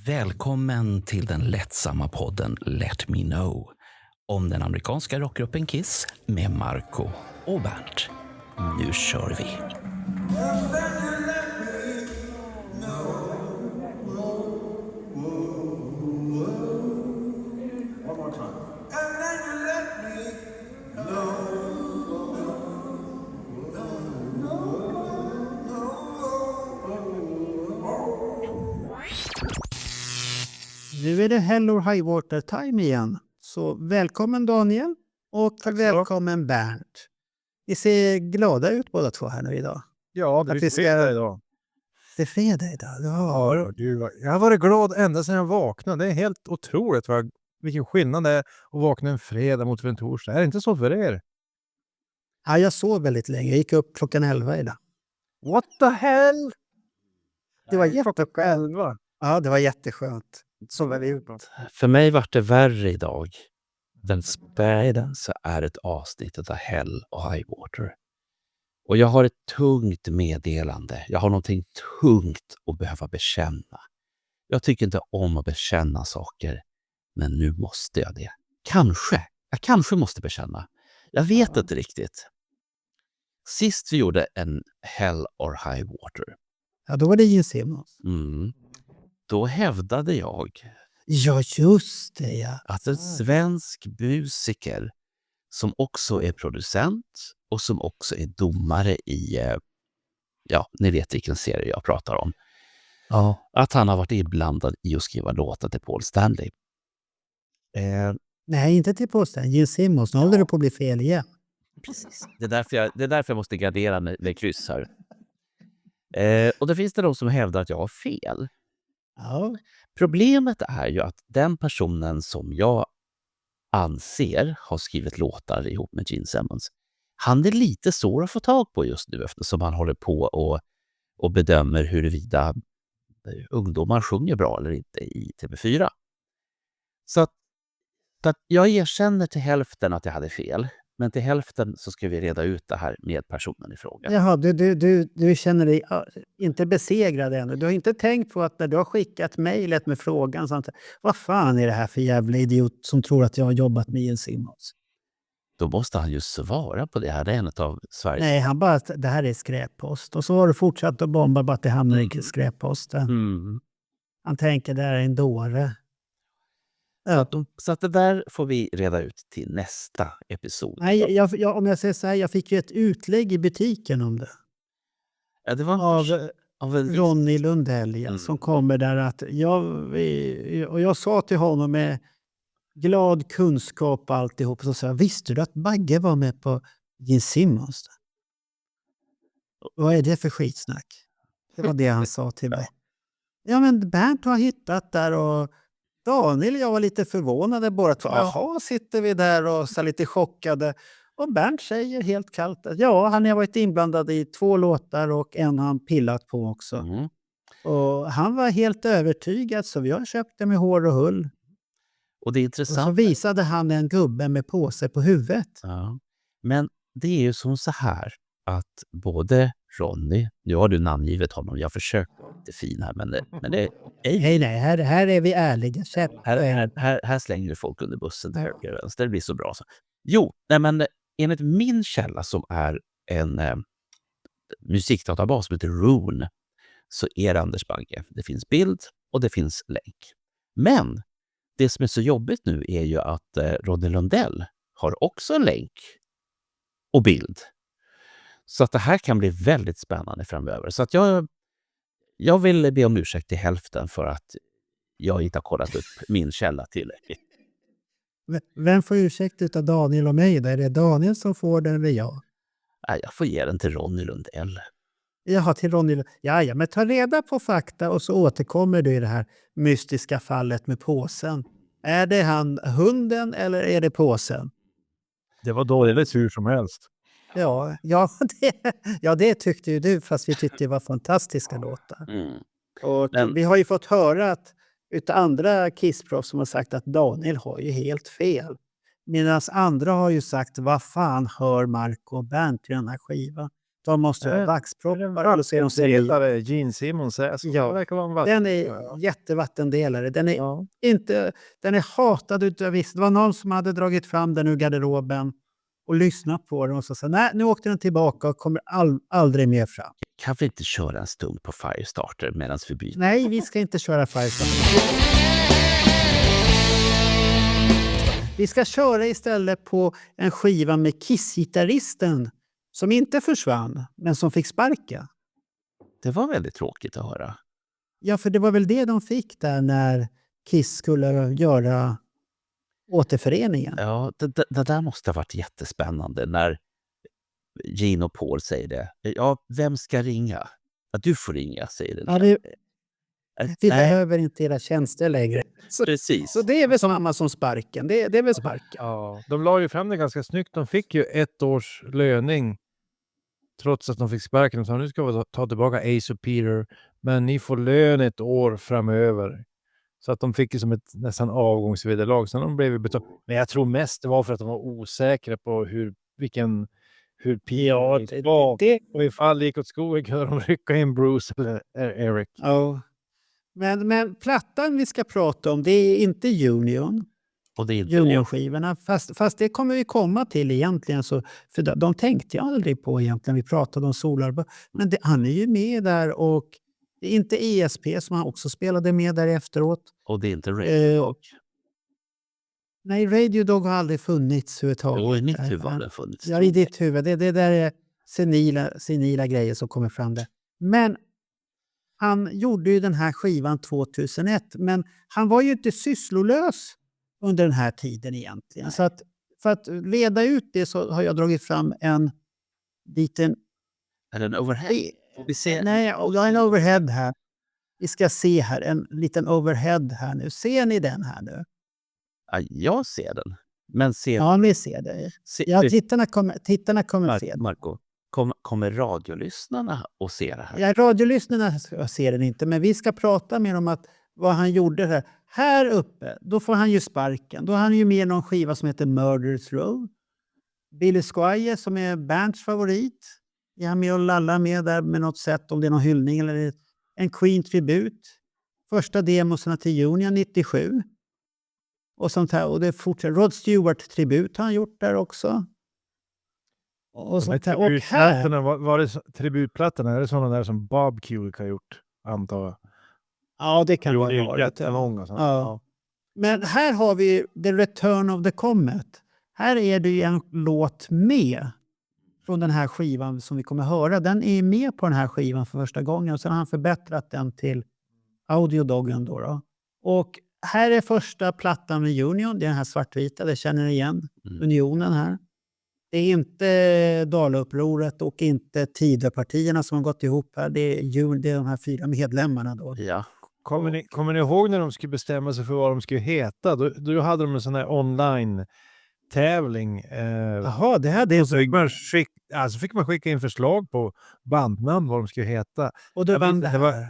Välkommen till den lättsamma podden Let Me Know om den amerikanska rockgruppen Kiss med Marco och Bernt. Nu kör vi! Nu är det Hell or High Water time igen. Så välkommen Daniel och välkommen Bernt. Ni ser glada ut båda två här nu idag. Ja, det är fredag idag. Det är fredag idag. Ja, jag har varit glad ända sedan jag vaknade. Det är helt otroligt vilken skillnad det är att vakna en fredag mot en torsdag. Är det inte så för er? Ja, jag sov väldigt länge. Jag gick upp klockan 11 idag. What the hell? Det var jätteskönt. Ja, det var jätteskönt. Så var det. För mig var det värre idag. Den späden så är ett avsnitt av Hell och High Water. Och jag har ett tungt meddelande. Jag har någonting tungt att behöva bekänna. Jag tycker inte om att bekänna saker. Men nu måste jag det. Jag kanske måste bekänna. Jag vet inte riktigt. Sist vi gjorde en Hell or High Water. Ja, då var det Gene Simmons. Då hävdade jag Ja, just det. Ja. att en svensk musiker som också är producent och som också är domare i, ni vet vilken serie jag pratar om. Ja. Att han har varit inblandad i att skriva låtar till Paul Stanley. Nej, inte till posten. Gene Simmons. Nu håller det på att bli fel igen. Precis. Det är därför jag måste gardera med kryss här. Och det finns det de som hävdar att jag har fel. Ja. Problemet är ju att den personen som jag anser har skrivit låtar ihop med Gene Simmons, han är lite svår att få tag på just nu eftersom han håller på och bedömer huruvida ungdomar sjunger bra eller inte i TV4. Så att jag erkänner till hälften att jag hade fel, men till hälften så ska vi reda ut det här med personen i fråga. Jaha, du känner dig inte besegrad ännu. Du har inte tänkt på att när du har skickat mejlet med frågan sånt, vad fan är det här för jävla idiot som tror att jag har jobbat med Gene Simmons? Då måste han ju svara på det här. Det är en av Sverige. Nej, han bara att det här är skräppost. Och så har du fortsatt att bomba bara att det hamnar i skräpposten. Han tänker det här är en dåre. Ja. Så att det där får vi reda ut till nästa episod. Nej, om jag säger så här, jag fick ju ett utlägg i butiken om det. Ja, det var av Ronny Lundell som kommer där att jag sa till honom med glad kunskap och alltihop, så sa jag, visste du att Bagge var med på Gene Simmons? Vad är det för skitsnack? Det var det han sa till mig. Ja, men Bernt har hittat där och Daniel och jag var lite förvånade båda två. Jaha, sitter vi där och så lite chockade. Och Bernt säger helt kallt att han har varit inblandad i 2 låtar och en han pillat på också. Och han var helt övertygad så vi har köpt det med hår och hull. Och det är intressant. Och så visade han en gubbe med påse på huvudet. Ja. Men det är ju som så här att både Ronny, nu har du namngivet honom, jag försöker vara lite fin här, men det är... Nej, här är vi ärliga. Här slänger du folk under bussen till höger och vänster, det blir så bra. Så. Jo, men enligt min källa som är en musikdatabas som heter Rune, så är det Anders Bagge. Det finns bild och det finns länk. Men det som är så jobbigt nu är ju att Ronny Lundell har också en länk och bild. Så att det här kan bli väldigt spännande framöver. Så att jag vill be om ursäkt till hälften för att jag inte har kollat upp min källa tillräckligt. Vem får ursäkt av Daniel och mig? Är det Daniel som får den eller jag? Nej, jag får ge den till Ronny Lundell. Jaha, till Ronny. Ja, men ta reda på fakta och så återkommer du i det här mystiska fallet med påsen. Är det hunden eller är det påsen? Det var dåligt hur som helst. Ja, det tyckte ju du, fast vi tyckte det var fantastiska låtar. Och vi har ju fått höra att utav andra Kiss-proffs som har sagt att Daniel har ju helt fel. Medan andra har ju sagt, vad fan hör Marco och Bernt i den här skivan? De måste ha vaxproppar och så är de sterila. Vattendelare, Gene Simmons. Ja. Det verkar vara en Den är jättevattendelare. Den är hatad utav vissa. Det var någon som hade dragit fram den ur garderoben och lyssnat på den och så sa nej, nu åkte den tillbaka och kommer aldrig mer fram. Kan vi inte köra en stund på Firestarter medan vi byter? Nej, vi ska inte köra Firestarter. Vi ska köra istället på en skiva med Kiss-gitarristen som inte försvann, men som fick sparka. Det var väldigt tråkigt att höra. Ja, för det var väl det de fick där när Kiss skulle göra återföreningen. Ja, det där måste ha varit jättespännande när Gene och Paul säger det. Ja, vem ska ringa? Ja, du får ringa, säger den. Ja, vi behöver inte era tjänster längre. Precis. Så det är väl samma som sparken. Det är väl sparken. Ja, de la ju fram det ganska snyggt. De fick ju 1 års löning trots att de fick sparken. Så nu ska vi ta tillbaka Ace och Peter, men ni får lön 1 år framöver. Så att de fick ju som ett nästan avgångsvederlag. Så de blev betalt. Men jag tror mest det var för att de var osäkra på hur Peter var. Och ifall det gick åt skogen kunde de rycka in Bruce eller Eric. Ja. Men plattan vi ska prata om, det är inte Union. Och det är inte Union-skivorna. Fast det kommer vi komma till egentligen. Så, för de tänkte jag aldrig på egentligen. Vi pratade om Solar. Men han är ju med där och det är inte ESP som han också spelade med där efteråt. Och det är inte Radio Dog. Nej, Radio Dog har aldrig funnits överhuvudtaget. Och i mitt huvud har det funnits. Ja, i ditt huvud. Det där är senila grejer som kommer fram där. Men han gjorde ju den här skivan 2001. Men han var ju inte sysslolös under den här tiden egentligen. Så att för att leda ut det så har jag dragit fram en liten... Är det en overhead? Vi ser... Nej, jag har en overhead här. Vi ska se här, en liten overhead här nu. Ser ni den här nu? Ja, jag ser den. Men ser... Ja, vi ser det. Ja, tittarna kommer se den. Marco, kommer radiolyssnarna att se det här? Ja, radiolyssnarna ser den inte, men vi ska prata mer om vad han gjorde här. Här uppe, då får han ju sparken. Då har han ju med någon skiva som heter Murder's Row. Billy Squire som är Bernts favorit. Är han med och lallar med där med något sätt, om det är någon hyllning eller en Queen-tribut. Första demosarna till Union 97. Och sånt här. Och det fortsätter. Rod Stewart-tribut har han gjort där också. Och sånt här. Och här... Var det tributplattorna? Är det sådana där som Bob Kulick har gjort, antar jag? Ja, det kan vara. Jättemånga. Ja. Men här har vi The Return of the Comet. Här är det ju en låt med från den här skivan som vi kommer höra. Den är med på den här skivan för första gången. Och sen har han förbättrat den till Audiodoggen då. Och här är första plattan med Union. Det är den här svartvita, det känner ni igen. Unionen här. Det är inte Dalaupproret och inte Tidöpartierna som har gått ihop här. Det är de här 4 medlemmarna då. Ja. Kommer ni ihåg när de skulle bestämma sig för vad de skulle heta? Då hade de en sån här online-tävling. Jaha, det här är så fick man skicka in förslag på bandnamn vad de skulle heta. Och det var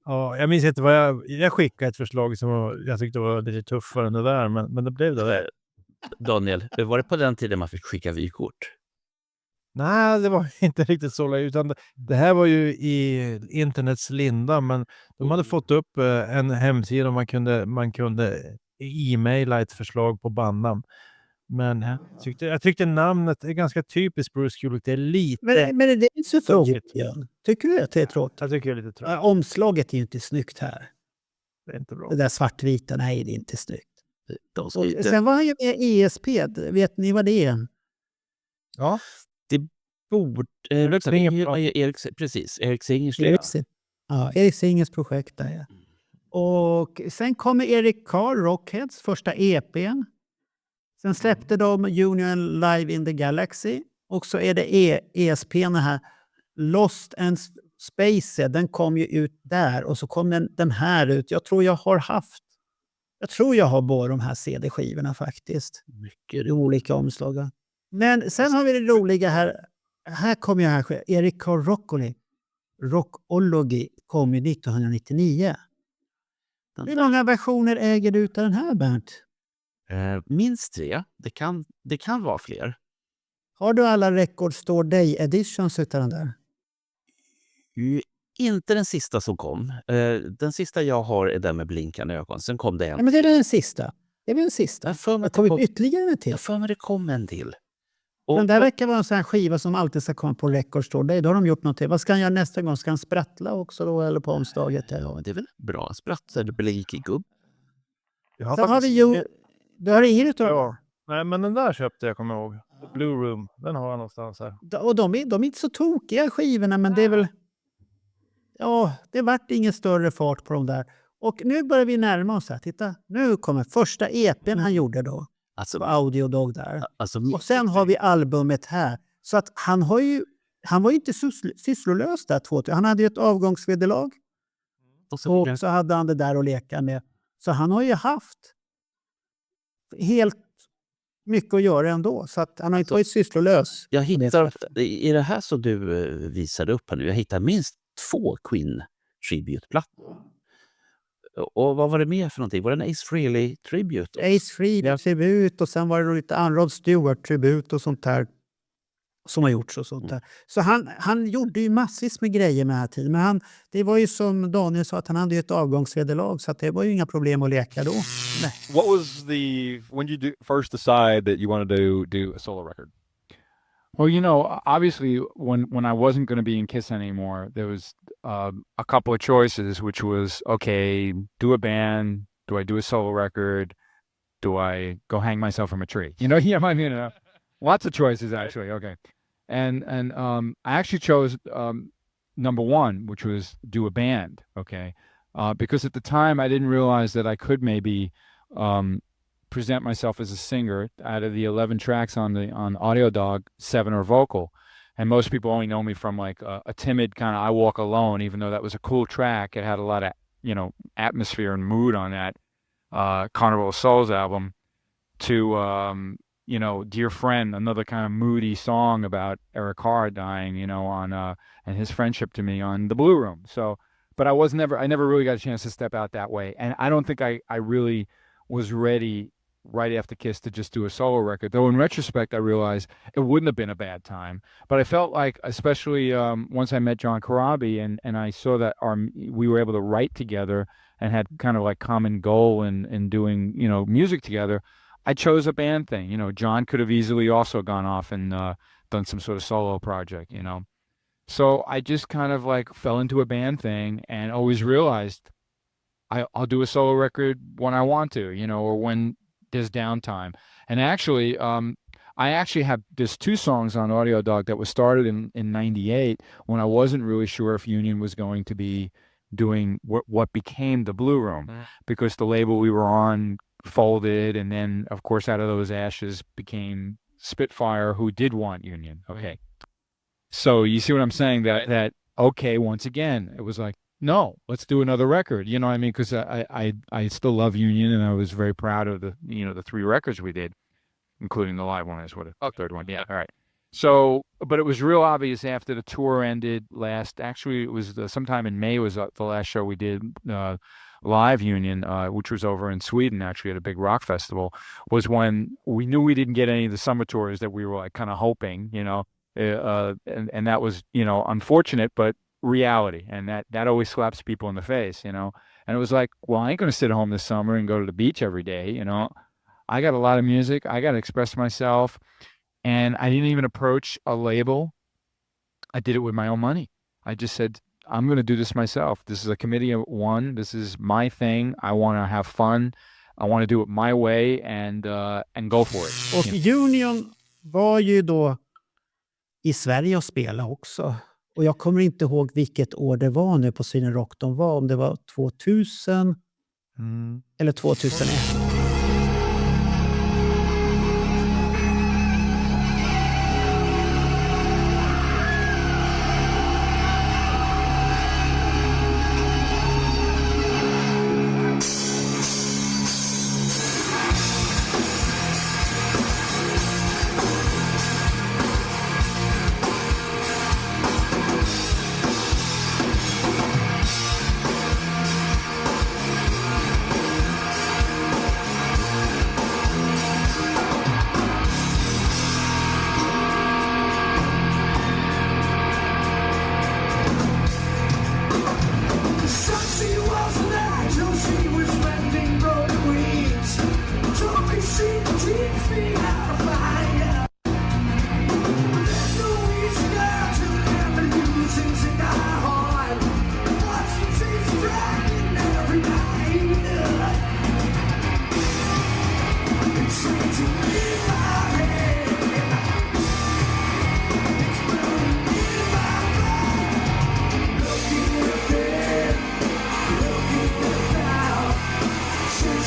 ja, jag minns inte jag skickade ett förslag som jag tyckte var lite tuffare än det där, men det blev det. Daniel, var det på den tiden man fick skicka vykort? Nej, det var inte riktigt så, utan det här var ju i internets linda, men de hade fått upp en hemsida och man kunde e-maila ett förslag på bandnamn. Men jag tyckte namnet är ganska typiskt Bruce Kulick. Det är lite... Men det är inte så tråkigt. Ja. Tycker du att det är tråkigt? Jag tycker det är lite tråkigt. Omslaget är ju inte snyggt här. Det är inte bra. Det där svartvita, nej, det är inte snyggt. Och sen var han ju med ESP. Vet ni vad det är? Ja. Det borde... precis, Erik Singers. Ja, Erik Singers projekt där, ja. Och sen kommer Eric Carr, Rockheads, första EPn. Sen släppte de Union Live in the Galaxy. Och så är det ESPn här. Lost and Spaced, den kom ju ut där. Och så kom den här ut. Jag tror jag har båda de här CD-skivorna faktiskt. Mycket olika omslag. Men sen har vi det roliga här. Här kommer jag här. Eric Carr Rockology kom ju 1999. Hur många versioner äger du utav den här, Bernt? Minst 3. Det kan vara fler. Har du alla Record Store Day editions utav den där? Inte den sista som kom. Den sista jag har är den med blinkande ögon. Sen kom det en. Ja, men det är den sista. Det är väl den sista. Jag för mig Det att kommer ytterligare en till. jag för mig det kom en till. Och, Den där verkar vara en sån här skiva som alltid ska komma på Record Store. Då har de gjort något till. Vad ska han göra nästa gång? Ska han sprattla också då eller på omslaget? ja, det är väl bra. Spratt, blinkig gubb. Sen har vi ju... Du har inget utav Ja. Nej, men den där köpte jag, kommer jag ihåg. The Blue Room. Den har jag någonstans här. Och de är inte så tokiga skivorna, men det är väl... Ja, det vart ingen större fart på dem där. Och nu börjar vi närma oss här. Titta, nu kommer första EPn han gjorde då. Alltså, På Audio Dog där. alltså, Och sen har vi albumet här. Så att han var ju inte sysslolös där 2000. Han hade ju ett avgångsvederlag. Och så hade han det där att leka med. Så han har ju haft helt mycket att göra ändå. Så att han har inte varit sysslolös. jag hittar, i det här som du visade upp här nu, jag hittar minst 2 Queen tribute-plattor. Och vad var det mer för någonting? Var det en Ace Frehley tribute? Ace Frehley tribut och sen var det då lite Rod Stewart tribut och sånt där som har gjorts och sånt där. Så han gjorde ju massvis med grejer med den här tiden. Men det var ju som Daniel sa att han hade ju ett avgångsvederlag så att det var ju inga problem att leka då. Nej. What was when you first decide that you wanted to do a solo record? Well, you know, obviously, when I wasn't going to be in Kiss anymore, there was a couple of choices, which was, okay, do a band, do I do a solo record, do I go hang myself from a tree? You know, I mean, lots of choices actually. Okay, and I actually chose number one, which was do a band. Okay, because at the time I didn't realize that I could maybe present myself as a singer. Out of the 11 tracks on Audio Dog, 7 are vocal, and most people only know me from like a timid kind of I Walk Alone, even though that was a cool track. It had a lot of, you know, atmosphere and mood on that Carnival of Souls album, to you know, Dear Friend, another kind of moody song about Eric Carr dying, you know, on and his friendship to me on The Blue Room. So, but I never really got a chance to step out that way, and I don't think I really was ready right after Kiss to just do a solo record. Though in retrospect, I realized it wouldn't have been a bad time. But I felt like, especially once I met John Corabi and I saw that we were able to write together and had kind of like common goal in doing, you know, music together, I chose a band thing. You know, John could have easily also gone off and done some sort of solo project, you know. So I just kind of like fell into a band thing and always realized I'll do a solo record when I want to, you know, or when there's downtime. And actually, I actually have there's 2 songs on Audio Dog that was started in 98 when I wasn't really sure if Union was going to be doing what became the Blue Room, because the label we were on folded, and then of course out of those ashes became Spitfire, who did want Union. Okay. So you see what I'm saying, that okay, once again, it was like, no, let's do another record. You know what I mean? Because I still love Union, and I was very proud of the 3 records we did, including the live one. That's what the third one. Yeah. All right. So, but it was real obvious after the tour ended actually it was sometime in May was the last show we did live Union, which was over in Sweden, actually at a big rock festival, was when we knew we didn't get any of the summer tours that we were like kind of hoping, you know, and that was, you know, unfortunate, but reality, and that always slaps people in the face, you know. And it was like, well, I ain't gonna sit home this summer and go to the beach every day, you know. I got a lot of music, I got to express myself, and I didn't even approach a label. I did it with my own money. I just said, I'm gonna do this myself. This is a committee of one. This is my thing. I want to have fun. I want to do it my way and go for it. Och Union var ju då i Sverige och spela också. Och jag kommer inte ihåg vilket år det var nu på Sweden Rock de var. Om det var 2000 eller 2001.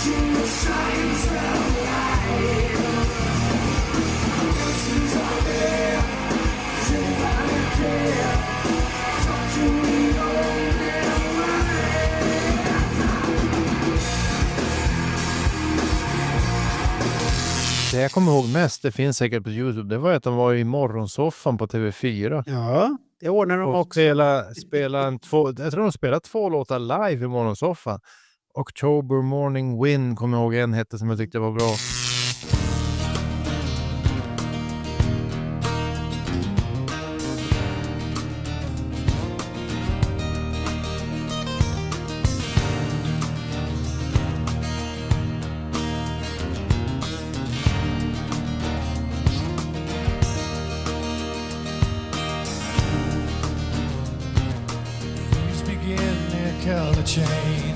Det jag kommer ihåg mest, det finns säkert på YouTube, det var att de var i morgonsoffan på TV4. Ja, det ordnar de Och också. jag tror de spelade 2 låtar live i morgonsoffan. October Morning Wind kommer jag ihåg en hette som jag tyckte var bra. Color change,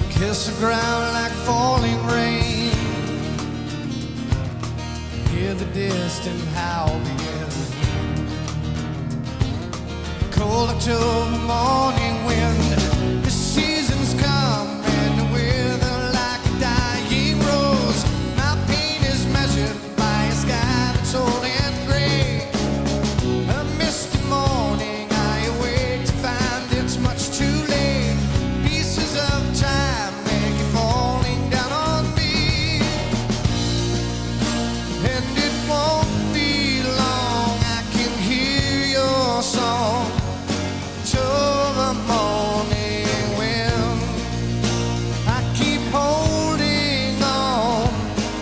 kiss the ground like falling rain, hear the distant howl begin, cold October morning wind, the seasons come and the weather like a dying rose, my pain is measured by a sky that's old and gray, a misty morning much too late, pieces of time make it falling down on me, and it won't be long, I can hear your song, October morning wind, I keep holding on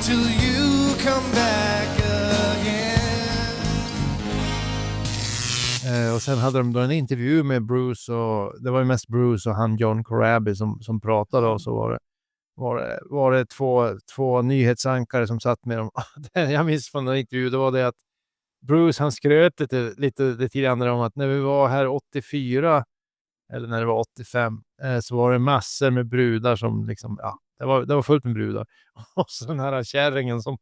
till you come back again. Och sen hade de då en intervju med Bruce, och det var ju mest Bruce och han John Corabi som pratade, och så var det två nyhetsankare som satt med dem. Jag minns från den intervju, det var det att Bruce han skröt lite tidigare om att när vi var här 84 eller när det var 85 så var det massor med brudar som liksom, ja, det var fullt med brudar. Och så den här kärringen som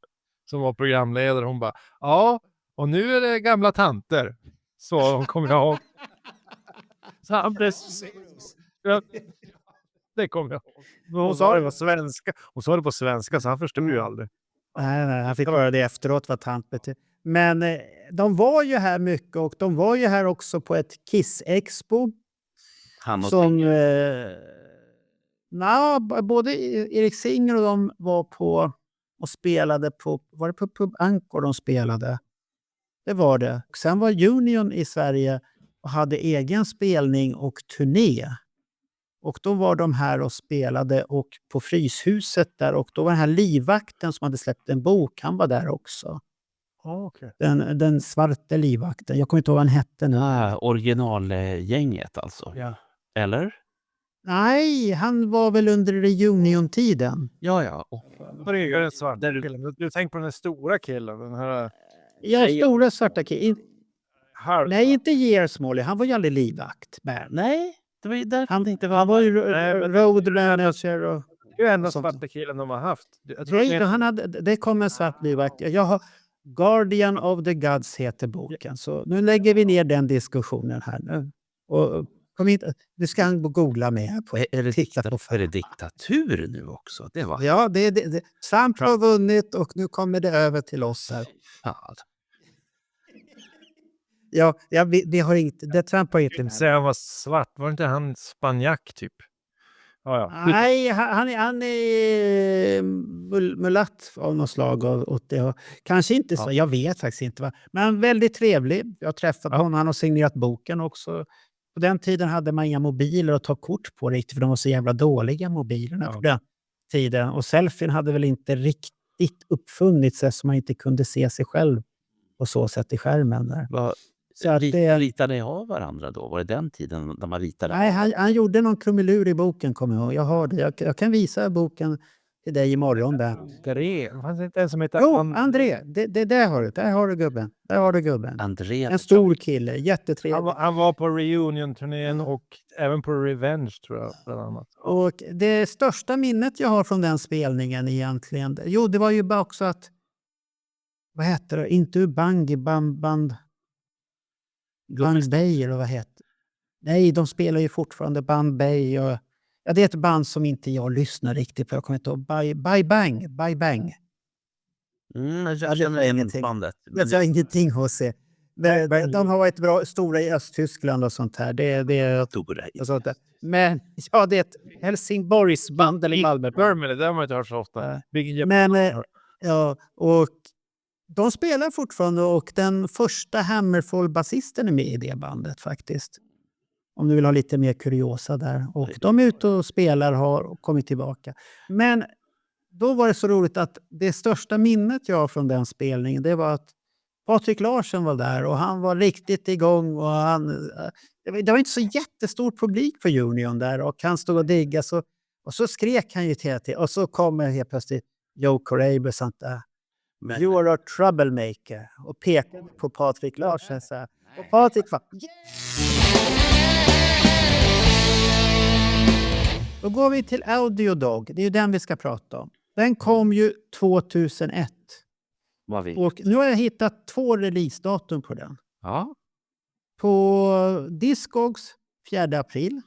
var programledare, hon bara, ja, och nu är det gamla tanter. Så de kommer jag ihåg. Så han blev... Det kommer jag ihåg. Hon sa det på svenska. Hon sa det på svenska, så han förstod ju aldrig. Nej, han fick höra det efteråt vad tant betyder. Men de var ju här mycket, och de var ju här också på ett Kiss-expo. Han och Som... både Erik Singer och de var på och spelade på... Var det på Pub Angkor de spelade? Det var det. Och sen var Union i Sverige och hade egen spelning och turné. Och då var de här och spelade och på Fryshuset där. Och då var den här livvakten som hade släppt en bok, han var där också. Okay. Den svarte livvakten. Jag kommer inte ihåg vad han hette nu. Originalgänget alltså. Ja. Eller? Nej, han var väl under reunion-tiden. Ja. Var det den svarta killen? Du tänker på den stora killen, den här... Ja, stora svarta killen. Nej, inte Gears Molly. Han var ju aldrig livvakt. Nej, det var ju där han var ju roadmanager och... Det är ju enda svarta killen de har haft. Det kom en svart livvakt. Jag har Guardian of the Gods heter boken. Så nu lägger vi ner den diskussionen här nu. Och kom inte, du ska han googla med på. Är det diktatur nu också? Det var... Ja, Trump har vunnit och nu kommer det över till oss här. Fan. Ja, vi har inte... Det Trump har inte... Säga han var svart. Var inte han spanjack typ? Ja. Nej, han är mulatt av något slag. Och det, kanske inte så, jag vet faktiskt inte. Va? Men väldigt trevlig. Jag träffade honom, han har signerat boken också. På den tiden hade man inga mobiler att ta kort på riktigt, för de var så jävla dåliga mobilerna på den tiden. Och selfien hade väl inte riktigt uppfunnits så man inte kunde se sig själv på så sätt i skärmen där. Ritade ni av varandra då? Var det den tiden när man ritade? Nej, han gjorde någon krumelur i boken, kommer jag ihåg. Jag har det. Jag kan visa boken till dig imorgon där. André, fanns det inte en som heter... André, där har du. Där har du gubben. André. En stor kille, jättetrevlig. Han var på reunion-turnén och även på Revenge, tror jag, bland annat. Och det största minnet jag har från den spelningen egentligen, det var ju bara också att, vad heter det? Inte Ubangi, Band Bay, eller vad heter? Nej, de spelar ju fortfarande Band Bay och Ja, det är ett band som inte jag lyssnar riktigt på. Jag kommer inte ihåg. Bye Bang. Jag känner ingenting. bandet. Jag har ingenting att se. De har varit bra, stora i Östtyskland och sånt här. Det är Stora i- och sånt där. Men ja, det är ett Helsingborgs band eller Malmö. Birmingham, det har man inte hört så ofta. Men ja, och de spelar fortfarande och den första Hammerfall-basisten är med i det bandet faktiskt. Om du vill ha lite mer kuriosa där. Och de är ute och spelar, har kommit tillbaka. Men då var det så roligt att det största minnet jag har från den spelningen, det var att Patrik Larsen var där och han var riktigt igång. Och det var inte så jättestor publik på Union där och han stod och diggade. Och så skrek han ju till. Och så kommer helt plötsligt Joe Corabe och sånt där. You are a troublemaker. Och pekade på Patrik Larsen så här. Och Patrik var... Då går vi till Audio Dog. Det är ju den vi ska prata om. Den kom ju 2001. Vad vi... Och nu har jag hittat 2 releasedatum på den. Ja. På Discogs 4 april.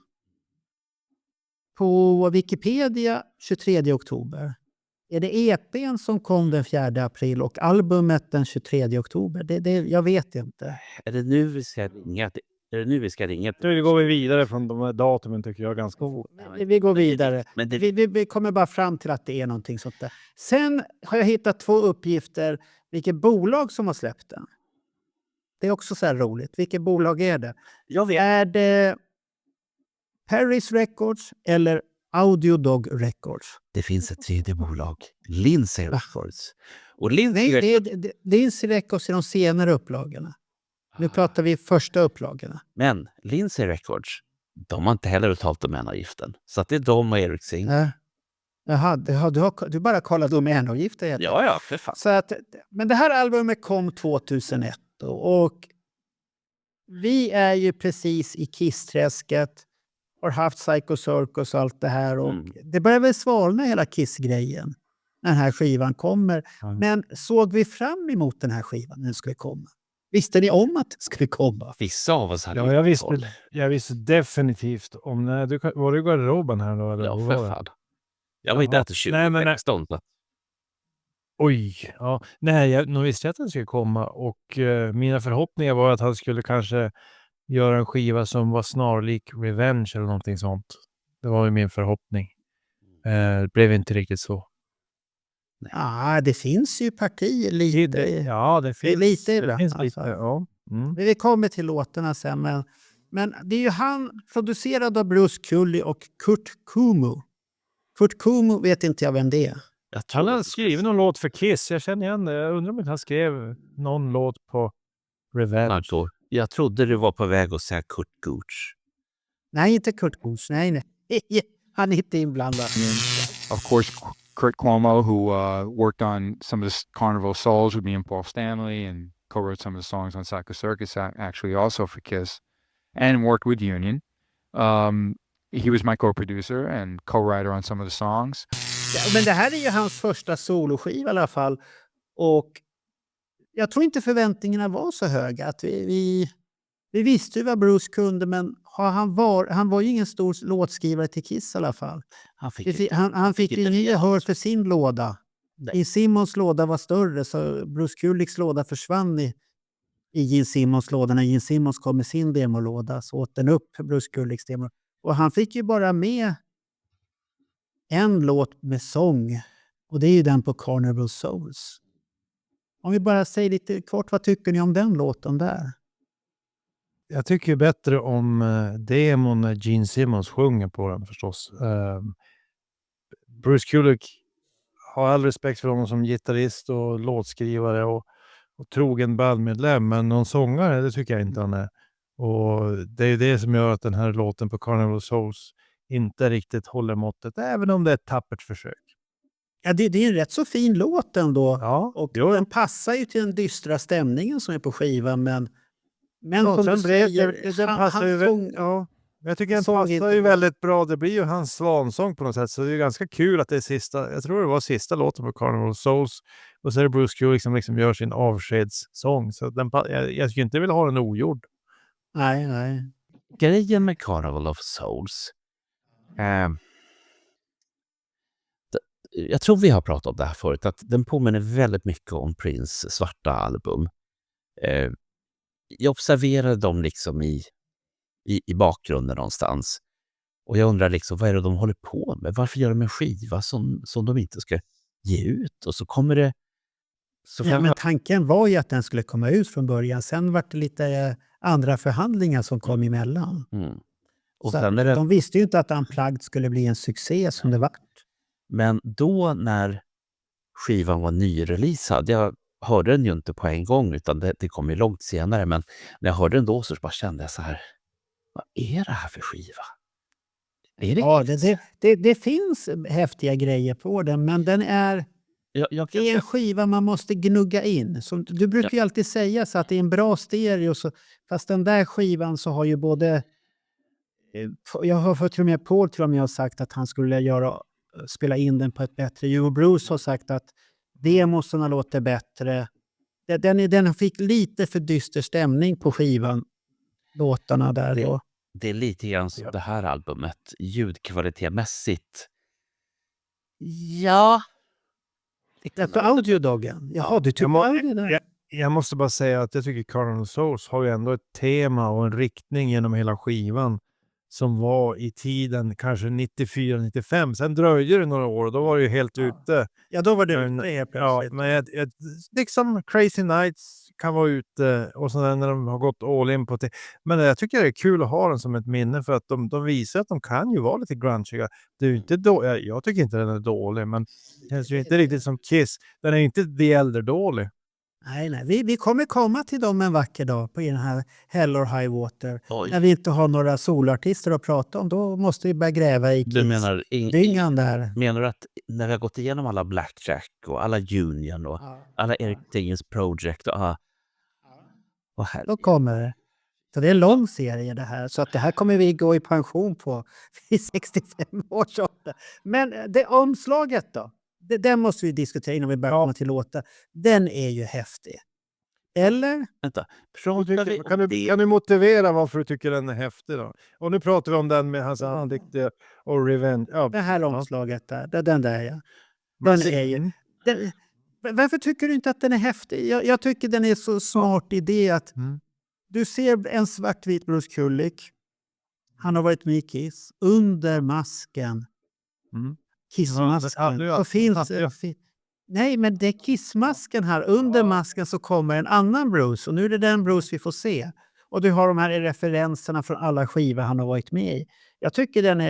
På Wikipedia 23 oktober. Är det EP:n som kom den 4 april och albumet den 23 oktober? Jag vet inte. Är det nu vi ska ringa? Nu går vi vidare från de här datumen tycker jag ganska god. Vi går vidare. Men det... Vi kommer bara fram till att det är någonting sånt där. Sen har jag hittat 2 uppgifter vilket bolag som har släppt den. Det är också så här roligt. Vilket bolag är det? Jag vet. Är det Paris Records eller Audio Dog Records? Det finns ett tredje bolag. Lindsay Records. Och Lindsay... Nej, det är Records i de senare upplagorna. Nu pratar vi första upplagorna. Men Lindsay Records, de har inte heller betalt domänavgiften. Så att det är de och Eric Singh. Jaha, du bara kollat domänavgifter. Ja, för fan. Så att, men det här albumet kom 2001 då, och vi är ju precis i Kiss-träsket. Har haft Psycho Circus och allt det här. Och det börjar väl svalna hela Kiss-grejen när den här skivan kommer. Men såg vi fram emot den här skivan när den skulle komma? Visste ni om att det skulle komma? Vissa av oss hade... Ja, jag visste definitivt om... Var du i garderoben här då? Eller? Ja, för fan. Jag var ju där till 2016. Oj, ja. Nej, jag visste att den skulle komma och mina förhoppningar var att han skulle kanske göra en skiva som var snarlik Revenge eller någonting sånt. Det var ju min förhoppning. Det blev inte riktigt så. Ja, det finns ju partier lite. Ja, det finns lite i det. Finns lite, alltså. ja. Vi kommer till låtarna sen. Men det är ju han, producerad av Bruce Kulley och Kurt Kumu. Kurt Kumu vet inte jag vem det är. Han har skrivit någon låt för Kiss. Jag känner igen det. Jag undrar om inte han skrev någon låt på Revenge. Jag trodde du var på väg att säga Kurt Gooch. Nej, inte Kurt Goose. Nej. Han är inte inblandad. Of course, Kurt Cuomo, who worked on some of the Carnival Souls with me and Paul Stanley and co-wrote some of the songs on Psycho Circus, actually also for Kiss, and worked with Union. He was my co-producer and co-writer on some of the songs. Ja, men det här är ju hans första soloskiva i alla fall. Och jag tror inte förväntningarna var så höga. Att vi visste ju vad Bruce kunde, men han var ju ingen stor låtskrivare till Kiss i alla fall. Han fick ju nya hör för sin låda. I Simmons låda var större, så Bruce Kullicks låda försvann i Gene Simmons låda. När Gene Simmons kom med sin demolåda så åt den upp Bruce Kullicks demo. Och han fick ju bara med en låt med sång. Och det är ju den på Carnival Souls. Om vi bara säger lite kort, vad tycker ni om den låten där? Jag tycker ju bättre om demon när Gene Simmons sjunger på den förstås. Bruce Kulick har all respekt för honom som gitarrist och låtskrivare och trogen bandmedlem, men någon sångare, det tycker jag inte han är. Och det är det som gör att den här låten på Carnival Souls inte riktigt håller måttet, även om det är ett tappert försök. Ja, det är en rätt så fin låt ändå. Ja, och den passar ju till den dystra stämningen som är på skivan, men ja, som du säger, den passar ju ja. Jag tycker den passar ju väldigt bra. Det blir ju hans svansång på något sätt, så det är ganska kul att det är sista, jag tror det var sista låten på Carnival Souls, och så är det Bruce Kulick som liksom gör sin avskedssång, så jag skulle inte vilja ha den ogjord. Nej. Grejen med Carnival of Souls, jag tror vi har pratat om det här förut, att den påminner väldigt mycket om Prince svarta album. Jag observerade dem liksom i bakgrunden någonstans. Och jag undrar liksom, vad är det de håller på med? Varför gör de en skiva som de inte ska ge ut? Och så kommer det... Ja, men tanken var ju att den skulle komma ut från början. Sen var det lite andra förhandlingar som kom emellan. Och Så sen är det, de visste ju inte att Unplugged skulle bli en succé som det var. men då när skivan var nyreleasad, jag hörde den ju inte på en gång utan det kom ju långt senare, men när jag hörde den då så bara kände jag så här, vad är det här för skiva? Är det Ja, det finns häftiga grejer på den, men den är... Det är en skiva man måste gnugga in. Som, du brukar ju alltid säga så att det är en bra stereo. Fast den där skivan så har ju både... Jag har fått till och med Paul till och med har sagt att han skulle spela in den på ett bättre. Joe Bruce har sagt att demosarna låter bättre. Den fick lite för dyster stämning på skivan. Låtarna där då. Det är lite grann som det här albumet. Ljudkvalitetmässigt. Ja... Detta audiodoggen. Jaha, du tycker det där. Jag måste bara säga att jag tycker Carnival Souls har ju ändå ett tema och en riktning genom hela skivan som var i tiden kanske 94-95. Sen dröjde det några år och då var det ju helt ute. Ja, då var det men liksom Crazy Nights kan vara ute och sen när de har gått all in på det. Men jag tycker det är kul att ha den som ett minne för att de visar att de kan ju vara lite grungiga. Det är ju inte jag tycker inte den är dålig, men det känns ju inte riktigt som Kiss. Den är inte The Elder dålig. Nej. Vi kommer komma till dem en vacker dag på den här Hell or High Water. Oj. När vi inte har några solartister att prata om, då måste vi börja gräva i Du menar dyngan där. Menar du att när vi har gått igenom alla Blackjack och alla Union och alla Eric Diggins Project och Då kommer det. Så det är en lång serie det här. Så att det här kommer vi gå i pension på i 65 års ålder. Men det omslaget då? Den måste vi diskutera innan vi börjar komma till låta. Den är ju häftig. Eller? Vänta. Kan du motivera varför du tycker den är häftig då? Och nu pratar vi om den med hans ansikte och Revenge. Ja. Det här omslaget där. Den där ja. Den är ju... Varför tycker du inte att den är häftig? Jag tycker den är så smart idé att du ser en svartvit Bruce Kulick. Han har varit med i Kiss. Under masken. Kissmasken. Så finns nej, men det är Kissmasken här. Under masken så kommer en annan Bruce. Och nu är det den Bruce vi får se. Och du har de här referenserna från alla skivor han har varit med i. Jag tycker den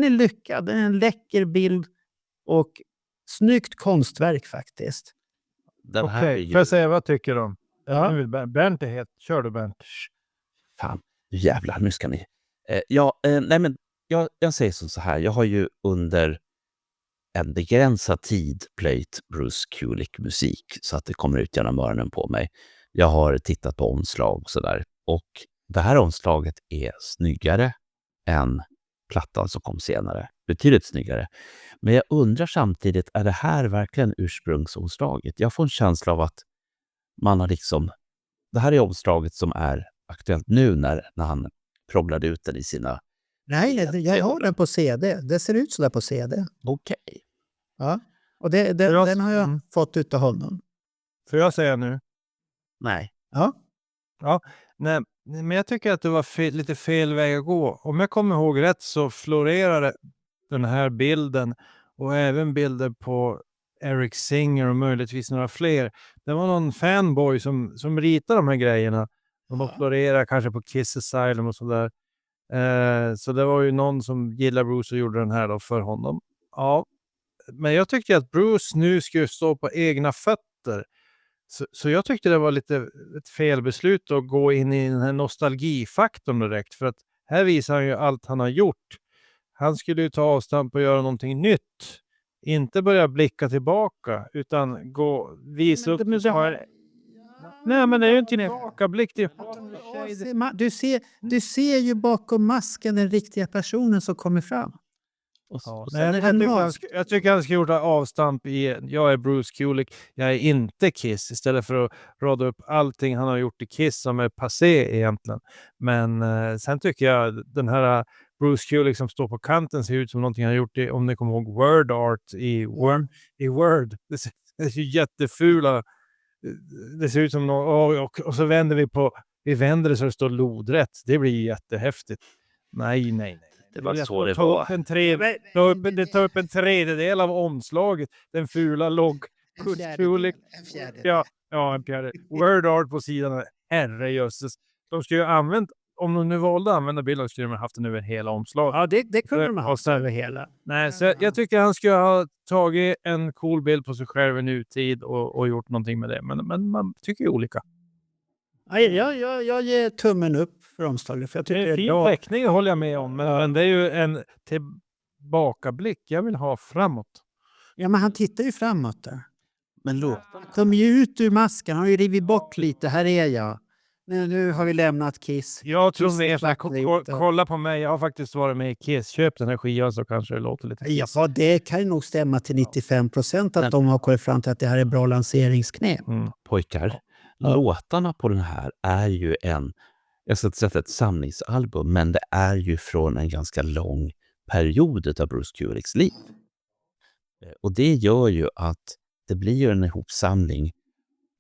är lyckad. Den är en läcker bild. Och snyggt konstverk faktiskt. Okej, får jag säga vad tycker de? Ja. Bernt är het. Kör du Bernt. Fan, jävlar, nu ska ni... nej men jag säger så här. Jag har ju under en begränsad tid plöjt Bruce Kulick-musik så att det kommer ut genom öronen på mig. Jag har tittat på omslag och sådär. Och det här omslaget är snyggare än plattan som kom senare. Betydligt snyggare. Men jag undrar samtidigt, är det här verkligen ursprungsomslaget? Jag får en känsla av att man har liksom... Det här är omslaget som är aktuellt nu när han prånglade ut den i sina... Nej, jag har den på CD. Det ser ut så där på CD. Okej. Ja. Och den har jag fått utav honom. Får jag säga nu? Nej. Ja, nej, men jag tycker att det var lite fel väg att gå. Om jag kommer ihåg rätt så florerade den här bilden och även bilder på Eric Singer och möjligtvis några fler. Det var någon fanboy som ritade de här grejerna. De florerar kanske på Kiss Asylum och sådär. Så det var ju någon som gillar Bruce och gjorde den här då för honom. Ja, men jag tyckte att Bruce nu skulle stå på egna fötter. Så jag tyckte det var lite ett felbeslut att gå in i den här nostalgifaktorn direkt. För att här visar han ju allt han har gjort. Han skulle ju ta avstamp och göra någonting nytt. Inte börja blicka tillbaka utan visa upp. Nej, men det är ju inte en tillbakablick. Du ser ju bakom masken den riktiga personen som kommer fram. Jag tycker han ska gjort avstamp i jag är Bruce Kulick, jag är inte Kiss, istället för att rada upp allting han har gjort i Kiss som är passé egentligen. Men sen tycker jag den här Bruce Kulick som står på kanten ser ut som någonting han gjort om ni kommer ihåg Word Art i Word. Det ser jättefula. Det ser ut som och så vänder vi vänder det så det står lodrätt. Det blir jättehäftigt. Nej. Det var så det var. Det tar upp en tredjedel av omslaget. Den fula logg. Kulik. Ja, en fjärdedel. Word Art på sidan. Herrejösses. De skulle ju använt, om de nu valde att använda bilden, skulle de ha haft den över hela omslaget. Ja, det kunde de ha haft över hela. Nej, så jag tycker han skulle ha tagit en cool bild på sig själv i nutid och gjort någonting med det. Men man tycker ju olika. Jag ger tummen upp för omslaget. För jag tycker det är en fin teckning, håller jag med om. Men det är ju en tillbakablick. Jag vill ha framåt. Ja, men han tittar ju framåt där. Men De är ju ut ur masken. Han har ju rivit bort lite. Här är jag. Nu har vi lämnat Kiss. Jag tror mer kolla på mig. Jag har faktiskt varit med i Kiss. Köp den här skivan så kanske det låter lite. Ja, det kan nog stämma till 95% att de har kommit fram till att det här är bra lanseringsknep. Pojkar, låtarna på den här är ju jag ska inte säga ett samlingsalbum, men det är ju från en ganska lång period av Bruce Kulicks liv. Och det gör ju att det blir ju en ihopsamling.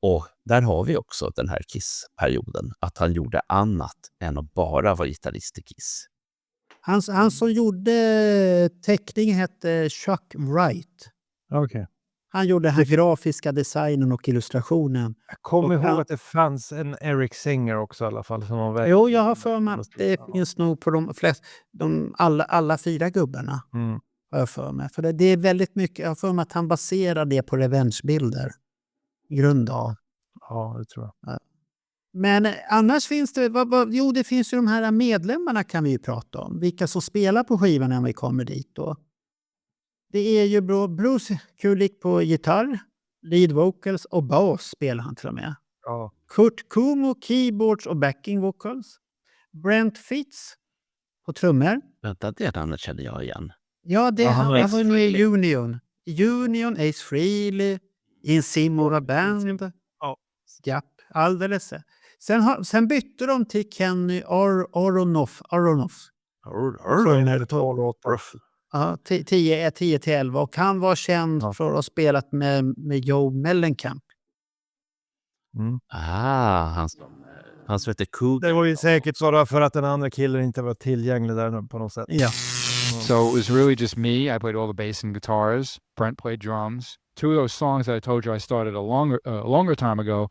Och där har vi också den här Kiss-perioden. Att han gjorde annat än att bara vara gitarrist i Kiss. Han som gjorde teckningen hette Chuck Wright. Okej. Han gjorde den här grafiska designen och illustrationen. Jag kommer ihåg att det fanns en Eric Singer också i alla fall. Som var jo, jag har för mig att det finns nog på de flesta, alla 4 gubbarna. Har jag för mig. För det är väldigt mycket, jag har för mig att han baserar det på revengebilder. Grund av. Ja, det tror jag. Ja. Men annars finns det, det finns ju de här medlemmarna kan vi ju prata om. Vilka som spelar på skivan när vi kommer dit då. Det är ju Bruce Kulick på gitarr, lead vocals och bas spelar han till och med. Ja. Kurt Kumo, keyboards och backing vocals. Brent Fitz på trummor. Vänta, det namnet känner jag igen. Ja, han var med i Union, Ace Frehley, In Simora Band. Ja, alldeles. Sen bytte de till Kenny Aronoff. Ja, 10 till 11. Och han var känd för att ha spelat med Joe Mellencamp. Han som heter Cook. Det var ju säkert så för att den andra killen inte var tillgänglig där på något sätt. Ja. So it was really just me. I played all the bass and guitars. Brent played drums. 2 of those songs that I told you I started a longer time ago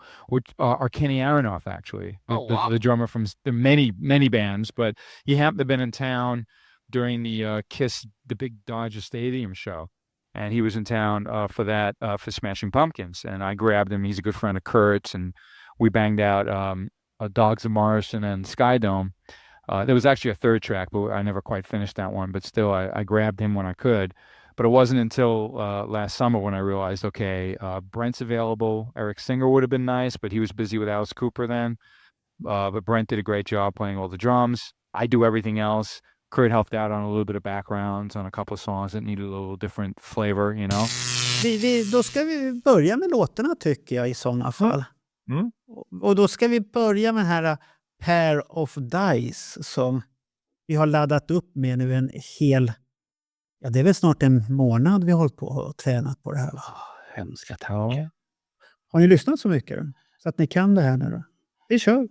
are Kenny Aronoff, actually. The drummer from the many bands. But he happened to have been in town during the Kiss, the big Dodger Stadium show. And he was in town for that, for Smashing Pumpkins. And I grabbed him. He's a good friend of Kurt's. And we banged out Dogs of Morrison and Skydome. There was actually a 3rd track, but I never quite finished that one. But still, I grabbed him when I could. But it wasn't until last summer when I realized, okay, Brent's available. Eric Singer would have been nice, but he was busy with Alice Cooper then. But Brent did a great job playing all the drums. I do everything else. Kurt helped out on a little bit of backgrounds on a couple of songs that needed a little different flavor, you know. Då ska vi börja med låtarna tycker jag i sådana fall. Och då ska vi börja med den här Pair of Dice som vi har laddat upp med nu en hel... Ja, det är väl snart en månad vi har hållit på och tränat på det här. Hemska tankar. Har ni lyssnat så mycket då? Så att ni kan det här nu då? Vi kör!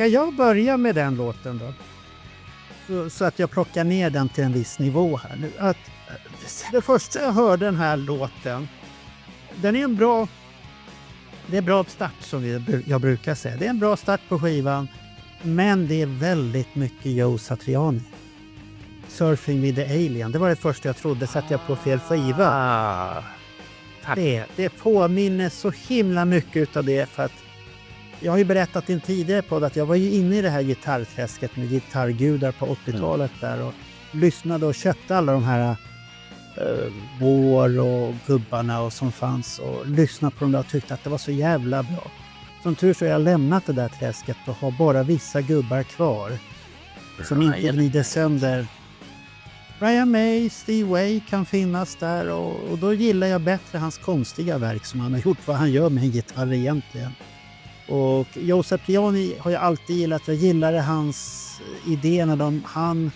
Ska jag börja med den låten då? Så att jag plockar ner den till en viss nivå här nu. Att det första jag hörde den här låten, den är det är en bra start som jag brukar säga. Det är en bra start på skivan, men det är väldigt mycket Joe Satriani. Surfing with the Alien, det var det första jag trodde, satt jag på fel skiva. Det påminner så himla mycket av det, för att jag har ju berättat i en tidigare podd att jag var ju inne i det här gitarrträsket med gitarrgudar på 80-talet där och lyssnade och köpte alla de här War och gubbarna och som fanns och lyssnade på dem där och tyckte att det var så jävla bra. Som tur så har jag lämnat det där träsket och har bara vissa gubbar kvar som inte glider sönder. Brian May, Steve Vai kan finnas där och då gillar jag bättre hans konstiga verk som han har gjort, vad han gör med en gitarr egentligen. Och Joe Satriani har jag alltid gillat. Jag gillade hans idé när han,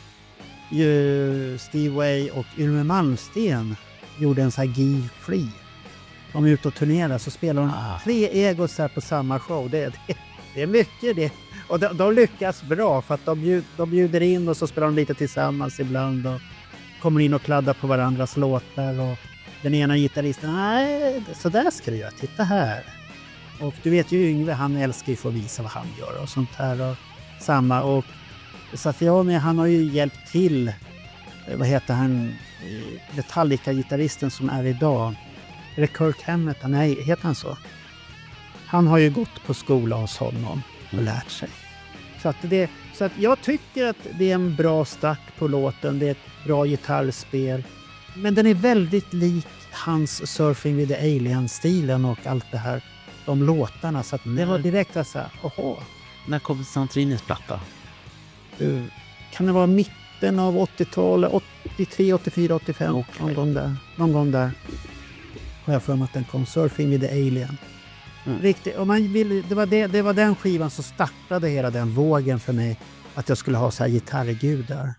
Steve Vai och Ylme Malmsten gjorde en sån här Guy Free. De är ute och turnerar så spelar de 3 egos här på samma show. Det är mycket det. Och de lyckas bra för att de bjuder in och så spelar de lite tillsammans ibland och kommer in och kladdar på varandras låtar. Och den ena gitarristen, nej, så där ska du göra, titta här. Och du vet ju Yngve, han älskar ju att få visa vad han gör och sånt här. Och samma. Och Satriani, han har ju hjälpt till, vad heter han, Metallica-gitarristen som är idag. Är det Kirk Hammett? Nej, heter han så? Han har ju gått på skola hos honom och lärt sig. Så att jag tycker att det är en bra start på låten. Det är ett bra gitarrspel. Men den är väldigt lik hans Surfing with the Alien-stilen och allt det här. De låtarna. Så att det var direkt så här, oho. När kom Santrinis platta? Kan det vara mitten av 80-talet? 83, 84, 85? Okay. Någon gång där. Har jag för mig att den kom. Surfing with the Alien. Riktigt, om man vill, det var den skivan som startade hela den vågen för mig att jag skulle ha så här gitarrgudar.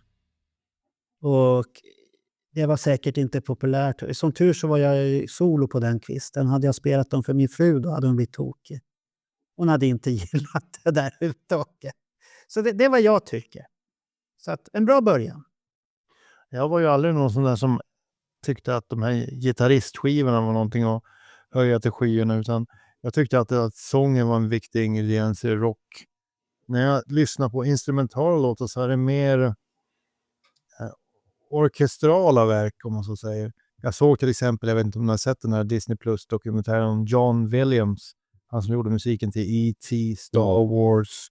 Och det var säkert inte populärt. Som tur så var jag solo på den kvisten. Hade jag spelat dem för min fru, då hade hon blivit tokig. Hon hade inte gillat det där uttaket. Så det är vad jag tycker. Så att en bra början. Jag var ju aldrig någon sån där som tyckte att de här gitarristskivorna var någonting att höja till skyarna, utan jag tyckte att sången var en viktig ingrediens i rock. När jag lyssnar på instrumentala låtar så är det mer orkestrala verk, om man så säger. Jag såg till exempel, jag vet inte om ni har sett den här Disney Plus dokumentären om John Williams. Han som gjorde musiken till E.T., Star Wars.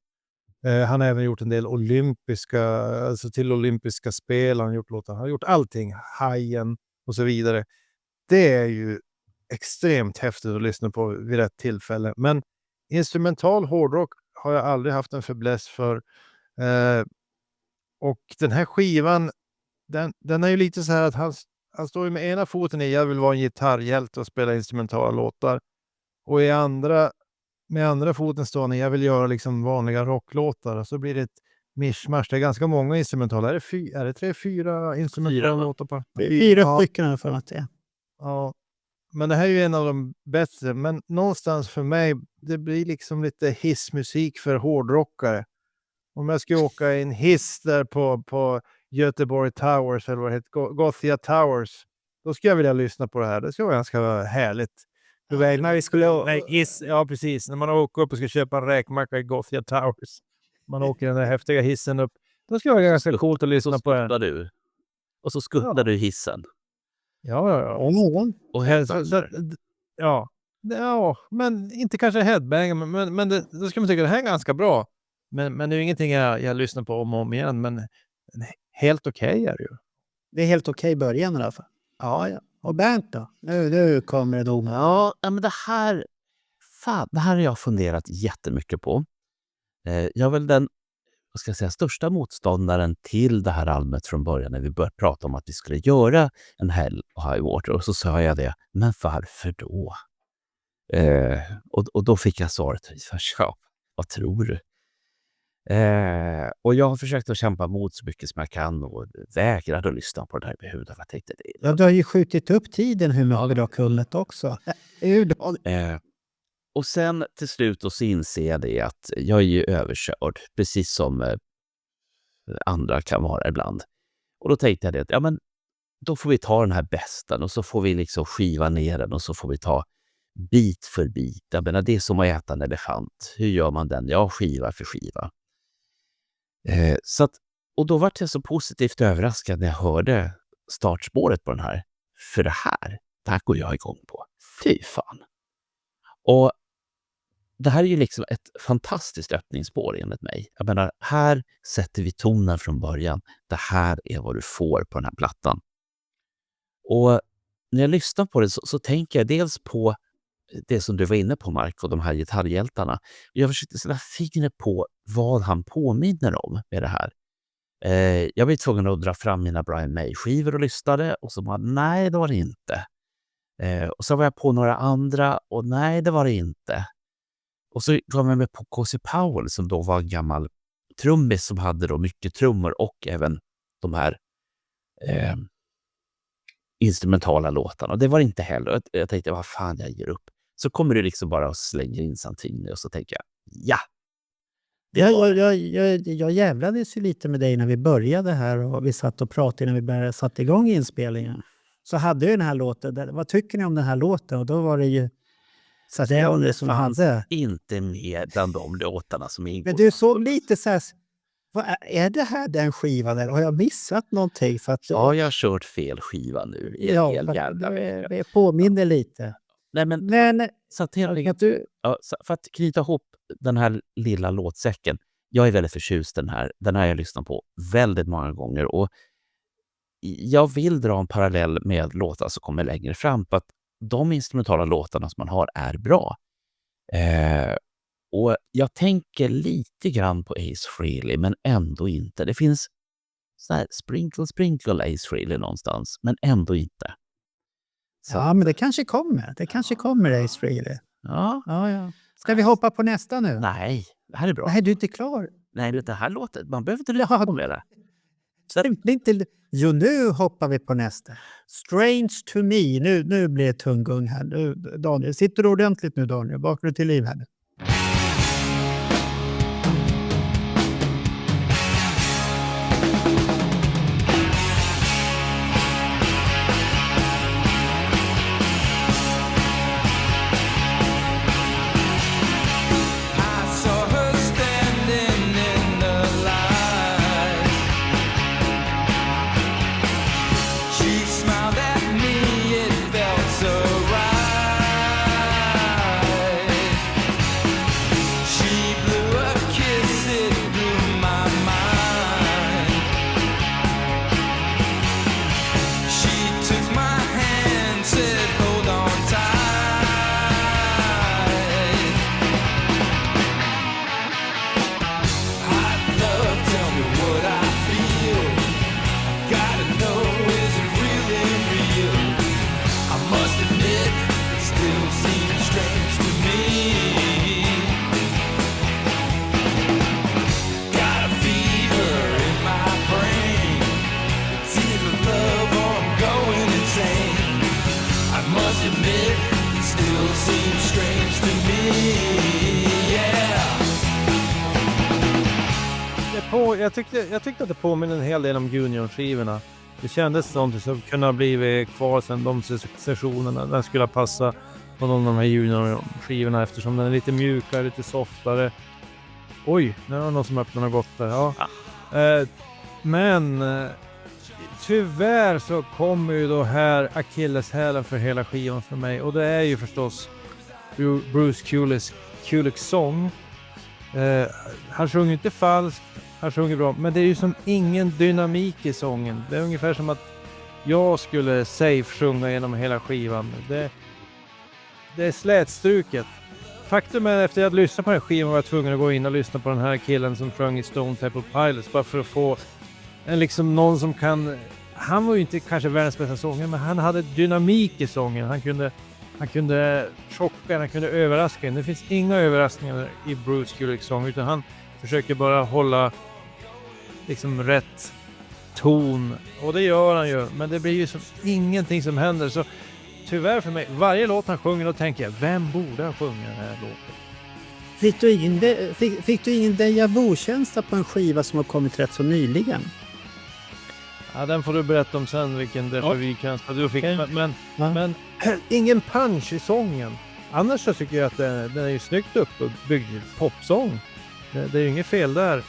Han har även gjort en del olympiska spel. Han har gjort låtar. Han har gjort allting. Hajen och så vidare. Det är ju extremt häftigt att lyssna på vid rätt tillfälle. Men instrumental hårdrock har jag aldrig haft en fäbless för. Och den här skivan, den är ju lite så här att han står ju med ena foten i jag vill vara en gitarrhjälte och spela instrumentala låtar. Och med andra foten står han i jag vill göra liksom vanliga rocklåtar. Och så blir det ett mischmasch. Det är ganska många instrumentala. Är det 3-4 instrumentala låtar på? 4 stycken här för att det. Ja. Men det här är ju en av de bättre. Men någonstans för mig, det blir liksom lite hissmusik för hårdrockare. Om jag ska åka i en hiss där på Göteborg Towers eller vad det heter, Gothia Towers, då ska jag vilja lyssna på det här. Det ska vara ganska härligt. När vi skulle ja precis, när man åker upp och ska köpa en räkmacka i Gothia Towers. Man åker den där häftiga hissen upp. Då ska det vara ganska coolt att lyssna på den. Och så skuttar du hissen. Ja. Och ja, men inte kanske headbang, men då ska man tycka det här är ganska bra. Men det är ju ingenting jag lyssnar på om och om igen, men helt okej är det ju. Det är helt okej början i alla fall. Ja. Och Bernt då? Nu kommer det dom. Ja, men det här har jag funderat jättemycket på. Jag är väl den största motståndaren till det här albumet från början när vi började prata om att vi skulle göra en Hell och High Water. Och så sa jag det, men varför då? Och då fick jag svaret, vad tror du? Och jag har försökt att kämpa mot så mycket som jag kan och vägrade att lyssna på det här med huvudet. Jag tänkte det. Ja, du har ju skjutit upp tiden hur mycket du har kunnat också. Och sen till slut så inser jag det att jag är ju överkörd, precis som andra kan vara ibland. Och då tänkte jag det att ja, men då får vi ta den här bästen och så får vi liksom skiva ner den och så får vi ta bit för bit. Jag menar, det är som att äta en elefant. Hur gör man den? Ja, skiva för skiva. Så att, och då var jag så positivt överraskad när jag hörde startspåret på den här. För det här går jag igång på. Fy fan. Och det här är ju liksom ett fantastiskt öppningsspår enligt mig. Jag menar, här sätter vi tonen från början. Det här är vad du får på den här plattan. Och när jag lyssnar på det så tänker jag dels på det som du var inne på, Mark, och de här gitarrhjältarna. Jag försökte sätta fingret på vad han påminner om med det här. Jag var tvungen att dra fram mina Brian May-skivor och lyssnade och så bara, nej det var det inte. Och så var jag på några andra och nej det var det inte. Och så kom jag med på Cozy Powell som då var en gammal trummis som hade då mycket trummor och även de här instrumentala låtarna. Och det var det inte heller. Jag tänkte, vad fan, jag ger upp. Så kommer det liksom bara att slänga in Santini och så tänker jag, ja! Jag jävlades ju lite med dig när vi började här och vi satt och pratade när vi satte igång inspelningen. Så hade jag den här låten. Vad tycker ni om den här låten? Och då var det ju så att det var det som hade. Inte med bland de låtarna som ingår. Men du såg lite så här, är det här den skivan eller har jag missat någonting? För att, ja, jag har kört fel skiva nu. Det påminner lite. Nej, men så att för att knyta ihop den här lilla låtsäcken. Jag är väldigt förtjust den här. Den här har jag lyssnat på väldigt många gånger. Och jag vill dra en parallell med låtar som kommer längre fram. På att de instrumentala låtarna som man har är bra. Och jag tänker lite grann på Ace Frehley, men ändå inte. Det finns så här sprinkle Ace Frehley någonstans, men ändå inte. Så. Ja, men det kanske kommer. Det kanske kommer Ace Frehley. Ja. Ska vi hoppa på nästa nu? Nej, det här är bra. Nej, du är inte klar. Nej, det här låter... Man behöver inte lyssna på det. Jo, nu hoppar vi på nästa. Strange to me. Nu blir det tunggung här. Nu, Daniel, sitter du ordentligt nu, Daniel? Vaknar du till liv här? Jag tyckte att det påminner en hel del om Union-skivorna. Det kändes som att det kunde ha blivit kvar sen de sessionerna. Den skulle passa på någon av de här Union-skivorna eftersom den är lite mjukare, lite softare. Oj, nu var det någon som öppnade och gått där. Ja. Men tyvärr så kommer ju då här akilleshälen för hela skivan för mig. Och det är ju förstås Bruce Kulicks sång. Han sjunger inte falskt, han sjunger bra, men det är ju som ingen dynamik i sången. Det är ungefär som att jag skulle safe sjunga genom hela skivan. Det är slätstruket. Faktum är att efter jag hade lyssnat på den här skivan var jag tvungen att gå in och lyssna på den här killen som sjöng i Stone Temple Pilots bara för att få en liksom någon som kan... Han var ju inte kanske världens bästa sångare, men han hade dynamik i sången. Han kunde chocka, han kunde överraska. Det finns inga överraskningar i Bruce Kulicks sång, utan han försöker bara hålla liksom rätt ton. Och det gör han ju, men det blir ju som ingenting som händer. Så tyvärr för mig, varje låt han sjunger då tänker jag, vem borde ha sjungit den här låten? Fick du ingen déjà vu-känsla på en skiva som har kommit rätt så nyligen? Ja, den får du berätta om sen, vilken déjà vu-känsla du fick. Ja. Men ingen punch i sången. Annars så tycker jag att den är ju snyggt uppbyggd popsång. Det är ju inget fel där.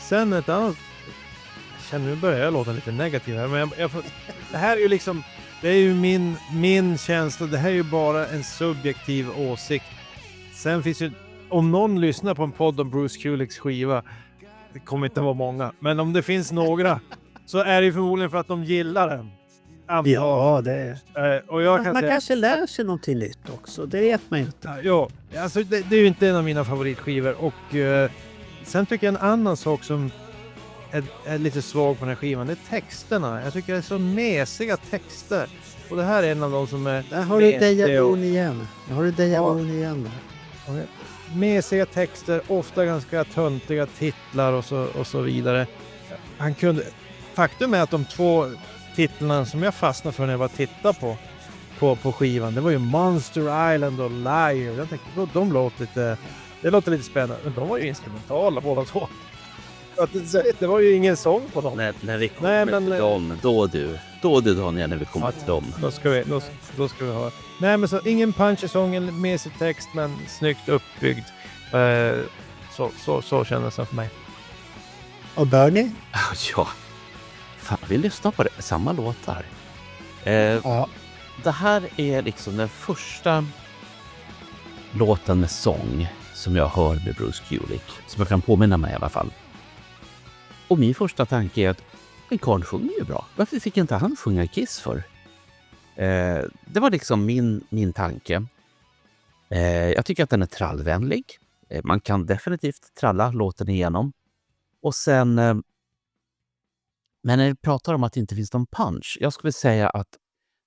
Sen ett annat... Jag känner, nu börjar jag låta lite negativ här, men det här är ju liksom... Det är ju min känsla. Det här är ju bara en subjektiv åsikt. Sen finns ju... Om någon lyssnar på en podd om Bruce Kulicks skiva, det kommer inte vara många. Men om det finns några så är det förmodligen för att de gillar den. Ja, det är... Och jag kan Man säga, kanske lär sig någonting nytt också. Det vet man ju inte. ja, alltså det är ju inte en av mina favoritskivor. Och sen tycker jag en annan sak som är lite svag på den här skivan, det är texterna. Jag tycker det är så mesiga texter. Och det här är en av de som är... Där har du déjà vu igen. Där har du déjà vu igen. Mesiga texter, ofta ganska töntiga titlar och så vidare. Faktum är att de 2 titlarna som jag fastnade för när jag var titta på skivan, det var ju Monster Island och Liar. Jag tänkte, det låter lite spännande, men de var ju instrumentala båda 2. Det var ju ingen sång på dem. När vi kommer till dem, då du Daniel, när vi kommer till dem. Då ska vi ha. Nej, men så ingen punch i sången, med sig text, men snyggt uppbyggd. Så kändes det för mig. Och Bernie? Ja, fan, vi lyssnar på samma låtar. Ja. Det här är liksom den första låten med sång som jag hör med Bruce Kulick, som jag kan påminna mig i alla fall. Och min första tanke är att en karl sjunger ju bra. Varför fick inte han sjunga Kiss för? Det var liksom min tanke. Jag tycker att den är trallvänlig. Man kan definitivt tralla låten igenom. Och sen... men när vi pratar om att det inte finns någon punch. Jag skulle säga att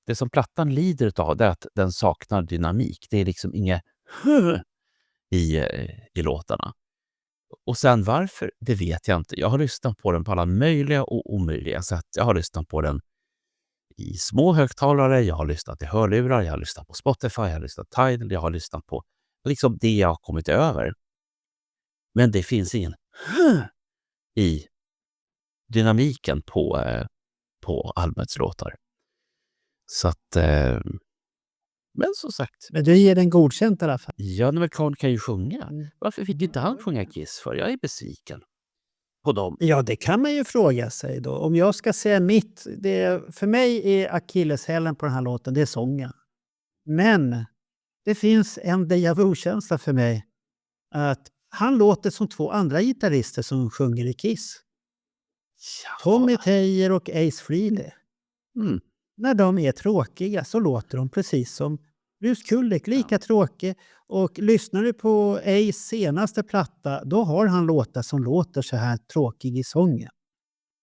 det som plattan lider av, det är att den saknar dynamik. Det är liksom inget i låtarna. Och sen varför, det vet jag inte. Jag har lyssnat på den på alla möjliga och omöjliga sätt. Jag har lyssnat på den i små högtalare, jag har lyssnat i hörlurar, jag har lyssnat på Spotify, jag har lyssnat på Tidal, jag har lyssnat på liksom det jag har kommit över. Men det finns ingen i dynamiken på Almets låtar. Så att... men som sagt... Men du ger den godkänt i alla fall. Ja, men Karl kan ju sjunga. Varför fick inte han sjunga Kiss för? Jag är besviken på dem. Ja, det kan man ju fråga sig då. Om jag ska säga mitt, för mig är akilleshälen på den här låten, det är sången. Men det finns en déjà vu-känsla för mig. Att han låter som 2 andra gitarrister som sjunger i Kiss. Tommy Thayer och Ace Frehley. När de är tråkiga så låter de precis som Bruce Kulick, lika tråkig. Och lyssnar du på Ace senaste platta, då har han låtar som låter så här tråkig i sången.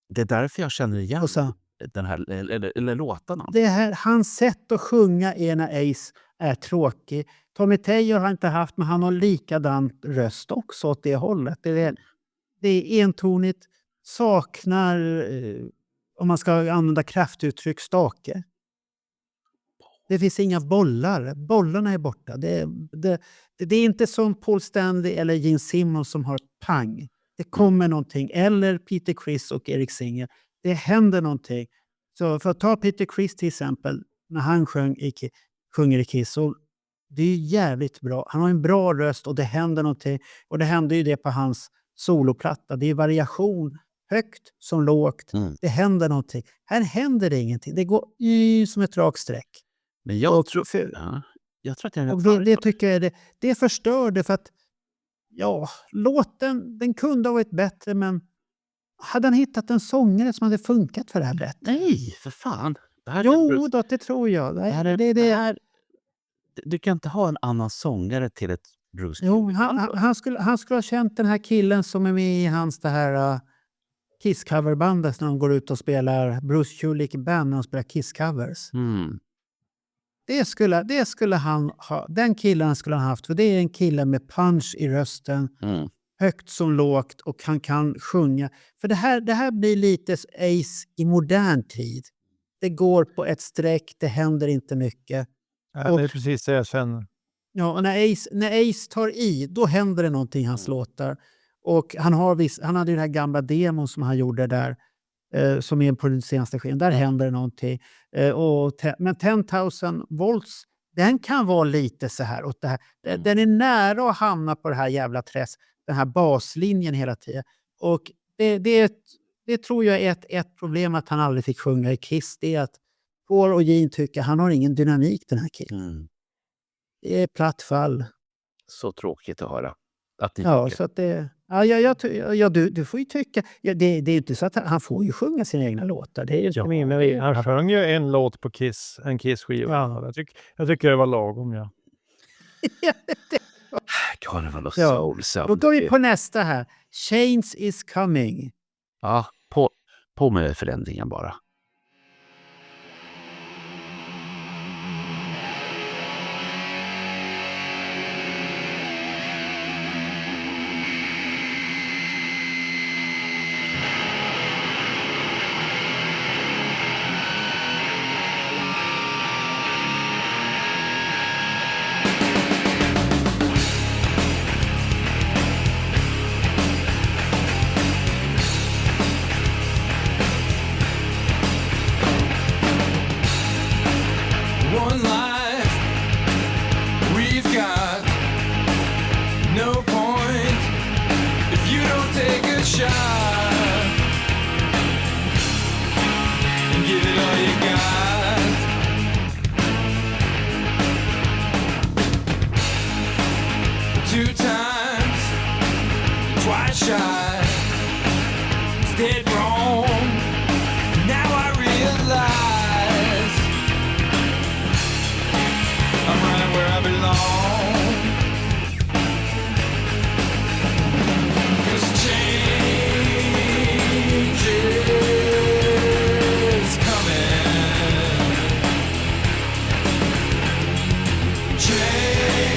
Det är därför jag känner igen Och så, den här eller låtarna. det här, hans sätt att sjunga är när Ace är tråkig. Tommy Thayer har inte haft, men han har likadan röst också åt det hållet. Det är entonigt, saknar, om man ska använda kraftuttryck, stake. Det finns inga bollar. Bollarna är borta. Det är inte som Paul Stanley eller Gene Simmons som har pang. Det kommer någonting. Eller Peter Criss och Eric Singer. Det händer någonting. Så för att ta Peter Criss till exempel, när han sjunger i Kiss, så det är jävligt bra. Han har en bra röst och det händer någonting. Och det händer ju det på hans soloplatta. Det är variation. Högt som lågt. Det händer någonting. Här händer det ingenting. Det går som ett rakt streck. Men jag tror att det tycker jag det förstörde, för att låten, den kunde ha varit bättre, men hade han hittat en sångare som hade funkat för det här bättre? Nej, för fan. Det tror jag. Du kan inte ha en annan sångare till ett Bruce. Jo, han skulle ha känt den här killen som är med i hans det här Kiss-coverbandet när de går ut och spelar Bruce Kulick band, när de spelar Kiss-covers. Det skulle han ha. Den killen skulle han haft. För det är en kille med punch i rösten. Högt som lågt. Och han kan sjunga. För det här blir lite Ace i modern tid. Det går på ett streck, det händer inte mycket. Ja, det är precis det jag känner. Ja, och när Ace tar i, då händer det någonting i hans låtar. Och han hade ju den här gamla demon som han gjorde där, som är på den senaste skivan. Där händer det någonting. Men 10,000 volts, den kan vara lite så här åt det här. Den är nära att hamna på det här jävla den här baslinjen hela tiden. Och det tror jag är ett problem att han aldrig fick sjunga i Kiss. Det är att Paul och Gene tycker han har ingen dynamik, den här killen. Det är platt fall. Så tråkigt att höra. Att ni Ja, tycker. så att det... Ja, du får ju tycka... Ja, det är ju inte så att han får ju sjunga sina egna låtar. Det är ju inte Men han sjöng ju en låt på en Kiss-skiva. Ja. Jag tycker det var lagom, ja. Carnival of Ja, Souls. Då går vi på nästa här. Change is coming. Ja, på med förändringen bara. One life we've got, no point if you don't take a shot and give it all you got. Two times, twice shy, it's dead wrong. Now I realize I'm right where I belong. 'Cause change is coming. Change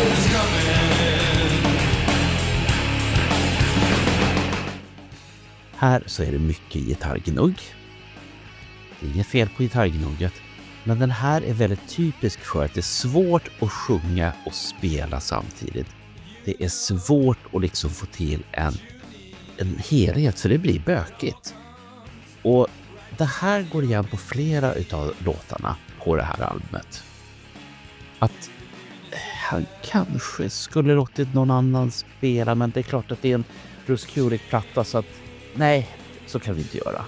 is coming. Här så är det mycket gitarrgnugg. Det är inget fel på gitarrgnugget, men den här är väldigt typisk för att det är svårt att sjunga och spela samtidigt. Det är svårt att liksom få till en helhet, så det blir bökigt. Och det här går igen på flera utav låtarna på det här albumet. Att han kanske skulle låtit någon annan spela, men det är klart att det är en Bruce Kulick-platta, så att nej, så kan vi inte göra.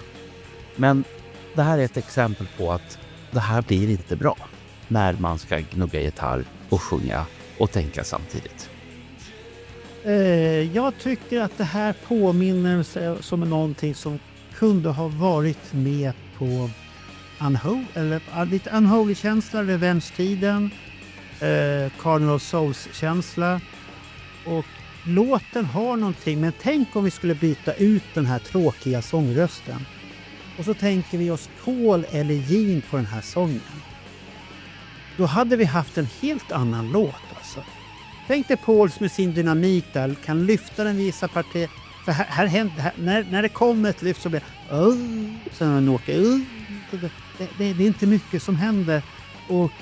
Men det här är ett exempel på att det här blir inte bra när man ska gnugga gitarr och sjunga och tänka samtidigt. Jag tycker att det här påminner sig som någonting som kunde ha varit med på lite Unholy-känsla, Revenge-tiden, Carnival Souls-känsla. Och låten har någonting, men tänk om vi skulle byta ut den här tråkiga sångrösten. Och så tänker vi oss Paul eller Gene på den här sången. Då hade vi haft en helt annan låt alltså. Tänk dig Pauls med sin dynamik där, kan lyfta den vissa partier. För här händer, när det kommer ett lyft så blir sen han åker det är inte mycket som händer. Och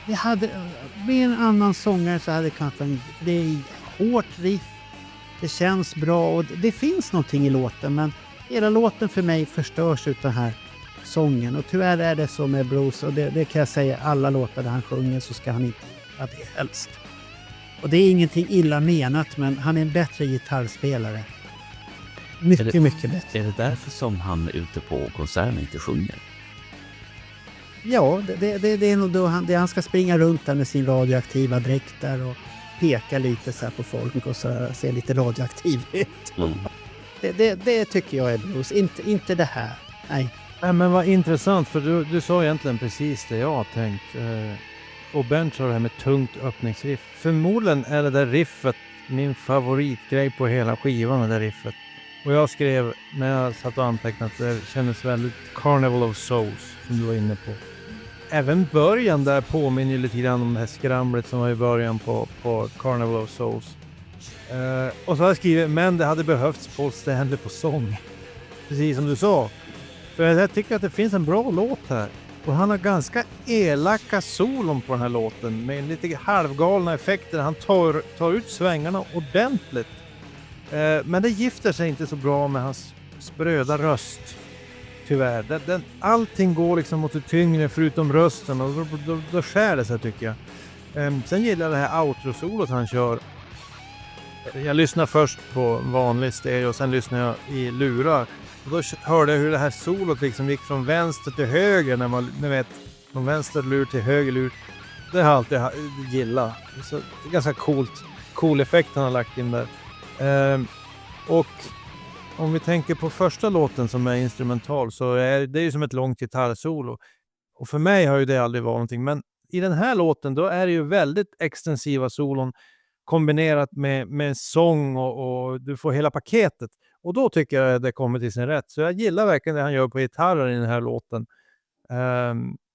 det hade, med en annan sångare så hade det är hårt riff. Det känns bra och det finns någonting i låten, men hela låten för mig förstörs utan den här sången. Och tyvärr är det så med Bruce, och det kan jag säga, alla låtar där han sjunger så ska han inte göra det helst. Och det är ingenting illa menat, men han är en bättre gitarrspelare. Mycket bättre. Är det därför som han ute på konserten inte sjunger? Ja, det är nog då han ska springa runt där med sin radioaktiva dräkt där och peka lite så här på folk och så se lite radioaktiv ut. Det tycker jag är Bruce, inte det här. Nej. Men vad intressant, för du sa egentligen precis det jag har tänkt. Och Bernt sa det här med tungt öppningsriff. Förmodligen är det där riffet min favoritgrej på hela skivan, det där riffet. Och jag skrev, när jag satt och antecknat, det kändes väldigt Carnival of Souls, som du var inne på. Även början där påminner ju lite grann om det här skramlet som var i början på Carnival of Souls. Och så har jag skrivit, men det hade behövts Paul Stanley på sång. precis som du sa. För jag tycker att det finns en bra låt här. Och han har ganska elaka solon på den här låten med lite halvgalna effekter. Han tar ut svängarna ordentligt. Men det gifter sig inte så bra med hans spröda röst. Tyvärr. Allting går liksom mot det tyngre förutom rösten och då skär det sig tycker jag. Sen gillar jag det här outro-solot han kör. Jag lyssnar först på vanlig stereo och sen lyssnar jag i lurar. Och då hörde jag hur det här solot liksom gick från vänster till höger när man vet, från vänster lur till höger lur. Det har jag alltid gillat. Så det är ganska cool effekt han har lagt in där. Och om vi tänker på första låten som är instrumental så är det ju som ett långt gitarrsolo. Och för mig har ju det aldrig varit någonting. Men i den här låten då är det ju väldigt extensiva solon kombinerat med sång och du får hela paketet. Och då tycker jag att det kommer till sin rätt. Så jag gillar verkligen det han gör på gitarren i den här låten.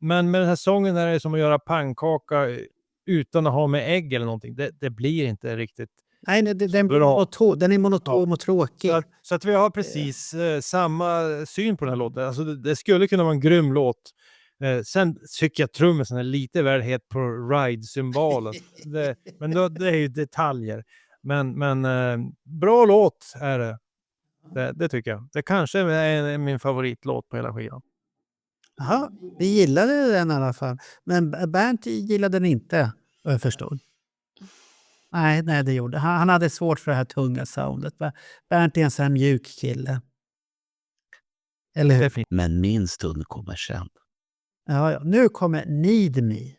Men med den här sången är det som att göra pannkaka utan att ha med ägg eller någonting. Det blir inte riktigt. Nej, den är monoton och tråkig. Så att vi har precis samma syn på den här låten. Alltså det skulle kunna vara en grym låt. Sen tycker jag trummisen är lite väl het på ride-symbolen. Men det är ju detaljer. Men bra låt är det. Det tycker jag. Det kanske är min favoritlåt på hela skivan. Jaha, vi gillade den i alla fall. Men Bernt gillade den inte, jag förstod. Nej, det gjorde han. Hade svårt för det här tunga soundet. Bernt är en sån här mjuk kille. Eller hur? Men min stund kommer sen. Ja. Nu kommer Need Me.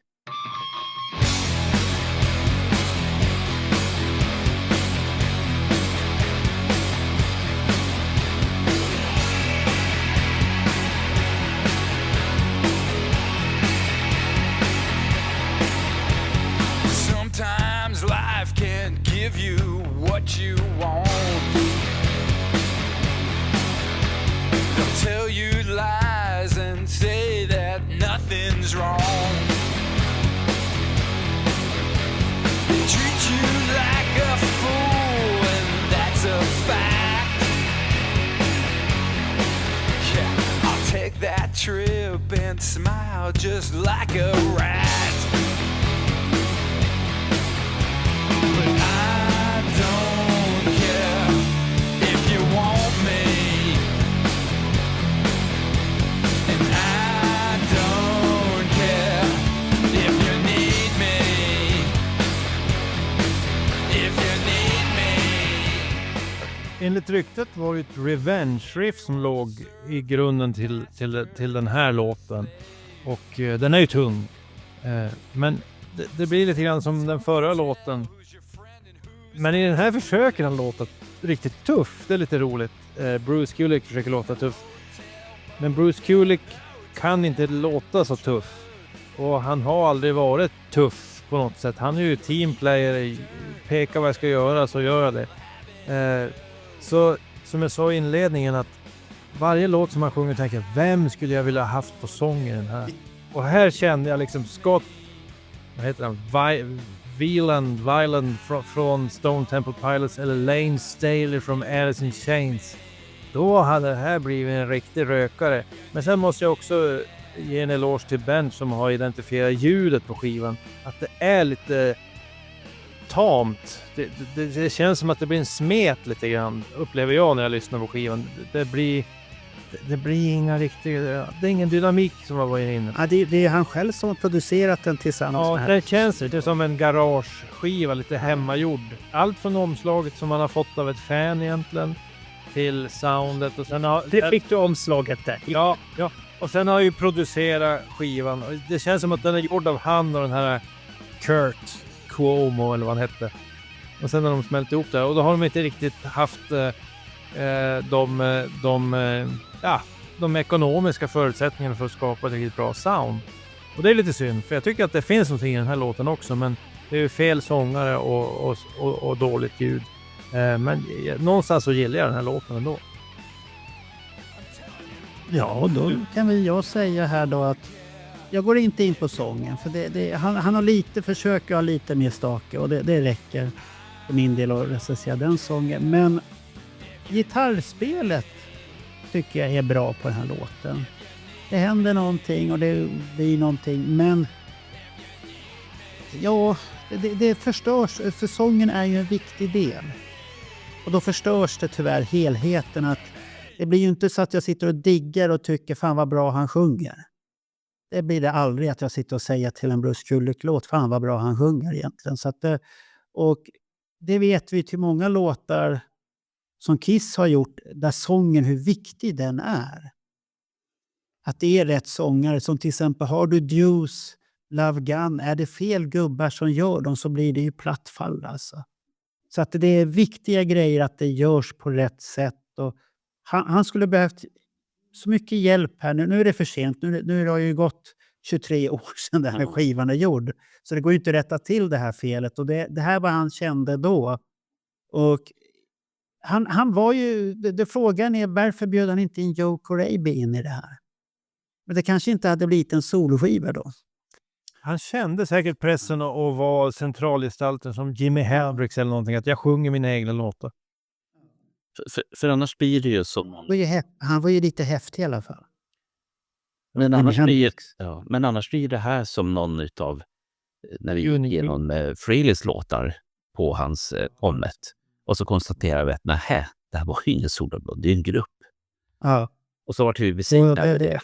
Sometimes life can't give you what you want. They'll tell you lies and say that nothing's wrong. They treat you like a fool, and that's a fact. Yeah, I'll take that trip and smile just like a rat. Enligt ryktet var det ett revenge-riff som låg i grunden till den här låten. Och den är ju tung. Men det blir lite grann som den förra låten. Men i den här försöker han låta riktigt tuff. Det är lite roligt. Bruce Kulick försöker låta tuff. Men Bruce Kulick kan inte låta så tuff. Och han har aldrig varit tuff på något sätt. Han är ju teamplayer. Pekar vad jag ska göra så gör jag det. Så som jag sa i inledningen att varje låt som han sjunger tänker jag, vem skulle jag vilja ha haft på sång i den här? Och här kände jag liksom Scott, vad heter han? Weiland från Stone Temple Pilots eller Lane Staley från Alice in Chains. Då hade det här blivit en riktig rökare. Men sen måste jag också ge en eloge till Bent som har identifierat ljudet på skivan. Att det är lite tamt. Det känns som att det blir en smet lite grann, upplever jag när jag lyssnar på skivan. Det blir inga riktiga, det är ingen dynamik som har varit inne. Ja, det är han själv som har producerat den tillsammans. Ja, det känns lite som en garageskiva, lite hemmagjord. Allt från omslaget som man har fått av ett fan egentligen till soundet och sen det fick du omslaget där. Ja. Och sen har jag ju producerat skivan. Det känns som att den är gjord av han och den här Kurt Cuomo eller vad han hette. Och sen har de smält ihop det och då har de inte riktigt haft de ekonomiska förutsättningarna för att skapa ett riktigt bra sound. Och det är lite synd, för jag tycker att det finns någonting i den här låten också, men det är ju fel sångare och dåligt ljud. Men någonstans så gillar jag den här låten ändå. Ja, då kan väl jag säga här då att jag går inte in på sången, för han har lite försök att ha lite mer stake och det räcker för min del att recensera den sången. Men gitarrspelet tycker jag är bra på den här låten. Det händer någonting och det blir någonting, men ja, det förstörs, för sången är ju en viktig del. Och då förstörs det tyvärr helheten, att det blir ju inte så att jag sitter och diggar och tycker fan vad bra han sjunger. Det blir det aldrig att jag sitter och säger till en Bruce Kulick-låt, fan vad bra han sjunger egentligen. Så att och det vet vi till många låtar som Kiss har gjort, där sången, hur viktig den är. Att det är rätt sångare, som till exempel har du Deuce, Love Gun, är det fel gubbar som gör dem så blir det ju plattfall alltså. Så att det är viktiga grejer att det görs på rätt sätt. Och han skulle behövt så mycket hjälp här. Nu är det för sent, nu har det ju gått 23 år sedan den här skivan är gjord. Så det går ju inte att rätta till det här felet. Och det här var han kände då. Och han var ju, frågan är varför bjöd han inte in Joe Corabi in i det här? Men det kanske inte hade blivit en soloskiva då. Han kände säkert pressen att vara centralgestalten som Jimi Hendrix eller någonting. Att jag sjunger mina egna låtar. För annars blir det ju som... Han var ju lite häftig i alla fall. Men annars blir det här som någon utav... När vi gick igenom Fraileys låtar på hans ommet. Och så konstaterar vi att det här var ju ingen soloblad, det är en grupp. Ja. Och så var det besvikna över det.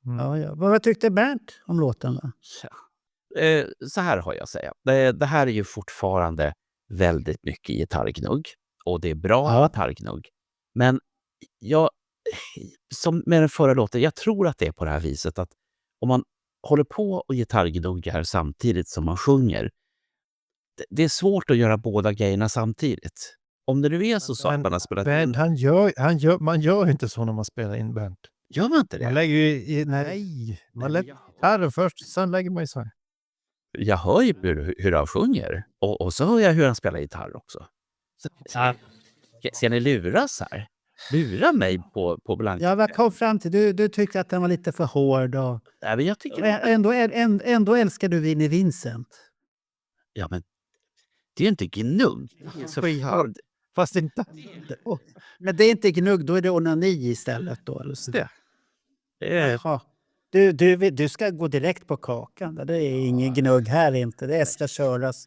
Ja. Vad tyckte Bernt om låten då? Så här har jag att säga. Det här är ju fortfarande väldigt mycket gitarrgnugg. Och det är bra gitarrgnugg. Men som med den förra låten, jag tror att det är på det här viset att om man håller på och gitarrgnuggar samtidigt som man sjunger, det är svårt att göra båda grejerna samtidigt. Om det nu är så att man har spelat in... Man gör inte så när man spelar in Bernt. Gör man inte det? Man lägger ju man lägger gitarren först, sen lägger man ju så här. Jag hör ju hur han sjunger. Och så hör jag hur han spelar gitarr också. Ser ni luras här? Lura mig på blank. Ja, vad kom fram till? Du tyckte att den var lite för hård. Och... Nej, men jag tycker... Ändå älskar du Vinnie Vincent. Ja, men det är ju inte gnugg. Fast inte. Men det är inte gnugg, då är det onani istället då. Eller så. Du ska gå direkt på kakan. Det är ingen gnugg här inte. Det ska köras.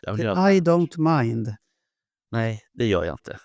I don't mind. Nej, det gör jag inte.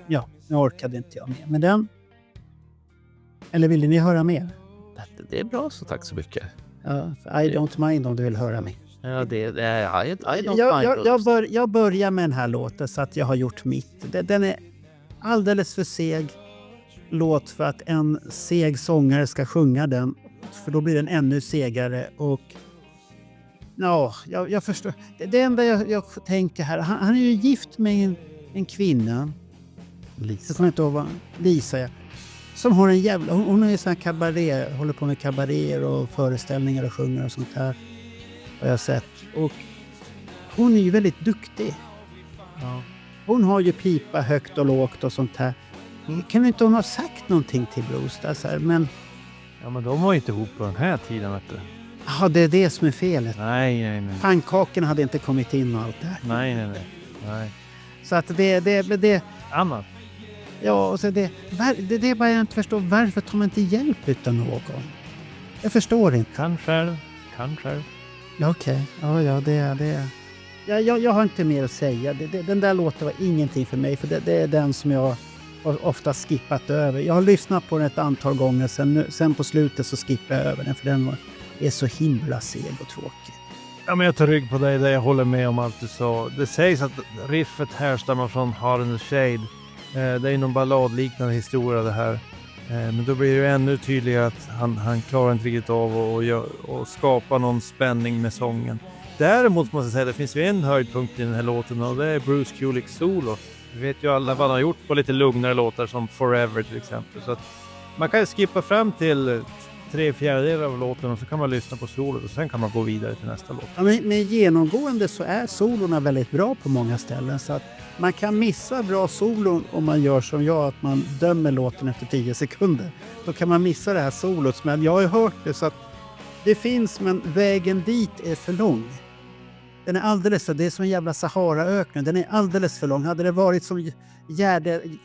Ja, nu orkade inte jag med. Men den... Eller ville ni höra mer? Det är bra, så tack så mycket. Ja, I don't mind om du vill höra mer. Ja, I don't mind. Jag börjar med den här låten så att jag har gjort mitt. Den är alldeles för seg låt för att en seg sångare ska sjunga den. För då blir den ännu segare. Och ja, jag förstår. Det enda jag tänker här, han är ju gift med en kvinna. Lisa. Jag kommer inte ihåg Lisa, ja. Som har en jävla... Hon är ju sån här kabaré, håller på med kabaréer och föreställningar och sjunger och sånt här. Har jag sett. Och hon är ju väldigt duktig. Ja. Hon har ju pipa högt och lågt och sånt här. Kan inte hon ha sagt någonting till Bruce? Alltså, men... Ja, men de var inte ihop på den här tiden, vet du. Ja, det är det som är felet. Nej. Pannkakorna hade inte kommit in och allt det här. Nej. Så att det... Annat. Ja, och så det är bara jag inte förstår. Varför tar man inte hjälp utan någon? Jag förstår inte. Kan själv. Ja, okej. Ja, det. Jag har inte mer att säga. Den där låten var ingenting för mig. För det är den som jag har ofta skippat över. Jag har lyssnat på den ett antal gånger. Sen på slutet så skippar jag över den. För den är så himla seg och tråkig. Ja, men jag tar rygg på dig där, jag håller med om allt du sa. Det sägs att riffet härstammar från Hard in the Shade. Det är någon balladliknande historia det här. Men då blir det ju ännu tydligare att han klarar inte riktigt av att skapa någon spänning med sången. Däremot måste jag säga att det finns ju en höjdpunkt i den här låten och det är Bruce Kulicks solo. Vi vet ju alla vad han har gjort på lite lugnare låtar som Forever till exempel. Så att man kan skippa fram till 3/4 av låten och så kan man lyssna på solot och sen kan man gå vidare till nästa låt. Ja, men genomgående så är solorna väldigt bra på många ställen. Så att man kan missa bra solon om man gör som jag, att man dömer låten efter 10 sekunder. Då kan man missa det här solot. Men jag har ju hört det så att det finns, men vägen dit är för lång. Den är alldeles så, det är som en jävla Saharaöknen. Den är alldeles för lång. Hade det varit som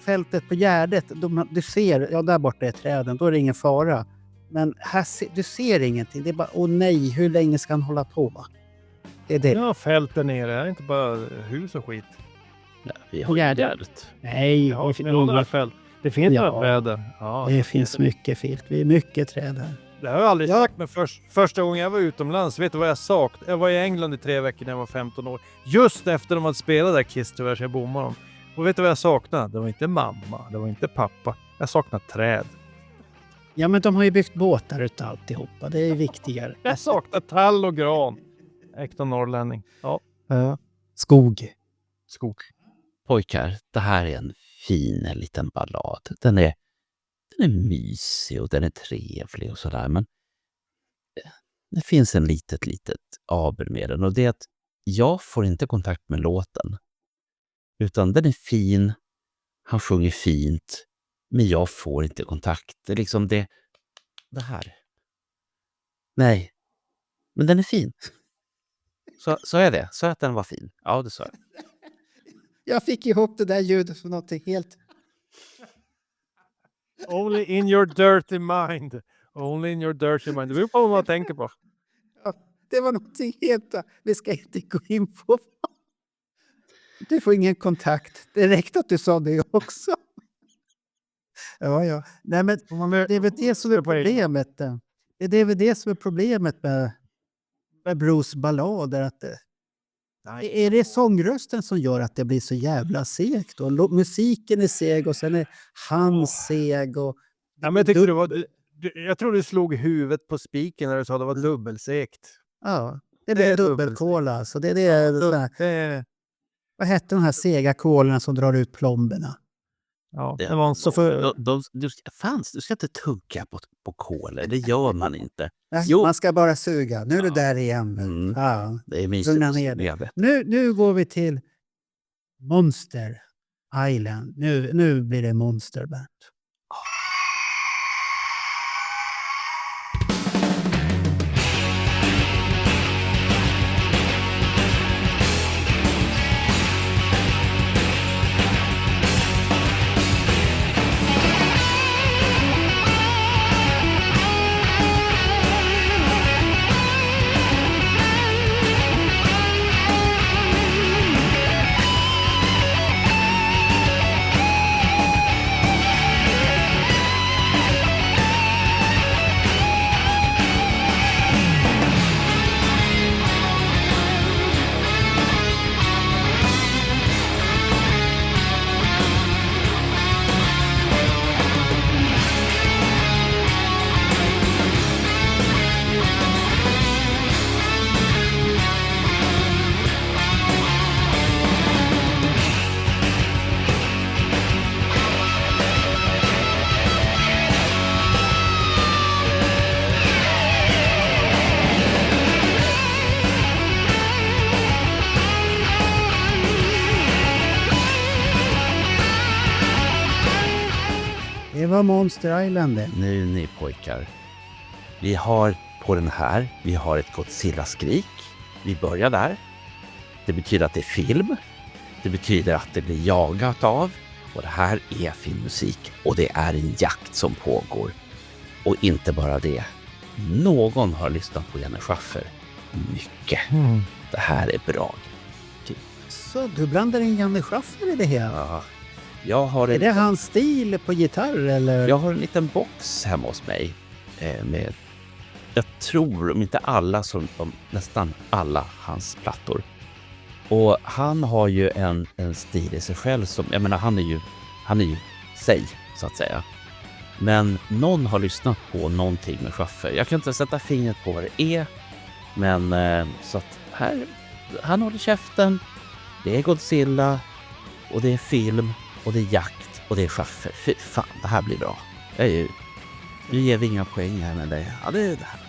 fältet på Gärdet, du ser, ja där borta är träden, då är det ingen fara. Men här du ser ingenting. Det är bara, åh nej, hur länge ska han hålla på? Det är det. Ja, fält där nere, det är inte bara hus och skit. Ja, vi har Gärdet. Nej, Ja, några fält. Det finns Ja. några träd. Ja, det finns mycket filt. Det är mycket träd här. Det har jag aldrig sagt, men första gången jag var utomlands, vet du vad jag saknade? Jag var i England i 3 veckor när jag var 15 år. Just efter de hade spelat där Kiss tyvärr, så jag bommade dem. Och vet du vad jag saknade? Det var inte mamma, det var inte pappa. Jag saknade träd. Ja, men de har ju byggt båtar utav alltihopa. Det är viktigare. Jag saknar tall och gran. Äkta norrlänning. Ja. Skog. Skog. Pojkar, det här är en fin liten ballad. Den är mysig och den är trevlig och sådär. Men det finns en litet aber med den. Och det är att jag får inte kontakt med låten. Utan den är fin. Han sjunger fint. Men jag får inte kontakt. Det är liksom det här. Nej. Men den är fin. Så är det. Så att den var fin. Ja, det sa jag. Jag fick ihop det där ljudet för något helt... Only in your dirty mind. Only in your dirty mind. Det beror på vad man tänker på. Ja, det var någonting helt... Vi ska inte gå in på... Du får ingen kontakt. Det räckte att du sa det också. Ja. Nej, men det är väl det som är problemet. Det är väl det som är problemet med Bruce ballader. Att är det sångrösten som gör att det blir så jävla segt? Musiken är seg och sen är han seg. Och Ja, men jag tror du slog huvudet på spiken när du sa att det var dubbelsekt. Ja, det är dubbelkola. Så det är vad hette de här sega kolorna som drar ut plomberna? Ja, Det det var en Så för, du ska inte tugga på kolor. Det gör man inte. man ska bara suga. Nu är du där igen. Mm. Ja. Det är Lugna mysigt. ner dig. Jag vet. Nu går vi till Monster Island. Nu blir det Monster Band. Det var Monster Island det. Nu ni pojkar. Vi har på den här, vi har ett Godzilla-skrik. Vi börjar där. Det betyder att det är film. Det betyder att det blir jagat av. Och det här är filmmusik och det är en jakt som pågår. Och inte bara det. Någon har lyssnat på Janne Schaffer. Mycket. Det här är bra. Så du blandar in Janne Schaffer i det hela? Ja, jag har Är det hans stil på gitarr eller? Jag har en liten box hemma hos mig med, jag tror, om inte alla, så nästan alla hans plattor. Och han har ju en stil i sig själv som, jag menar, han är ju sig, så att säga. Men någon har lyssnat på någonting med Schaffer. Jag kan inte sätta fingret på vad det är, men så att här, han håller käften. Det är Godzilla och det är film och det är jakt och det är Schaffer. Fy fan, det här blir bra. Nu ger vi inga poäng här, men det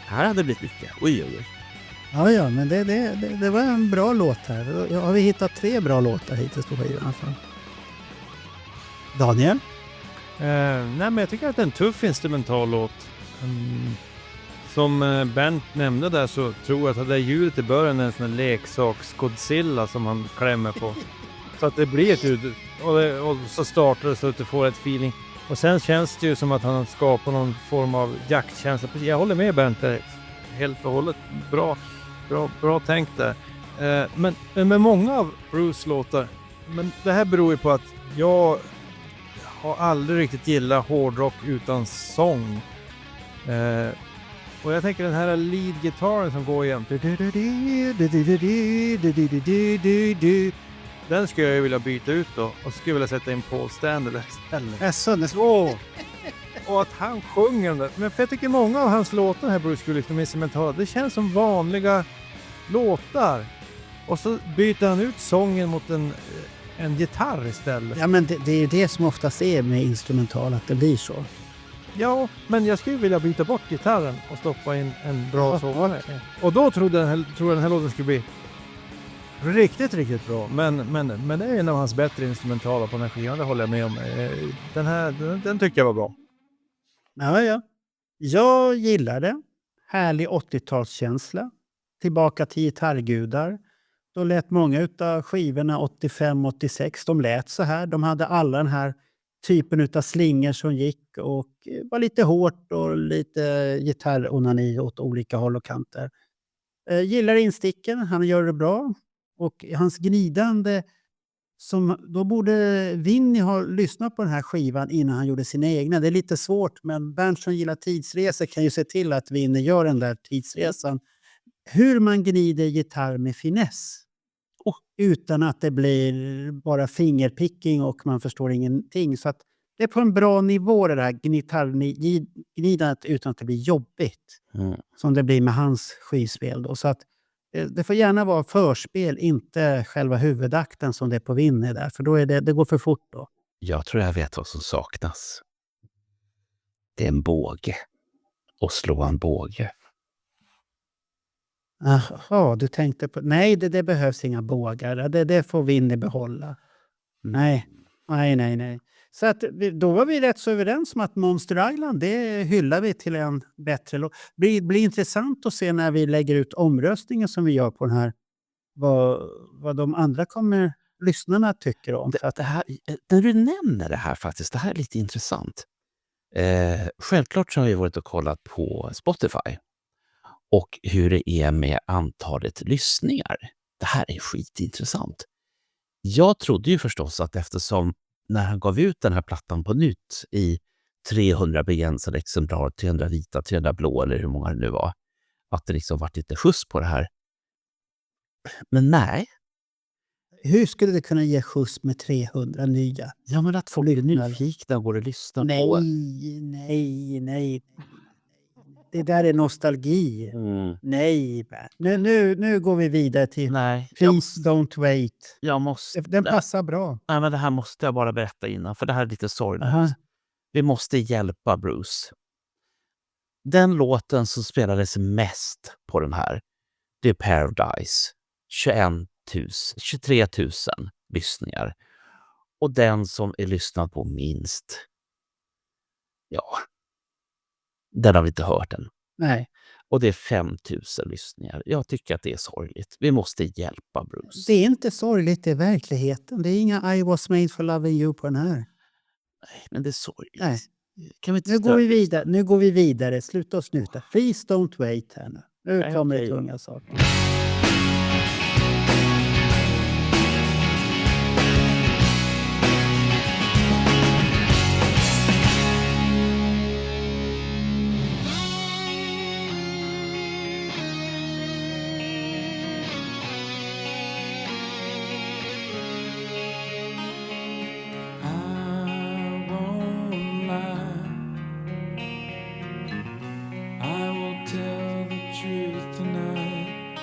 här hade blivit mycket. Oj. Ja, men det var en bra låt här. Då har vi hittat 3 bra låtar hittills på skivan i alla fall. Daniel? Nej, men jag tycker att det är en tuff instrumental låt. Som Bernt nämnde där, så tror jag att det där ljudet i början är en sån här leksaks Godzilla som han klämmer på. Så att det blir ett ljud och så startar det så att du får ett feeling. Och sen känns det ju som att han skapar någon form av jaktkänsla. Jag håller med Bernt där, helt och hållet. Bra tänkt där. Men med många av Bruce låtar, men det här beror ju på att jag har aldrig riktigt gillat hårdrock utan sång. Och jag tänker den här lead-gitarren som går igen. Den skulle jag vilja byta ut då. Och så skulle jag vilja sätta in Paul Stanley där istället. Och att han sjunger den där. Men för jag tycker många av hans låtar här, Bruce, skulle liksom instrumentala, det känns som vanliga låtar. Och så byter han ut sången mot en gitarr istället. Ja, men det är ju det som oftast är med instrumental, att det blir så. Ja, men jag skulle vilja byta bort gitarren och stoppa in en bra sångare. Och då tror jag den här låten skulle bli riktigt, riktigt bra. Men det är en av hans bättre instrumentaler på den här skivan, det håller jag med om. Den tycker jag var bra. Ja. Jag gillar det. Härlig 80-talskänsla. Tillbaka till gitarrgudar. Då lät många utav skivorna 85-86, de lät så här. De hade alla den här typen utav slingor som gick och var lite hårt och lite gitarronani åt olika håll och kanter. Gillar insticken, han gör det bra. Och hans gnidande, då borde Vinny ha lyssnat på den här skivan innan han gjorde sina egna. Det är lite svårt, men Bernt som gillar tidsresor kan ju se till att Vinny gör den där tidsresan. Hur man gnider gitarr med finess. Utan att det blir bara fingerpicking och man förstår ingenting. Så att det är på en bra nivå det där gitarrgnidandet utan att det blir jobbigt. Som det blir med hans skivspel då. Så att det får gärna vara förspel, inte själva huvudakten som det är på Vinny där. För då är det går för fort då. Jag tror jag vet vad som saknas. Det är en båge. Och slå en båge. Jaha, du tänkte på... Nej, det behövs inga bågar. Det får Vinny behålla. Nej. Så att, då var vi rätt så överens om att Monster Island, det hyllar vi till en bättre låt. Det blir intressant att se när vi lägger ut omröstningen som vi gör på den här. Vad de andra lyssnarna tycker om. Det här, när du nämner det här faktiskt, det här är lite intressant. Självklart så har jag varit och kollat på Spotify. Och hur det är med antalet lyssningar. Det här är skitintressant. Jag trodde ju förstås att eftersom när han gav ut den här plattan på nytt i 300 begränsade exemplar, 300 vita, 300 blå eller hur många det nu var, att det liksom varit lite skjuts på det här. Men nej. Hur skulle det kunna ge skjuts med 300 nya? Ja, men att folk är nyfikna och går och lyssnar på. Nej. Det där är nostalgi. Nej, nu går vi vidare till Please Don't Wait. Den passar bra. Nej, men det här måste jag bara berätta innan, för det här är lite sorgligt. Vi måste hjälpa Bruce. Den låten som spelades mest på den här, det är Paradise. 23 000 lyssningar. Och den som är lyssnad på minst, den har vi inte hört än. Nej. Och det är 5 000 lyssningar. Jag tycker att det är sorgligt. Vi måste hjälpa Bruce. Det är inte sorgligt, det är verkligheten. Det är inga I was made for loving you på den här. Men det är sorgligt. Nej. Kan vi inte Nu går vi vidare. Sluta och snuta. Please don't wait här nu. Nu Nej, kommer det okej. tunga saker. I will tell the truth tonight.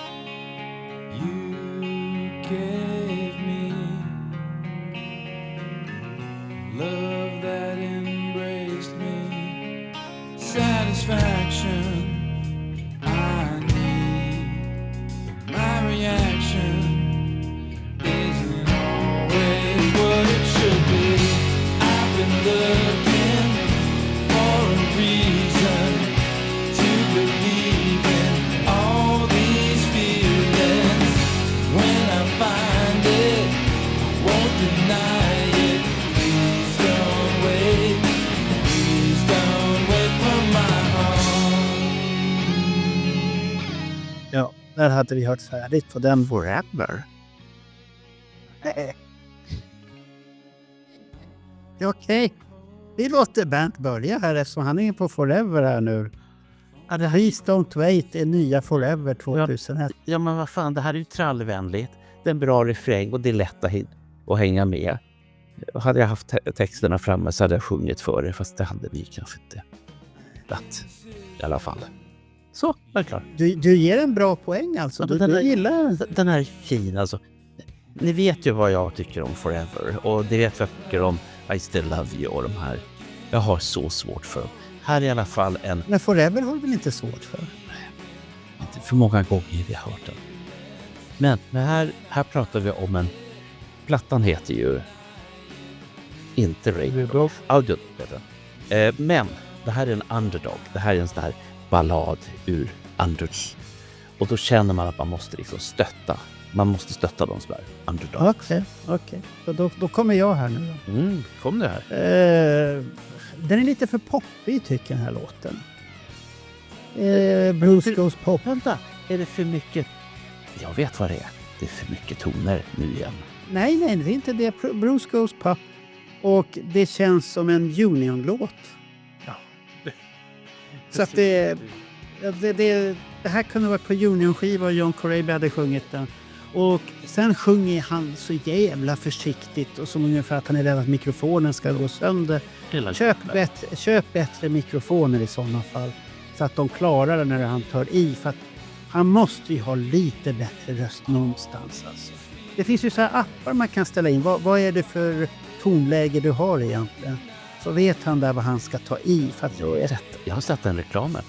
You gave me love that embraced me, satisfaction I need. My reaction isn't always what it should be. I've been looking for a reason to believe in all these feelings. When I find it, I won't deny it. Please don't wait. Please don't wait for my heart. Ja, där hade vi hört färdigt på den. Forever. Ja, okej. Vi låter Bernt börja här eftersom han är på Forever här nu. Please don't wait är nya Forever 2001. Ja, men vad fan, det här är ju trallvänligt. Det är en bra refräng och det är lätt att hänga med. Hade jag haft texterna framme så hade jag sjungit för det, fast det hade vi kanske inte. I alla fall. Så, är det klart. Du ger en bra poäng alltså. Ja, Du gillar den här är fin alltså. Ni vet ju vad jag tycker om Forever och det vet vad jag tycker om I Still Love You och de här. Jag har så svårt för dem. Här är i alla fall en... Men Forever har du väl inte svårt för? Inte för många gånger vi har hört den. Men här pratar vi om en... Plattan heter ju inte Radio Audio. Men det här är en underdog. Det här är en sån här ballad ur underdog. Och då känner man att man måste liksom stötta. Man måste stötta de som är underdog. Okej. Då kommer jag här nu då. Kom det här. Den är lite för poppig tycker den här låten. Bruce Goes Pop. Vänta, är det för mycket? Jag vet vad det är. Det är för mycket toner nu igen. Nej, det är inte det. Bruce Goes Pop. Och det känns som en Union-låt. Ja. Så att det här kunde vara på Union-skiva och John Corabi hade sjungit den. Och sen sjunger han så jävla försiktigt och som ungefär att han är rädd att mikrofonen ska gå sönder. Köp bättre mikrofoner i sådana fall. Så att de klarar det när han tar i. För att han måste ju ha lite bättre röst någonstans. Alltså. Det finns ju så här appar man kan ställa in. Vad är det för tonläge du har egentligen? Så vet han där vad han ska ta i. För att Jag har sett den reklamen.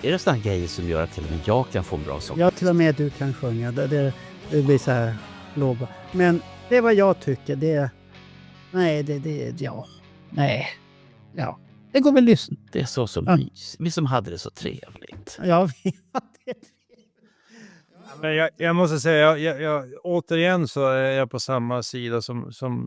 Är det sådana grejer som gör att till och med jag kan få en bra sång? Ja, till och med du kan sjunga. Det blir så här lova. Men det är vad jag tycker. Det går väl lyssna. Det är så som Ja. vi som hade det så trevligt. Ja, Men jag måste säga, jag återigen så är jag på samma sida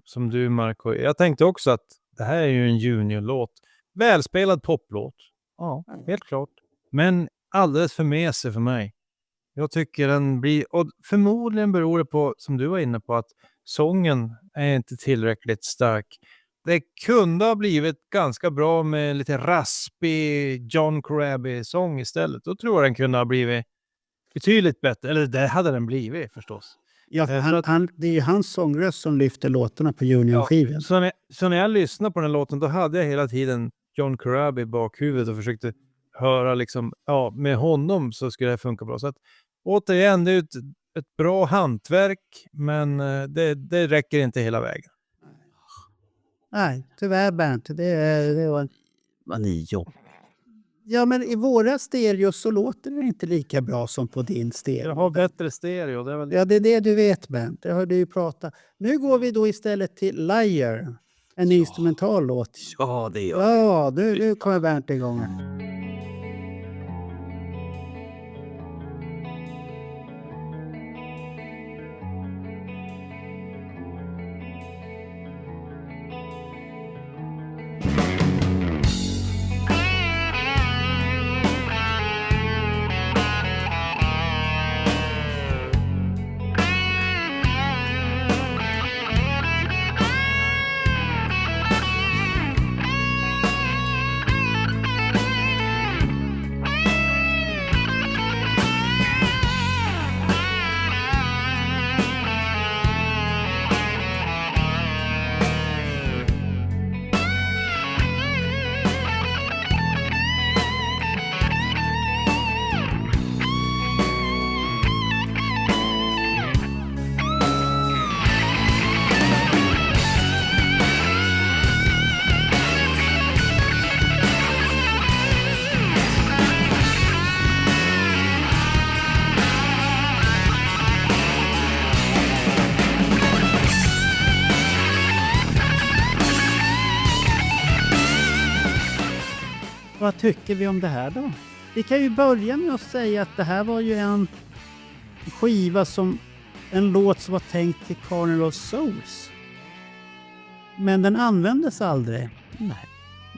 som du, Marco. Jag tänkte också att det här är ju en juniorlåt. Välspelad poplåt. Ja, helt klart. Men alldeles för mesig för mig. Jag tycker den blir... Och förmodligen beror det på, som du var inne på, att sången är inte tillräckligt stark. Det kunde ha blivit ganska bra med lite raspig John Corabi-sång istället. Då tror jag den kunde ha blivit betydligt bättre. Eller det hade den blivit förstås. Ja, det är ju hans sångröst som lyfter låtarna på Union-skivan. Så när jag lyssnade på den låten då hade jag hela tiden John Corabi i bakhuvudet och försökte höra liksom, ja, med honom så skulle det funka bra. Så att återigen, det är ett bra hantverk, men det räcker inte hela vägen. Nej, tyvärr Bernt. Det var... Vad ni jobbar. Ja, men i våra stereo så låter det inte lika bra som på din stereo. Jag har bättre stereo. Det är väl... Ja, det är det du vet, Bernt. Det har du ju pratat. Nu går vi då istället till Liar. En instrumental låt. Ja, det gör Ja, nu kommer Bernt igång. Vad tycker vi om det här då? Vi kan ju börja med att säga att det här var ju en skiva en låt som var tänkt till Carnival of Souls. Men den användes aldrig. Nej.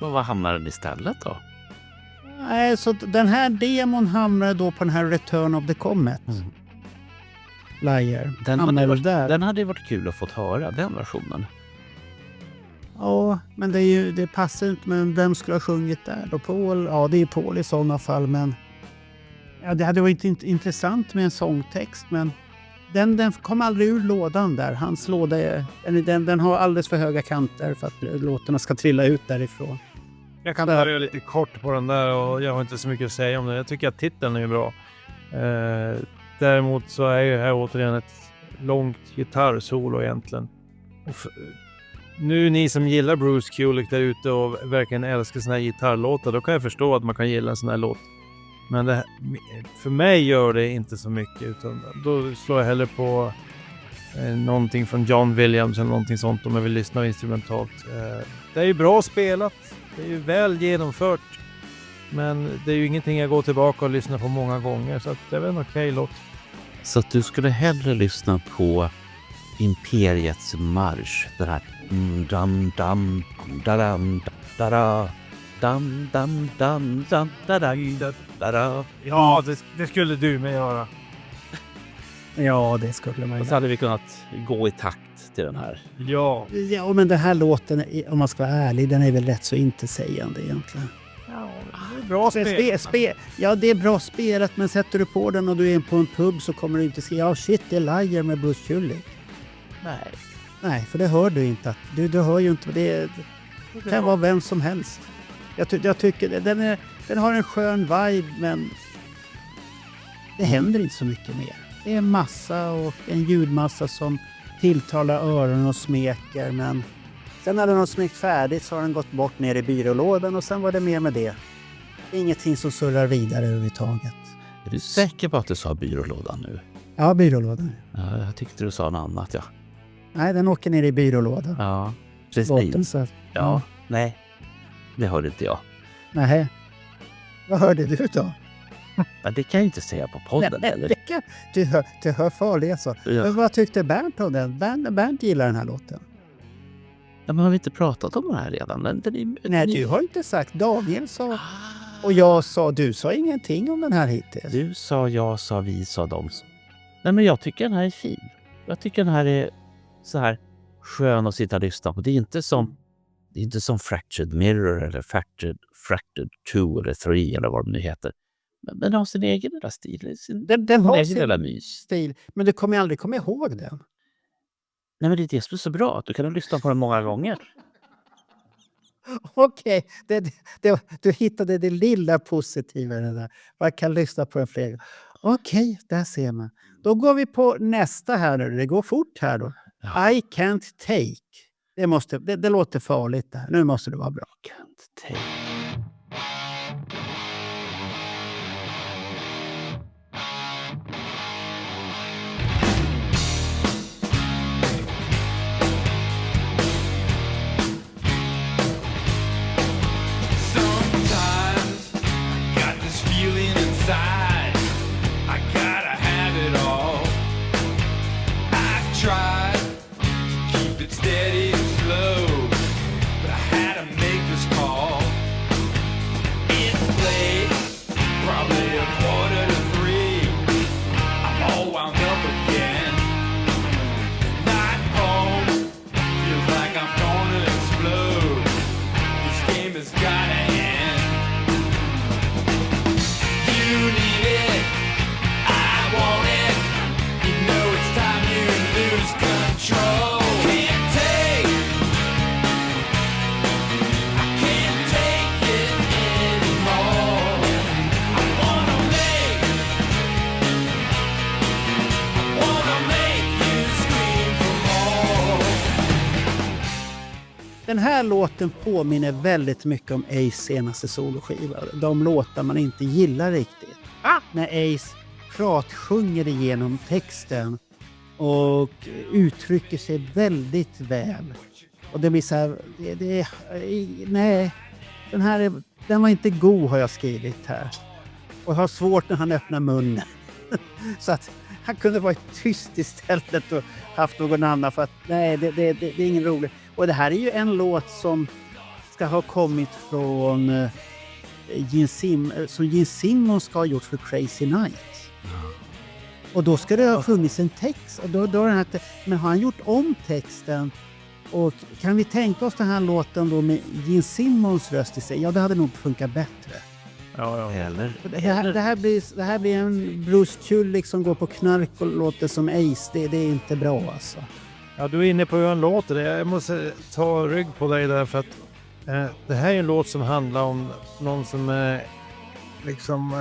Och vad hamnar den istället då? Nej, så den här demon hamnade då på den här Return of the Comet. Liar. Den hade ju varit kul att få höra, den versionen. Ja, men det passar inte, men vem skulle ha sjungit där? Och Paul, det är Paul i sådana fall, men det hade varit intressant med en sångtext, men den kom aldrig ur lådan där. Hans låda den har alldeles för höga kanter för att låtarna ska trilla ut därifrån. Jag kan börja lite kort på den där och jag har inte så mycket att säga om det. Jag tycker att titeln är bra. Däremot så är ju här återigen ett långt gitarrsolo egentligen. Nu ni som gillar Bruce Kulick där ute och verkligen älskar såna här gitarrlåtar, då kan jag förstå att man kan gilla en sån här låt. Men för mig gör det inte så mycket, utan då slår jag hellre på någonting från John Williams eller någonting sånt om jag vill lyssna instrumentalt. Det är ju bra spelat, det är ju väl genomfört, men det är ju ingenting jag går tillbaka och lyssnar på många gånger, så att det är väl en okej låt. Så att du skulle hellre lyssna på Imperiets marsch, den här dam dam dadam dada dam dam dam dam dada. Ja, det skulle du med göra. Ja, det skulle man Och så hade vi kunnat gå i takt till den här. Ja. Ja, men den här låten, om man ska vara ärlig, den är väl rätt så intetsägande egentligen. Ja, det är bra spel. Ja, det är bra spelat, men sätter du på den och du är på en pub så kommer du inte säga ja shit, det är Liar med Bruce Kulick. Nej, för det hör du inte. Du hör ju inte. Det kan vara vem som helst. Jag tycker den har en skön vibe, men det händer inte så mycket mer. Det är en massa och en ljudmassa som tilltalar öron och smeker, men sen när den har smekt färdigt så har den gått bort ner i byrålådan och sen var det mer med det. Det är ingenting som surrar vidare överhuvudtaget. Är du säker på att du sa byrålådan nu? Ja, byrålådan. Ja, jag tyckte du sa något annat, ja. Nej, den åker ner i byrålådan. Ja, precis. Båten, så. Ja, nej. Det hörde inte jag. Nej. Vad hörde du då? Men det kan jag inte säga på podden. Nej, eller? du hör farliga så. Ja. Men vad tyckte Bernt om den? Bernt gillar den här låten. Ja, men har vi inte pratat om den här redan? Nej, du har inte sagt. Daniel sa och jag sa. Du sa ingenting om den här hittills. Du sa, jag sa, vi sa, de sa. Nej, men jag tycker den här är fin. Jag tycker den här är så här skön att sitta och lyssna på. Det är inte som Fractured Mirror eller Fractured 2 eller 3 eller vad det nu heter. Men den har sin egen lilla stil. Den har egen sin lilla mys. stil. Men du kommer aldrig komma ihåg den. Nej, men det är det som är så bra. Att du kan lyssna på den många gånger. Okej, du hittade det lilla positiva i det där. Man kan lyssna på en fler. Okej, där ser man. Då går vi på nästa här nu. Det går fort här då. Ja. I can't take. Det låter farligt där. Nu måste det vara bra. Can't take. Sometimes I got this feeling inside. I gotta have it all. I've tried to keep it steady and slow, but I had to make this call. It's late, probably 2:45. I'm all wound up again. Not home, feels like I'm gonna explode. This game has gotta end. You need it, I want it. You know it's time you lose control. Can't take, I can't take it anymore. I wanna make you scream for more. Den här låten påminner väldigt mycket om Ace senaste soloskiva. De låtar man inte gillar riktigt. När Ace pratsjunger igenom texten och uttrycker sig väldigt väl. Och det blir så här, nej, den här är Den var inte god har jag skrivit här. Och har svårt när han öppnar munnen. Så att han kunde varit tyst istället och haft någon annan för att nej, det är ingen rolig. Och det här är ju en låt som ska ha kommit från som Gene Simmons ska ha gjort för Crazy Nights. Och då ska det ha funnits en text. Och då den här, men har han gjort om texten? Och kan vi tänka oss den här låten då med Gene Simmons röst i sig? Ja, det hade nog funkat bättre. Ja. Eller? Det här blir en Bruce Kulick som går på knark och låter som Ace. Det är inte bra alltså. Ja, du är inne på hur han låter. Jag måste ta rygg på dig där för att det här är en låt som handlar om någon som är liksom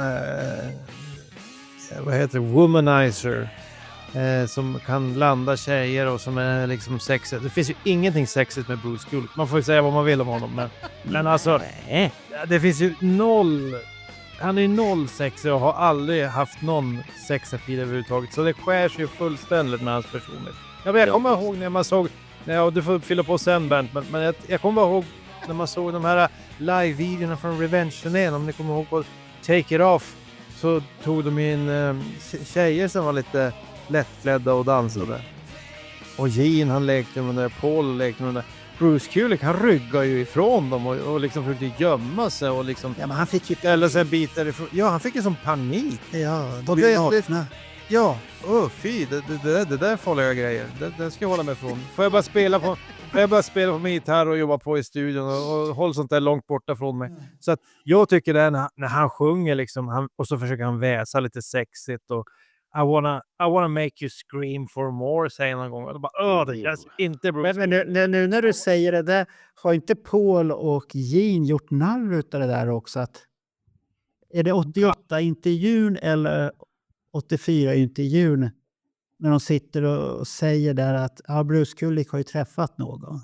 vad heter det? Womanizer. Som kan landa tjejer och som är liksom sexigt. Det finns ju ingenting sexigt med Bruce Kulick. Man får ju säga vad man vill om honom. Men alltså, det finns ju noll... Han är ju noll sexig och har aldrig haft någon sexapil överhuvudtaget. Så det skär sig ju fullständigt med hans personlighet. Jag kommer ihåg när man såg... Ja, du får fylla på sen, Bernt. Men jag kommer ihåg när man såg de här live-videorna från Revenge-turnén. Om ni kommer ihåg på Take It Off. Så tog de in tjejer som var lite lättklädda och dansade. Och Gene, han lekte med det. Paul lekte med det. Bruce Kulick, han ryggar ju ifrån dem och liksom försökte gömma sig och liksom... Ja, men han fick ju... Eller så bitar ifrån... Ja, han fick ju som panik. Ja, de blir nakna. Ja, fy, det där är farliga grejer. Det ska jag hålla mig ifrån. Får jag bara spela på min gitarr och jobba på i studion och hålla sånt där långt borta från mig. Så att jag tycker det är när han sjunger liksom, och så försöker han väsa lite sexigt och I wanna make you scream for more, säger han någon gång. Och då bara, det känns inte bra. Men nu när du säger det där, har inte Paul och Gene gjort narr utav det där också? Att, är det 88-intervjun eller 84-intervjun när de sitter och säger där att Bruce Kulick har ju träffat någon?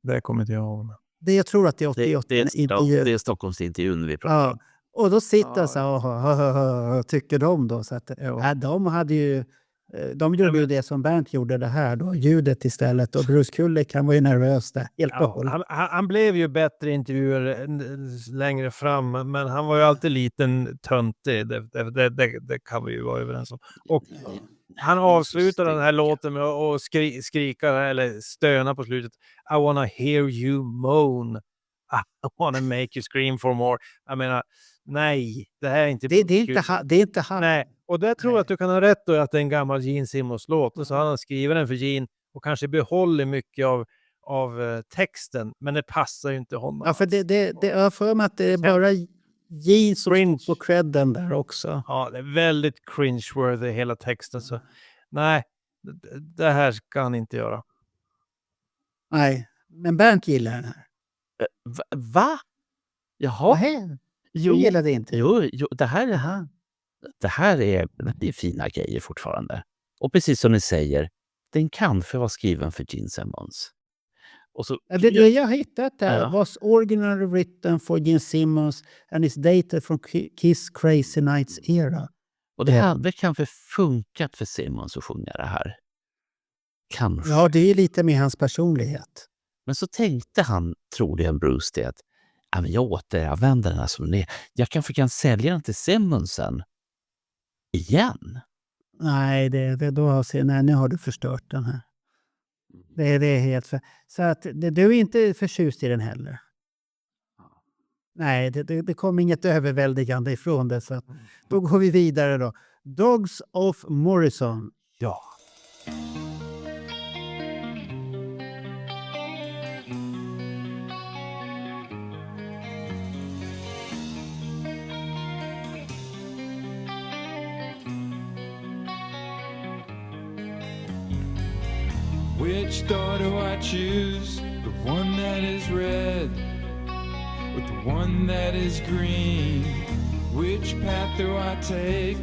Det kommer inte jag ihåg. Jag tror att det är 88-intervjun. Det är Stockholmsintervjun vi pratar om. Och då sitter så och tycker de då. Så att, de gjorde ju det som Bernt gjorde det här då, ljudet istället. Och Bruce Kulick, han var ju nervös där. Han blev ju bättre intervjuer längre fram, men han var ju alltid liten töntig. Det kan vi ju vara överens om. Och han avslutar den här låten med att skrika eller stöna på slutet. I wanna hear you moan. I wanna make you scream for more. Jag menar, nej, det här är inte... Det är inte han. Nej, och där tror jag att du kan ha rätt då att det är en gammal Gene Simmons-låt. Och så har han skrivit den för Gene och kanske behåller mycket av texten. Men det passar ju inte honom. Ja, för det är för mig att det är bara Gene som får credden där också. Ja, det är väldigt cringe-worthy hela texten. Så nej, det här ska han inte göra. Nej, men Bernt gillar den här. Va? Jaha. Jag gillar det inte. Jo, det här är fina grejer fortfarande. Och precis som ni säger, den kanske var skriven för Gene Simmons. Och så, det jag har hittat där was originally written for Gene Simmons and is dated from Kiss Crazy Nights era. Och det hade kanske funkat för Simmons att sjunga det här. Kanske. Ja, det är lite med hans personlighet. Men så tänkte han, troligen Bruce, det att jag återanvänder den här som den är. Jag kanske kan sälja den till Simmons sen. Igen? Nej, nu har du förstört den här. Det är helt för... Så att du är inte förtjust i den heller. Nej, det kom inget överväldigande ifrån det. Så att, då går vi vidare då. Dogs of Morrison. Ja. Which door do I choose? The one that is red or the one that is green? Which path do I take?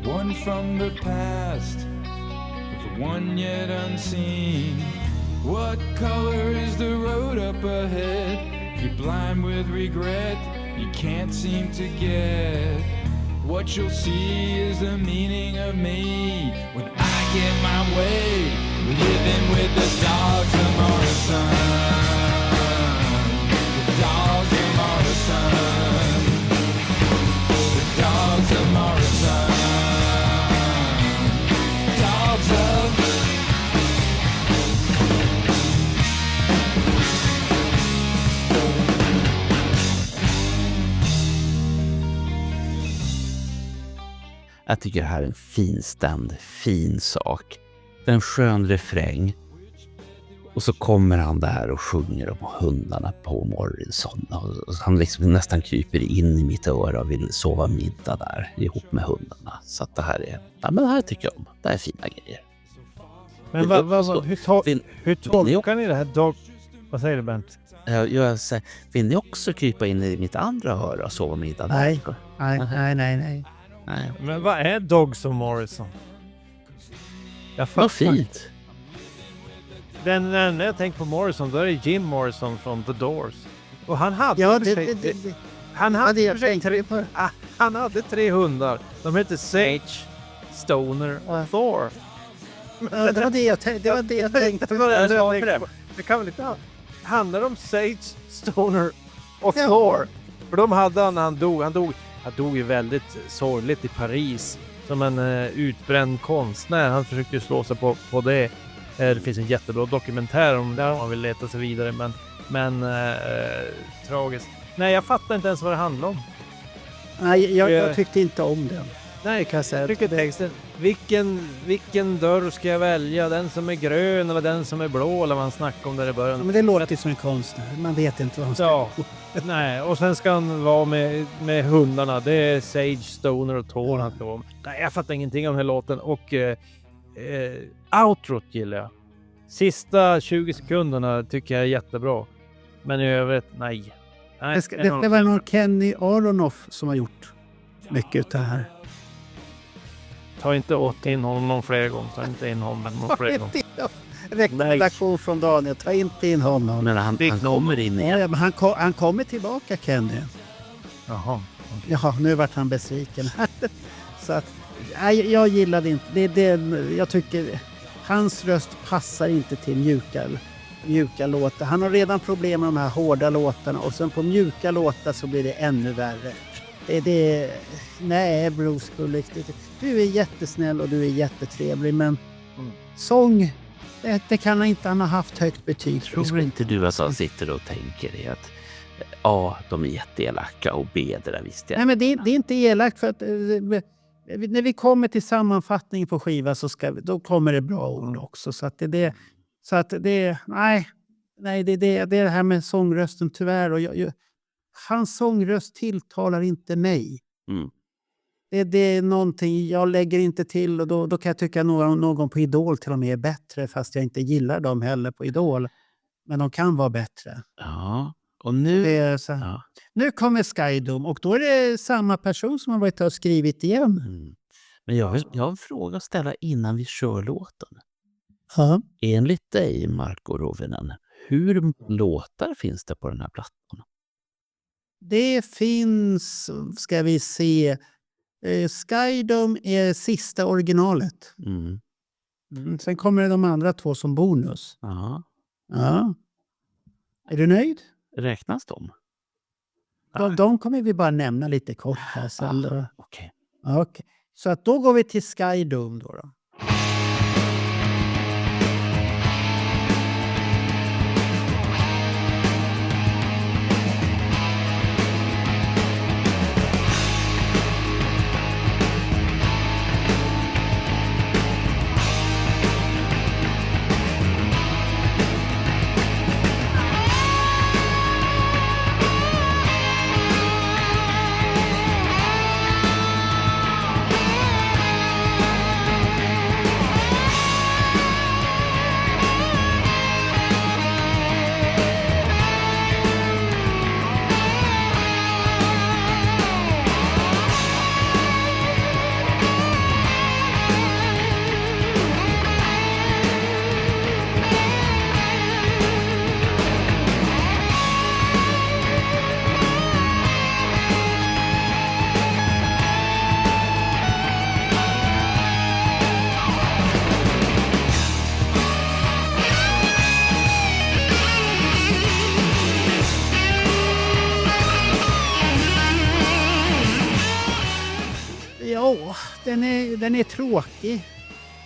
The one from the past or the one yet unseen? What color is the road up ahead? You're blind with regret, you can't seem to get. What you'll see is the meaning of me when I get my way. Living with the dogs of Morrison. The dogs of Morrison. Jag tycker det här är en finstämd, fin sak. Det är en skön refräng. Och så kommer han där och sjunger om hundarna på Morrison. Och han liksom nästan kryper in i mitt öra och vill sova middag där ihop med hundarna. Så att det här är... Ja, men det här tycker jag om. Det här är fina grejer. Men hur tolkar ni det här Vad säger du, Bernt? Jag säger, vill ni också krypa in i mitt andra öra och sova middag där? Nej. Nej. Men vad är Dogs of Morrison? Jag Vad fattar. fint. När jag tänker på Morrison, då är det Jim Morrison från The Doors. Och han hade... Ja, han hade jag tänkte på. Han hade 3 hundar. De hette Sage, Stoner och Thor. Det var det jag tänkte. Det kan väl inte handla om Sage, Stoner och Thor. För de hade han när han dog. Han dog ju väldigt sorgligt i Paris som en utbränd konstnär. Han försökte ju slå sig på det. Det finns en jättebra dokumentär om det om man vill leta sig vidare. Men tragiskt. Nej, jag fattar inte ens vad det handlar om. Nej, jag tyckte inte om den. Nej, kan jag säga. Texten. Vilken dörr ska jag välja? Den som är grön eller den som är blå? Eller vad han snackar om där i början. Ja, men det låter ju som en konstnär. Man vet inte vad han ska. Ja, nej. Och sen ska han vara med hundarna. Det är Sage, Stoner och Thor han ska vara med. Nej, jag fattar ingenting om den här låten. Och outrot gillar jag. Sista 20 sekunderna tycker jag är jättebra. Men i övrigt, nej. Det var nog Kenny Aronoff som har gjort mycket av det här. Ta inte åt in honom någon fler gånger. Ta inte in honom någon fler gånger. Rekommendation från Daniel. Ta inte in honom. Men han kommer in igen. Ja, men han kommer tillbaka, Kenny. Jaha, nu vart han besviken. Så att, nej, jag gillade inte. Jag tycker hans röst passar inte till mjuka låtar. Han har redan problem med de här hårda låtarna. Och sen på mjuka låtar så blir det ännu värre. Nej, Bruce Kulick. Du är jättesnäll och du är jättetrevlig. Men sång, det kan inte han ha haft högt betyg. Tror inte du alltså sitter och tänker det att de är jätteelaka och B, det där visste jag. Nej, men det är inte elakt för att när vi kommer till sammanfattning på skiva då kommer det bra ord också. Så att det är det här med sångrösten tyvärr. Och hans sångröst tilltalar inte mig. Mm. Det är någonting jag lägger inte till och då kan jag tycka någon på Idol till och med är bättre fast jag inte gillar dem heller på Idol. Men de kan vara bättre. Ja, och nu... Nu kommer Skydome och då är det samma person som har varit och skrivit igen. Mm. Men jag har en fråga att ställa innan vi kör låten. Ja. Enligt dig, Marko Rovinen, hur låtar finns det på den här plattan? Det finns, ska vi se, Skydome är sista originalet. Sen kommer det de andra 2 som bonus. Ja. Är du nöjd? Räknas de? De kommer vi bara nämna lite kort här sen. Okej. Så att då går vi till Skydome då. Den är tråkig.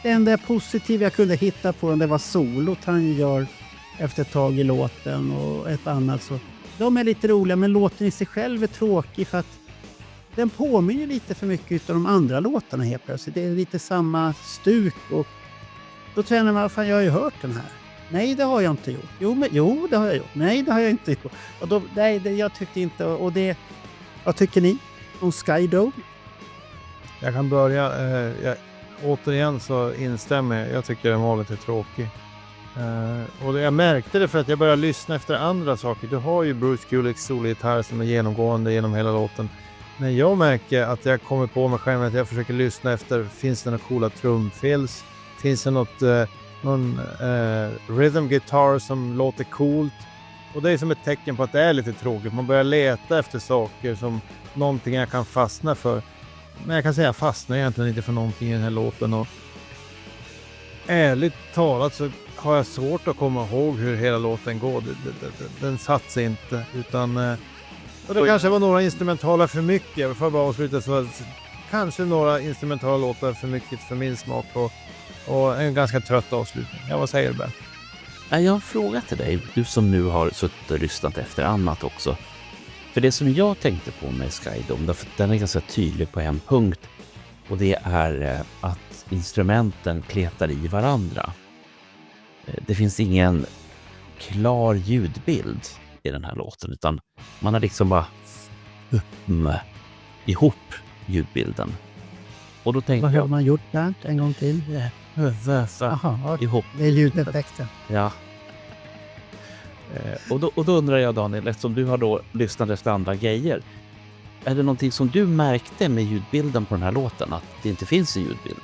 Det enda positiva jag kunde hitta på den, det var solot han gör efter ett tag i låten och ett annat. Så de är lite roliga, men låten i sig själv är tråkig för att den påminner lite för mycket av de andra låtarna helt plötsligt. Det är lite samma stuk och då känner man, fan jag har ju hört den här. Nej, det har jag inte gjort. Jo, det har jag gjort. Nej, det har jag inte gjort. Och då, jag tyckte inte, och det, vad tycker ni om Skydome? Jag kan börja. Återigen så instämmer jag. Jag tycker den var lite tråkig. Och jag märkte det för att jag började lyssna efter andra saker. Du har ju Bruce Kulicks sologitarr som är genomgående genom hela låten. Men jag märker att jag kommer på mig själv att jag försöker lyssna efter, finns det några coola trumfills? Finns det någon rhythm guitar som låter coolt? Och det är som ett tecken på att det är lite tråkigt. Man börjar leta efter saker som någonting jag kan fastna för. Men jag kan säga jag fastnar egentligen inte för någonting i den här låten. Och ärligt talat så har jag svårt att komma ihåg hur hela låten går. Den satt sig inte. Utan, och det kanske var några instrumentala för mycket. Jag får bara avsluta så kanske några instrumentala låtar för mycket för min smak. Och en ganska trött avslutning. Ja, vad säger du, Ben? Jag har en fråga till dig, du som nu har suttit och lyssnat efter annat också. För det som jag tänkte på med Skydome, den är ganska tydlig på en punkt. Och det är att instrumenten kletar i varandra. Det finns ingen klar ljudbild i den här låten, utan man har liksom bara ihop ljudbilden. Och då tänkte Vad jag... har man gjort där? En gång till? Jaha, ihop. det är ljudeffekten. Ja. Och då undrar jag, Daniel, eftersom du har då lyssnat efter andra grejer, är det någonting som du märkte med ljudbilden på den här låten, att det inte finns en ljudbild?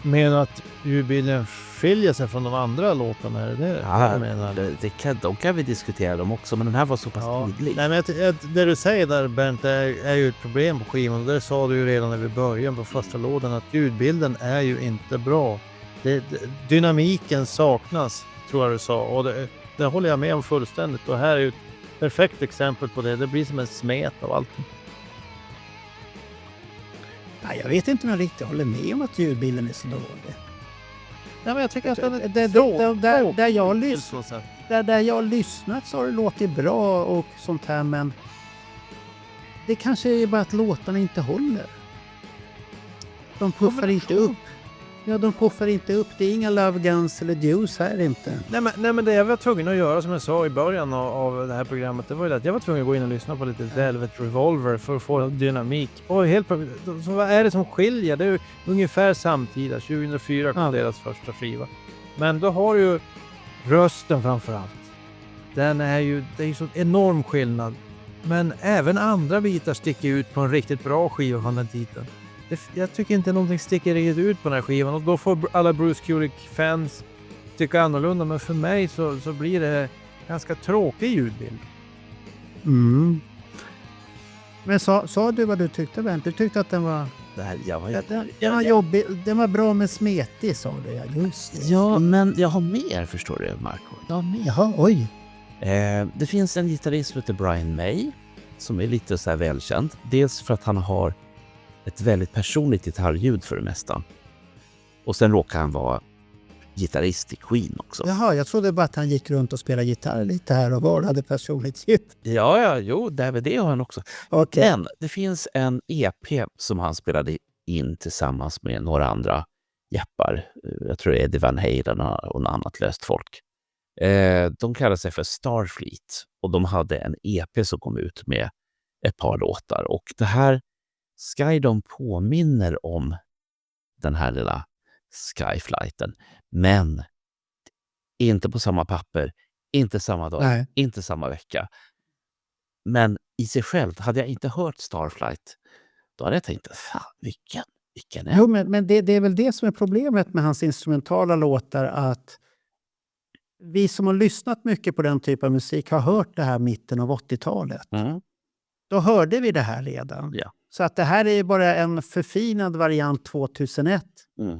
Men att ljudbilden skiljer sig från de andra låtarna, är det jag menar? De kan vi diskutera dem också, men den här var så pass tydlig. Nej, men det du säger där, Bernt, är ju ett problem på skivan. Och det sa du ju redan när vi började på första lådan, att ljudbilden är ju inte bra. Dynamiken saknas, tror jag du sa. Och det håller jag med om fullständigt. Och här är ju ett perfekt exempel på det. Det blir som en smet av allting. Nej, jag vet inte om jag riktigt håller med om att ljudbilden är så dålig. Nej, men jag tycker att Där jag har lyssnat så har det låtit bra och sånt här, men det kanske är bara att låtarna inte håller. De puffar inte upp. Ja, de puffar inte upp. Det är inga Love Guns eller Juice här inte. Nej, men det jag var tvungen att göra, som jag sa i början av det här programmet, det var ju att jag var tvungen att gå in och lyssna på lite Velvet Revolver för att få dynamik. Och helt så vad är det som skiljer? Det är ju ungefär samtida. 2004 kom deras första skiva. Men då har ju rösten framförallt. Det är ju så enorm skillnad. Men även andra bitar sticker ut på en riktigt bra skiva från den tiden. Jag tycker inte någonting sticker riktigt ut på den här skivan, och då får alla Bruce Kulick-fans tycka annorlunda, men för mig så blir det ganska tråkig ljudbild. Mm. Men sa du vad du tyckte, Bernt? Du tyckte att den var... Den var jobbig, den var bra men smetig, sa du. Ja, just det. Ja, men jag har mer, förstår du, Marco. Jaha, oj. Det finns en gitarrist som heter Brian May, som är lite så här välkänd. Dels för att han har ett väldigt personligt gitarrljud för det mesta. Och sen råkar han vara gitarrist i Queen också. Jaha, jag trodde bara att han gick runt och spelade gitarr lite här och var hade personligt gitt. Jo, det har han också. Okay. Men det finns en EP som han spelade in tillsammans med några andra jeppar. Jag tror det är Eddie Van Halen och något annat löst folk. De kallar sig för Starfleet, och de hade en EP som kom ut med ett par låtar. Och det här Skydome påminner om den här lilla Skyflighten, men inte på samma papper, inte samma dag, inte samma vecka. Men i sig själv, hade jag inte hört Starflight, då hade jag tänkt, fan, vilken är. Jo, men det är väl det som är problemet med hans instrumentala låtar, att vi som har lyssnat mycket på den typen av musik har hört det här mitten av 80-talet. Mm. Då hörde vi det här redan. Ja. Så att det här är bara en förfinad variant 2001. Mm.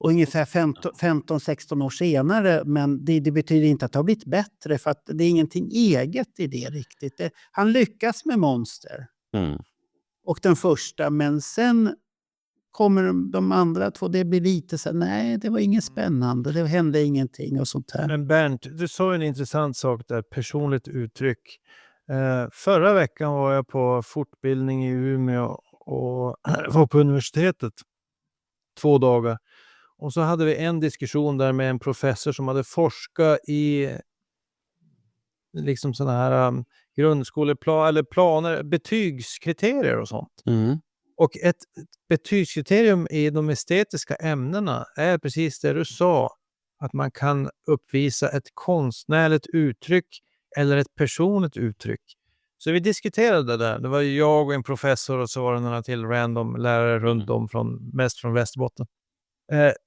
Och ungefär 15-16 år senare, men det betyder inte att det har blivit bättre, för att det är ingenting eget i det riktigt. Han lyckas med Monster. Mm. Och den första, men sen kommer de andra två, det blir lite så här, nej, det var inget spännande, det hände ingenting och sånt här. Men Bernt, du sa en intressant sak där, personligt uttryck. Förra veckan var jag på fortbildning i Umeå och var på universitetet 2 dagar. Och så hade vi en diskussion där med en professor som hade forskat i liksom såna här planer, betygskriterier och sånt. Mm. Och ett betygskriterium i de estetiska ämnena är precis det du sa. Att man kan uppvisa ett konstnärligt uttryck eller ett personligt uttryck. Så vi diskuterade det där. Det var jag och en professor och så var det några till random lärare runt om mest från Västerbotten.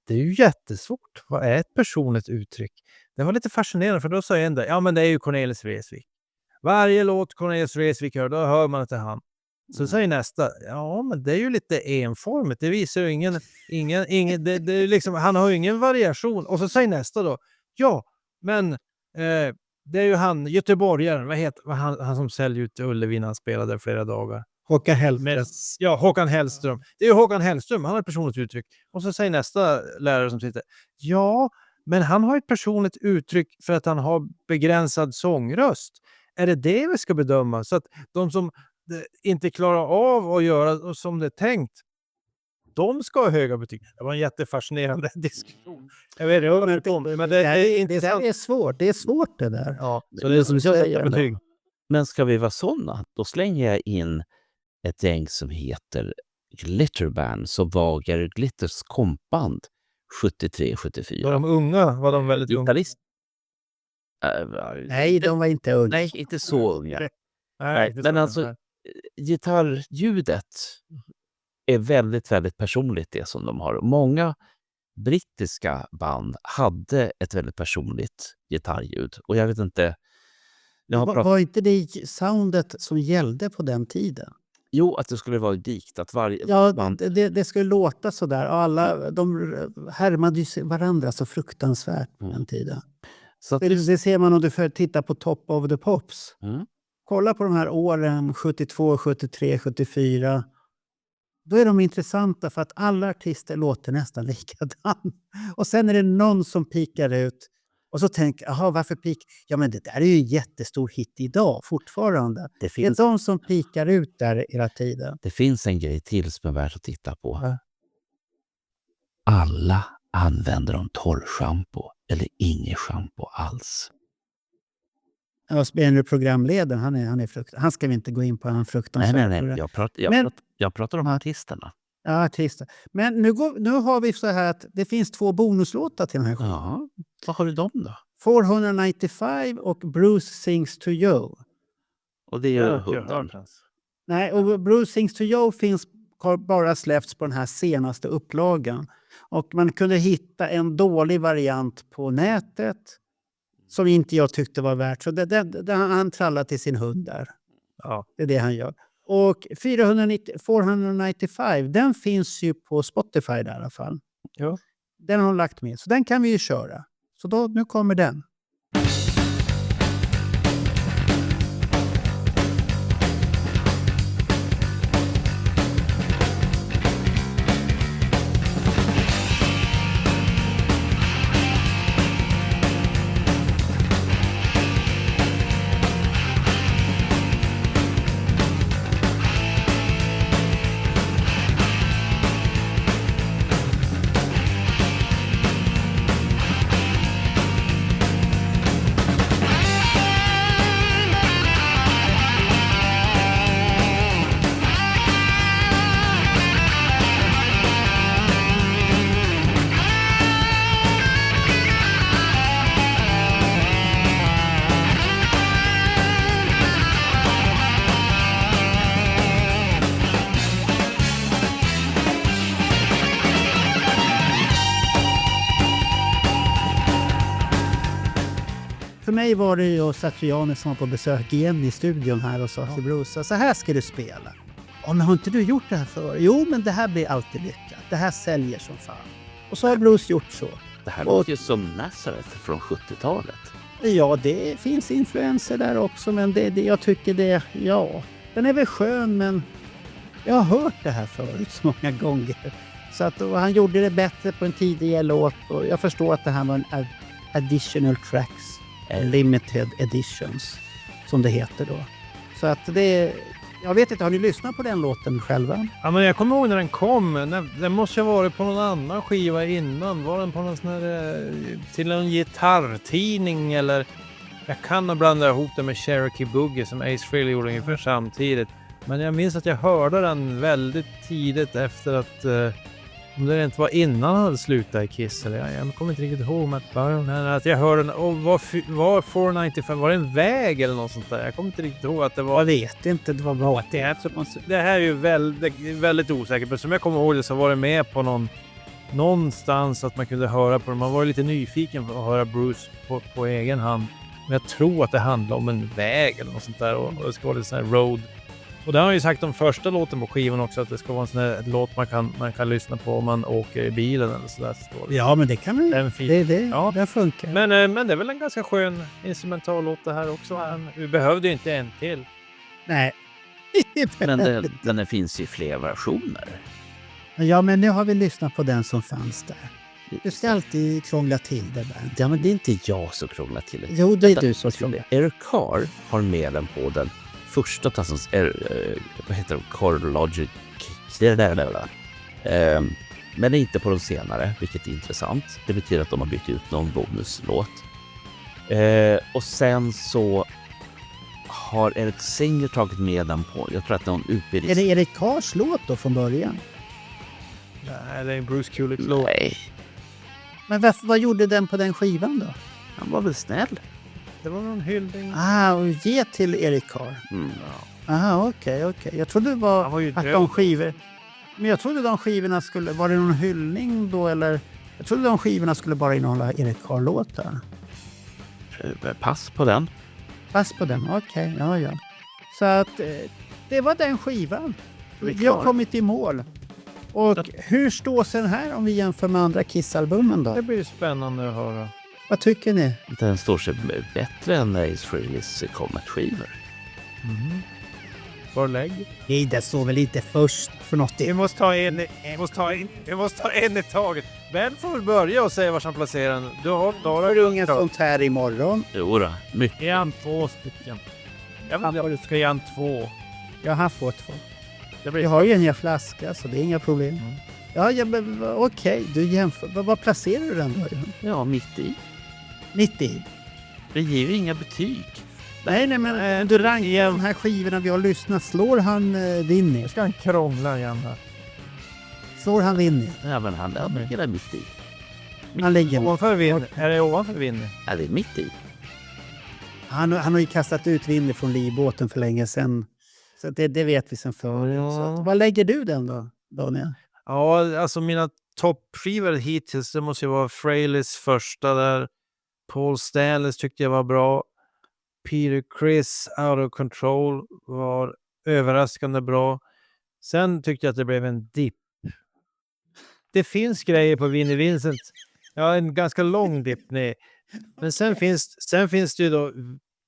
Det är ju jättesvårt. Vad är ett personligt uttryck? Det var lite fascinerande för då sa en där, ja men det är ju Cornelis Vreeswijk. Varje låt Cornelis Vreeswijk hör, då hör man att det är han. Så säger nästa, ja men det är ju lite enformigt. Det visar ju ingen det är liksom, han har ju ingen variation. Och så säger nästa då, ja men det är ju han, göteborgaren, vad heter han som säljer ut Ullevi när han spelade flera dagar. Håkan Hellström. Ja, Håkan Hellström. Det är ju Håkan Hellström, han har ett personligt uttryck. Och så säger nästa lärare som sitter, ja, men han har ett personligt uttryck för att han har begränsad sångröst. Är det vi ska bedöma? Så att de som inte klarar av att göra som det är tänkt, de ska ha höga betyg. Det var en jättefascinerande diskussion. Jag vet inte om det, men det är svårt. Det är svårt det där. Ja, så det är som du säger betyg. Men ska vi vara sådana, då slänger jag in ett gäng som heter Glitterband, som var Gary Glitters kompband 73-74. Var de unga? Var de väldigt unga? Nej, de var inte unga. Nej, inte så unga. Nej, Men alltså, gitarrljudet är väldigt, väldigt personligt det som de har. Många brittiska band hade ett väldigt personligt gitarrljud. Och jag vet inte... Var inte det soundet som gällde på den tiden? Jo, att det skulle vara unikt. Att varje band... det skulle låta sådär. De härmade ju varandra så fruktansvärt på den tiden. Så att det ser man om du tittar på Top of the Pops. Mm. Kolla på de här åren 72, 73, 74. Då är de intressanta för att alla artister låter nästan likadant. Och sen är det någon som pikar ut. Och så tänker jag, varför pik? Ja men det där är ju en jättestor hit idag fortfarande. Det är de som pikar ut där hela tiden. Det finns en grej till som är värt att titta på. Ja. Alla använder de torrschampo eller inget schampo alls. Ja, programledaren, han är fruktansvärt. Han ska vi inte gå in på, han fruktansvärt. Nej. Jag pratar om artisterna. Ja, artister. Men nu har vi så här att det finns 2 bonuslåtar till den här skivan. Ja, vad har du dem då? 495 och Bruce Sings to Joe. Och det är 100. Nej, och Bruce Sings to Joe har bara släppts på den här senaste upplagan. Och man kunde hitta en dålig variant på nätet som inte jag tyckte var värt. Så han trallar till sin hund där. Ja, det är det han gör. Och 495, den finns ju på Spotify i alla fall. Ja. Den har lagt med, så den kan vi ju köra. Så nu kommer den. För mig var det ju Satriani som var på besök igen i studion här och sa till Bruce, så här ska du spela. Men har inte du gjort det här för? Jo, men det här blir alltid lyckat. Det här säljer som fan. Och så har Bruce gjort så. Det här låter ju som Nazareth från 70-talet. Ja, det finns influenser där också, men jag tycker den är väl skön, men jag har hört det här förut så många gånger. Så att han gjorde det bättre på en tidigare låt, och jag förstår att det här var en additional tracks, limited editions, som det heter då. Så att det... Jag vet inte, har ni lyssnat på den låten själva? Ja, men jag kommer ihåg när den kom. Den måste ju ha varit på någon annan skiva innan. Var den på någon sån här... till en gitarrtidning eller... Jag kan ha blandat ihop det med Cherokee Boogie som Ace Frehley gjorde ungefär samtidigt. Men jag minns att jag hörde den väldigt tidigt efter att... om det inte var innan han hade slutat i Kiss. Eller jag kommer inte riktigt ihåg att jag hörde den. Och var 495? Var det en väg eller något sånt där? Jag kommer inte riktigt ihåg att det var... Jag vet inte, det var bra att det är. Det här är ju väldigt osäkert. Men som jag kommer ihåg det så var det med på någonstans att man kunde höra på det. Man var lite nyfiken på att höra Bruce på egen hand. Men jag tror att det handlar om en väg eller något sånt där. Och det ska vara lite sån här road. Och det har han ju sagt om första låten på skivan också. Att det ska vara en sån här låt man kan lyssna på om man åker i bilen eller sådär. Ja, men det kan man ju. Ja. Det funkar. Men det är väl en ganska skön instrumental låt det här också. Vi behövde ju inte en till. Nej. Men den finns i fler versioner. Ja, men nu har vi lyssnat på den som fanns där. Du ska alltid krångla till det där. Ja, men det är inte jag som krånglar till det. Jo, det är du som krånglar. Eric Carr har med den på den första tassens... vad heter de? CoreLogic. Men inte på de senare, vilket är intressant. Det betyder att de har bytt ut någon bonuslåt. Och sen så har Eric Singer tagit med den på... Jag tror att det är någon utbildning... Är det Eric Carrs låt då från början? Nej, det är Bruce Kulicks låt. Nej, Men vad gjorde den på den skivan då? han var väl snäll. Det var någon hyllning. Och ge till Eric Carr. Okej. Jag trodde det Han var ju att död. de skivor... Men jag trodde de skivorna skulle... Var det någon hyllning då eller... Jag trodde de skivorna skulle bara innehålla Eric Carr-låtar. Pass på den. Pass på den, okej. Ja. Så att det var den skivan. Vi Vi har klar. kommit i mål. Och hur står sig den här om vi jämför med andra Kiss-albumen då? Det blir spännande att höra. Vad tycker ni? Den står sig bättre än Ace Frehleys Comet-skivor. Var lägg. Nej, det står väl inte först för något. Vi måste ta en i taget. Ben får väl börja och säga var han placerar den. Du har några Ungen sånt här imorgon. Jodå, mycket. Ge han 2 stycken. Jag vet inte vad du ska ge han 2. Ja, han får 2. Jag har ju en flaska så det är inga problem. Ja, men okej. Du jämför. Vad placerar du den då? Ja, mitt i. 90. Det ger ju inga betyg. Nej, men du rankar de här skivorna vi har lyssnat. Slår han Vinny? Ska han krångla igen här? Slår han Vinny? Ja, men han ligger där mitt i. Han ligger... Ovanför Vinny. Är det ovanför Vinny? Ja, det är mitt i. Han har ju kastat ut Vinny från livbåten för länge sedan. Så det vet vi sen förut. Ja. Så vad lägger du den då, Daniel? Ja, alltså mina toppskivor hittills, det måste ju vara Frehleys första där. Paul Stanleys tyckte jag var bra. Peter Criss, Out of Control var överraskande bra. Sen tyckte jag att det blev en dipp. Det finns grejer på Vinnie Vincent. Ja, en ganska lång dipp ner. Men sen finns det ju då...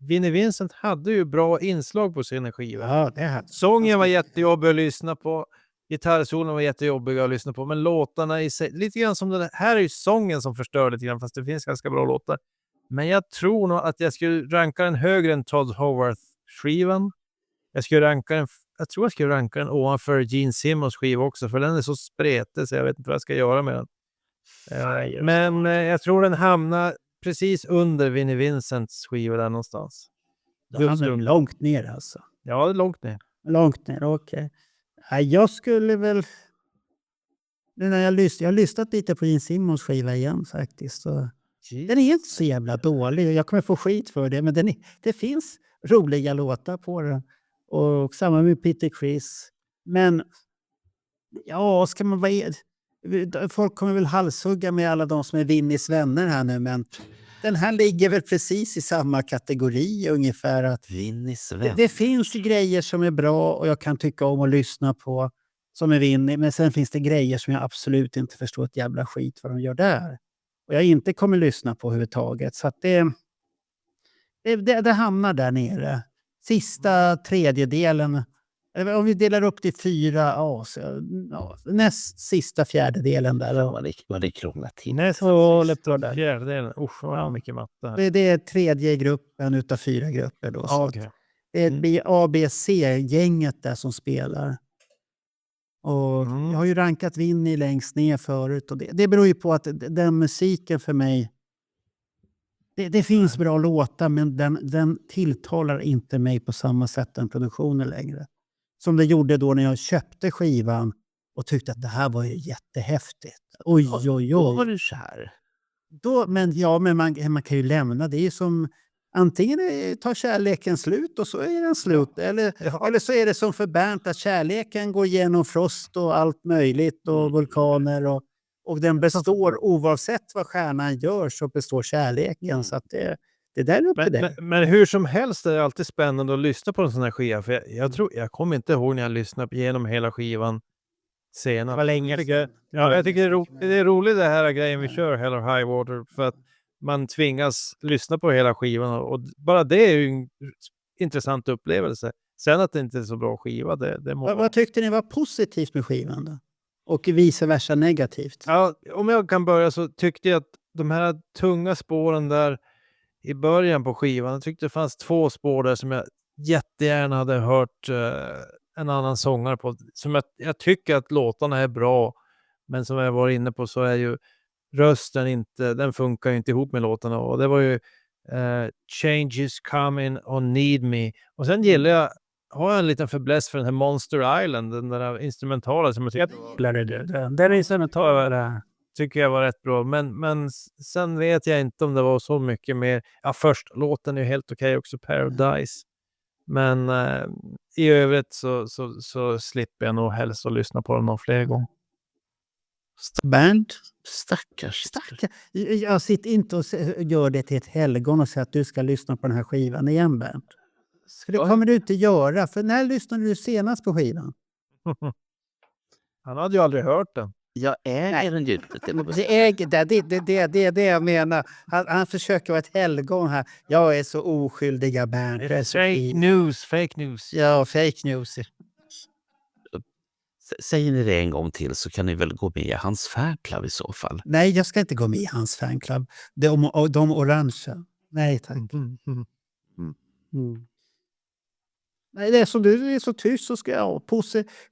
Vinnie Vincent hade ju bra inslag på sina skivor. Ja, det här. Sången var jättejobbig att lyssna på. Gitarrsolen var jättejobbiga att lyssna på. Men låtarna i sig... Lite grann som det här är ju sången som förstör lite grann. Fast det finns ganska bra låtar. Men jag tror nog att jag skulle ranka den högre än Todd Howarth-skivan. Jag tror jag skulle ranka den ovanför Gene Simmons skiva också. För den är så spretig så jag vet inte vad jag ska göra med den. Men jag tror den hamnar precis under Vinnie Vincents skiva där någonstans. Då hamnar den långt ner alltså. Ja, det är långt ner. Långt ner, okej. Nej, jag skulle väl... Nu när jag har lyssnat lite på Gene Simmons skiva igen faktiskt. Så... Den är inte så jävla dålig. Jag kommer få skit för det. Men det finns roliga låtar på den. Och samma med Peter Criss. Men ja, ska man vara... Folk kommer väl halshugga med alla de som är Vinnies vänner här nu. Men den här ligger väl precis i samma kategori ungefär. Att Vinnies vän. det finns ju grejer som är bra och jag kan tycka om att lyssna på som är Vinnie. Men sen finns det grejer som jag absolut inte förstår ett jävla skit vad de gör där. Och jag inte kommer lyssna på överhuvudtaget. Så att det hamnar där nere. Sista tredjedelen. Om vi delar upp det i 4. Näst sista fjärdedelen där. Vad det krånglar till. Näst Fjärdedelen. Usch, vad mycket matte här. det är tredje gruppen utav 4 grupper då. Så Okej. Det blir ABC-gänget där som spelar. Och jag har ju rankat Vinny längst ner förut. Och det beror ju på att den musiken för mig... Det finns bra låtar, men den tilltalar inte mig på samma sätt än produktionen längre. Som det gjorde då när jag köpte skivan och tyckte att det här var ju jättehäftigt. Oj. Då var du kär. Men man kan ju lämna. Det är ju som... Antingen tar kärleken slut och så är den slut. Eller så är det som för Bernt att kärleken går igenom frost och allt möjligt och vulkaner. Och den består oavsett vad stjärnan gör, så består kärleken. Så att det där är upp till det. Men hur som helst är det alltid spännande att lyssna på en sån här skiva. För jag kommer inte ihåg när jag lyssnade igenom hela skivan senare. Det var länge sedan. Jag tycker det är roligt det här grejen vi kör, Hell or High Water, för att man tvingas lyssna på hela skivan. Och bara det är ju en intressant upplevelse. Sen att det inte är så bra skiva, det må... Vad tyckte ni var positivt med skivan då? Och vice versa negativt? Ja, om jag kan börja så tyckte jag att de här tunga spåren där i början på skivan, jag tyckte det fanns 2 spår där som jag jättegärna hade hört en annan sångare på. Som jag tycker att låtarna är bra, men som jag var inne på så är ju rösten den funkar ju inte ihop med låtarna. Och det var ju Changes Coming och Need Me. Och sen har jag en liten fäbless för den här Monster Island, den där instrumentala som jag tycker... Den instrumentala tycker jag var rätt bra. Men sen vet jag inte om det var så mycket mer. Ja, först låten är ju helt okej också, Paradise. Men i övrigt så slipper jag nog helst att lyssna på dem någon fler gånger. Bernt? Stackars. Jag sitter inte och gör det till ett helgon och säger att du ska lyssna på den här skivan igen, Bernt. Det kommer du inte göra. För när lyssnade du senast på skivan? Han hade ju aldrig hört den. Jag äger den ju inte. Det är det jag menar. Han försöker vara ett helgon här. Jag är så oskyldiga, Bernt. Fake news. Ja, fake news. Säger ni det en gång till så kan ni väl gå med i hans fanclub i så fall. Nej, jag ska inte gå med i hans fanclub. De orangea. Nej, tack. Nej, det är som du är så tyst så ska jag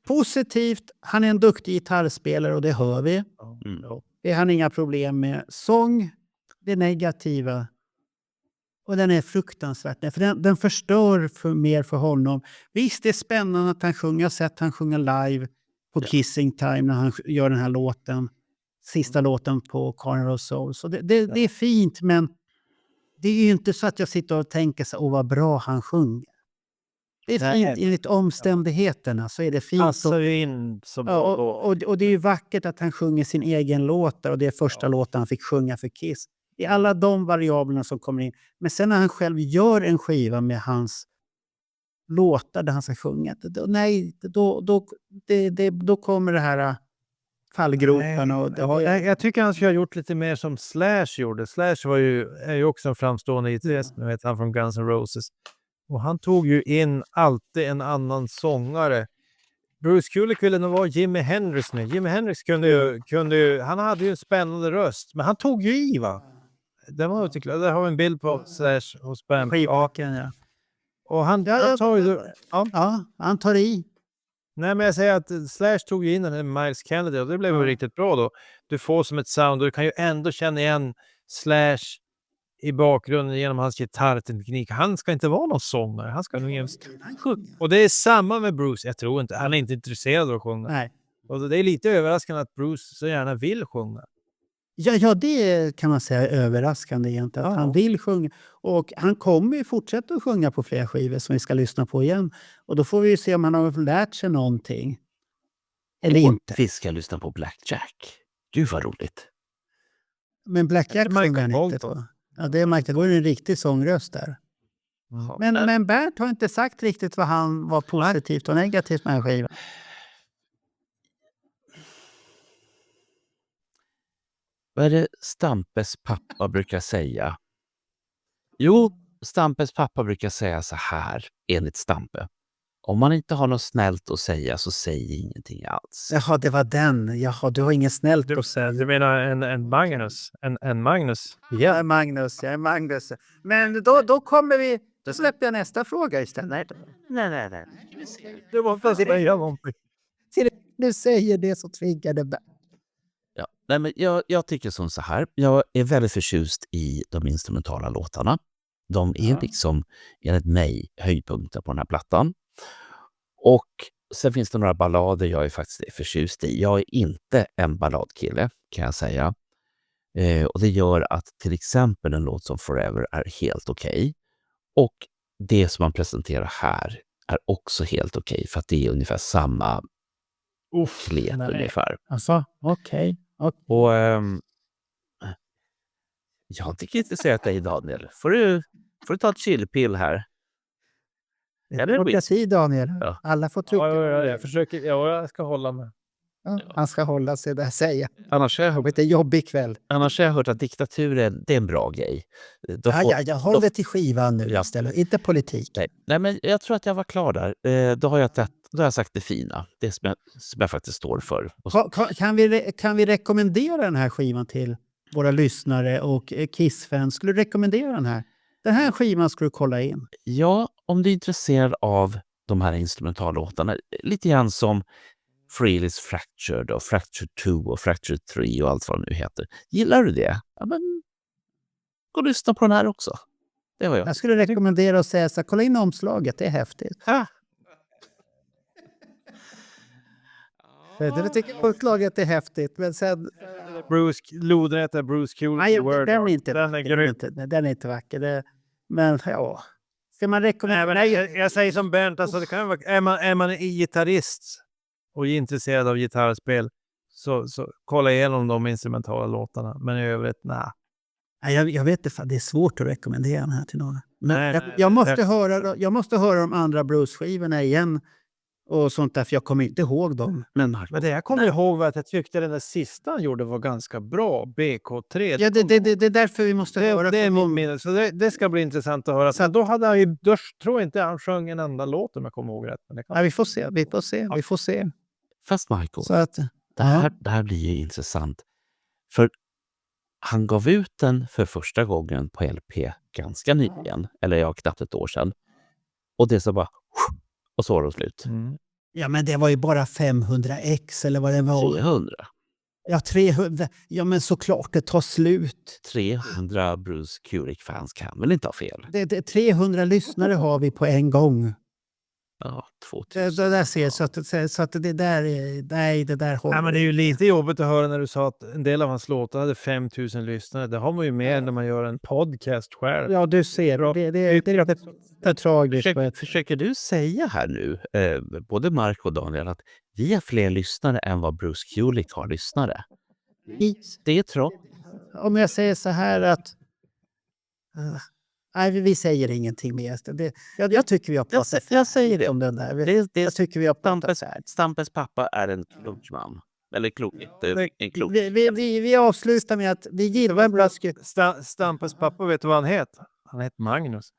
positivt. Han är en duktig gitarrspelare och det hör vi. Det har han inga problem med. Sång, det negativa. Och den är fruktansvärt. För den förstör mer för honom. Visst, det är spännande att han sjunger. Jag har sett han sjunga live på Kissing Time när han gör den här låten. Sista låten på Corner of Soul. Så det är fint, men det är ju inte så att jag sitter och tänker så vad bra han sjunger. Det är fint enligt omständigheterna, så är det fint. Passar ju in som och det är ju vackert att han sjunger sin egen låt och det är första låten han fick sjunga för Kiss. Det är alla de variablerna som kommer in. Men sen när han själv gör en skiva med hans låtar där han ska sjunga, då kommer det här fallgropen. Jag tycker han skulle ha gjort lite mer som Slash gjorde. Slash är ju också en framstående gitarrist, nu vet han, från Guns N' Roses. Och han tog ju in alltid en annan sångare. Bruce Kulick ville nog vara Jimi Hendrix nu. Jimi Hendrix kunde ju, han hade ju en spännande röst, men han tog ju i, va? Det var tycker jag. Där har vi en bild på Slash hos Bam. Skivaken, ja. Och han tar ju... Ja, han tar i. Nej, men jag säger att Slash tog ju in den här Miles Kennedy och det blev ju riktigt bra då. Du får som ett sound och du kan ju ändå känna igen Slash i bakgrunden genom hans gitarrteknik. Han ska inte vara någon sångare. Han ska nog och det är samma med Bruce. Jag tror inte, han är inte intresserad av att sjunga. Nej. Och det är lite överraskande att Bruce så gärna vill sjunga. Ja, det kan man säga är överraskande egentligen. Att han vill sjunga. Och han kommer ju fortsätta att sjunga på fler skivor som vi ska lyssna på igen. Och då får vi ju se om han har lärt sig någonting. Eller inte. Vi ska lyssna på Black Jack. Gud vad roligt. Men Black Jack sjunger han inte då. Ja, det är Mike. Det går en riktig sångröst där. Men Bert har inte sagt riktigt vad han var positivt och negativt med den här skivan. Vad är det Stampes pappa brukar säga? Jo, Stampes pappa brukar säga så här, enligt Stampe. Om man inte har något snällt att säga så säg ingenting alls. Jaha, det var den. Jaha, du har inget snällt att säga. Du menar en Magnus? En Magnus? Ja, Magnus. Men då kommer vi... Då släpper jag nästa fråga istället. Nej. Du måste säga någonting. Du säger det så triggar det. Ja. Nej, men jag tycker som så här. Jag är väldigt förtjust i de instrumentala låtarna. De är liksom, enligt mig, höjdpunkter på den här plattan. Och sen finns det några ballader jag är faktiskt förtjust i. Jag är inte en balladkille, kan jag säga. Och det gör att till exempel en låt som Forever är helt okej. Och det som man presenterar här är också helt okej. För att det är ungefär samma klet ungefär. Alltså, okej. Och jag tycker inte säga till dig, Daniel. Får du ta ett chillpill här? Det är demokrati, Daniel. Ja. Alla får tro. Jag ska hålla mig. Ja, han ska hålla sig där, säger. Annars har jag Det är en jobbig kväll. hört att diktaturen, det är en bra grej. Jag håller till skivan nu istället, inte politik. Nej, men jag tror att jag var klar där. Då har jag sagt det fina. Det som jag faktiskt står för. Kan vi rekommendera den här skivan till våra lyssnare och Kiss-fans? Skulle du rekommendera den här? Den här skivan skulle du kolla in. Ja, om du är intresserad av de här instrumentallåtarna. Lite grann som Frehley's Fractured och Fractured 2 och Fractured 3 och allt vad det nu heter. Gillar du det? Ja, men gå och lyssna på den här också. Det var jag. Jag skulle rekommendera att säga så här, kolla in omslaget, det är häftigt. Jag tycker omslaget är häftigt, men sen... Lodrätt heter Bruce Kulick. Nej, Word. den är inte Den är grym. den är inte vacker. Men ja, ska man rekommendera... Nej, men jag säger som Bernt, alltså det kan vara, är man en gitarrist och är intresserad av gitarrspel så kolla igenom de instrumentala låtarna. Men i övrigt, nej. Jag vet inte, det är svårt att rekommendera den här till någon. Men Nej, jag måste höra de andra Bruce-skivorna igen och sånt där, för jag kommer inte ihåg dem. Men Marco, Men det jag kommer ihåg var att jag tyckte den där sista han gjorde var ganska bra. BK3. Ja, det är därför vi måste höra. Det är min minne. Så det ska bli intressant att höra. Sen då hade han ju, tror inte han sjöng en enda låt om jag kommer ihåg rätt. Men det kan... Ja, vi får se. fast Marco, Så att, det här blir ju intressant. För han gav ut den för första gången på LP ganska nyligen. Eller knappt ett år sedan. Och det så bara... Och så var det slut. ja, men det var ju bara 500x eller vad det var. 300. Ja, 300. Ja, men såklart, det tar slut. 300 Bruce Kulick-fans kan väl inte ha fel? Det 300 lyssnare har vi på en gång. Ja, Det 2000. där ser så att det där är... Nej, det där håller. Ja, men det är ju lite jobbigt att höra när du sa att en del av hans låtar hade 5000 lyssnare. Det har man ju med när man gör en podcast själv. Ja, du ser. Det är tragiskt. Försöker du säga här nu, både Mark och Daniel, att vi har fler lyssnare än vad Bruce Kulick har lyssnare? Det är tråkigt. Om jag säger så här att... nej, vi säger ingenting mer. Jag tycker vi har pratat Jag säger det. om den där. Jag tycker vi har pratat så här. Stampes pappa är en klok man. Eller klok. En klok. Vi avslutar med att vi gillar Bruce. Stampes pappa, vet du vad han heter? Han heter Magnus.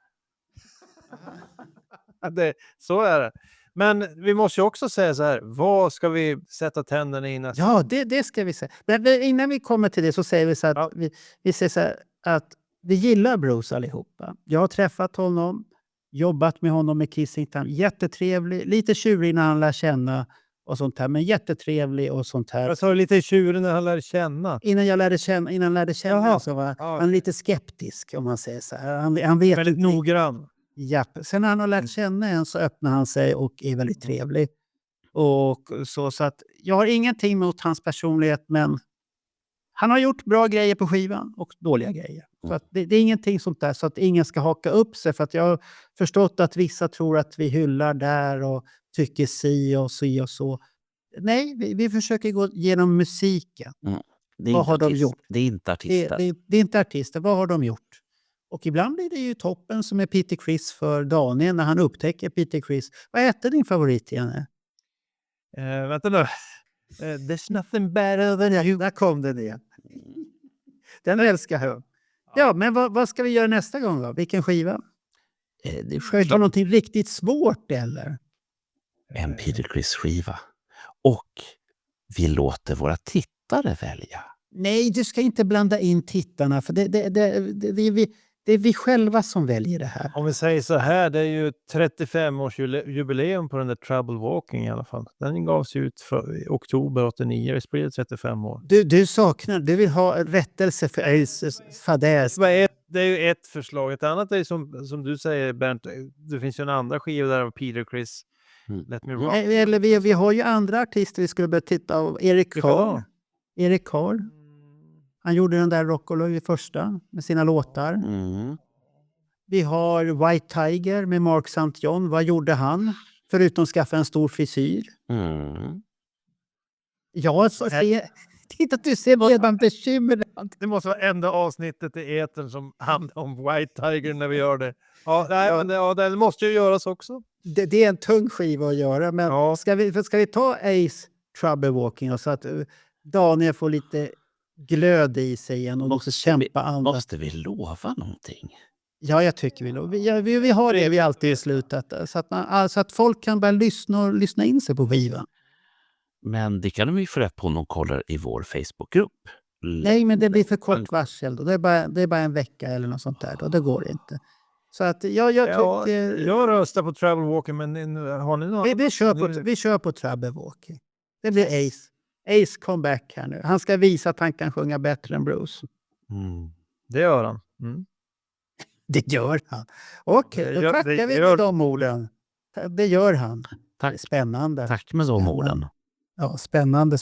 Så är det. Men vi måste ju också säga så här, vad ska vi sätta tänderna i nästa? Ja, det ska vi säga. Men innan vi kommer till det så säger vi så att vi säger så här, att vi gillar Bruce allihopa. Jag har träffat honom, jobbat med honom med Kissington. Jättetrevlig, lite tjurig när han lär känna och sånt här, men jättetrevlig och sånt här. Jag sa lite tjurig när han lärde känna. Innan han lärde känna så var han lite skeptisk, om man säger så här. Han vet Väldigt noggrann. Japp. Sen när han har lärt känna en så öppnar han sig och är väldigt trevlig. Och så att jag har ingenting mot hans personlighet, men han har gjort bra grejer på skivan och dåliga grejer. Så att det är ingenting sånt där, så att ingen ska haka upp sig. För att jag har förstått att vissa tror att vi hyllar där och tycker si och så. Nej, vi försöker gå igenom musiken. Vad har de gjort? Det är inte artister. Det är inte artister. Vad har de gjort? Och ibland blir det ju toppen som är Peter Criss för Daniel när han upptäcker Peter Criss. Vad heter din favorit igen? Vänta nu. There's nothing better than you. Där kom den igen. Den älskar jag. Ja, men vad ska vi göra nästa gång då? Vilken skiva? Ska vi ta någonting riktigt svårt eller? En Peter Criss-skiva. Och vi låter våra tittare välja. Nej, du ska inte blanda in tittarna. För det det är vi själva som väljer det här. Om vi säger så här, det är ju 35-årsjubileum på den där Trouble Walking i alla fall. Den gavs ut i oktober 89, det blir 35 år. Du vill ha rättelse för Aces fadäs. Det är ju ett förslag. Ett annat är som du säger, Bernt, det finns ju en andra skiva där av Peter Criss. Let me rock. Eller vi har ju andra artister vi skulle börja titta av. Eric Carr. Eric Carr. Han gjorde den där Rock'n'Roll i första med sina låtar. Vi har White Tiger med Mark St. John. Vad gjorde han? Förutom skaffa en stor frisyr. Ja, så titta att du ser vad man bekymrad. Det måste vara enda avsnittet i etern som handlar om White Tiger när vi gör det. Ja, men det måste ju göras också. Det är en tung skiva att göra, men ska vi ta Ace Trouble Walking och så att Daniel får lite glöd i sig igen och måste kämpa andra. Måste vi lova någonting? Ja, jag tycker vi har det vi alltid i slutet. Så att folk kan börja lyssna in sig på skivan. Men det kan de ju få rätt på om de kollar i vår Facebookgrupp. Nej, men det blir för kort varsel då. Det är bara en vecka eller något sånt där då. Det går inte. Så att jag tycker... Jag röstar på Trouble Walking, men har ni något? Vi kör på Trouble Walking. Det blir Ace. Ace comeback här nu. Han ska visa att han kan sjunga bättre än Bruce. Det gör han. Det gör han. Okej, då tackar vi med de orden. Det gör han. Tack. Spännande. Tack med de orden. Ja, spännande.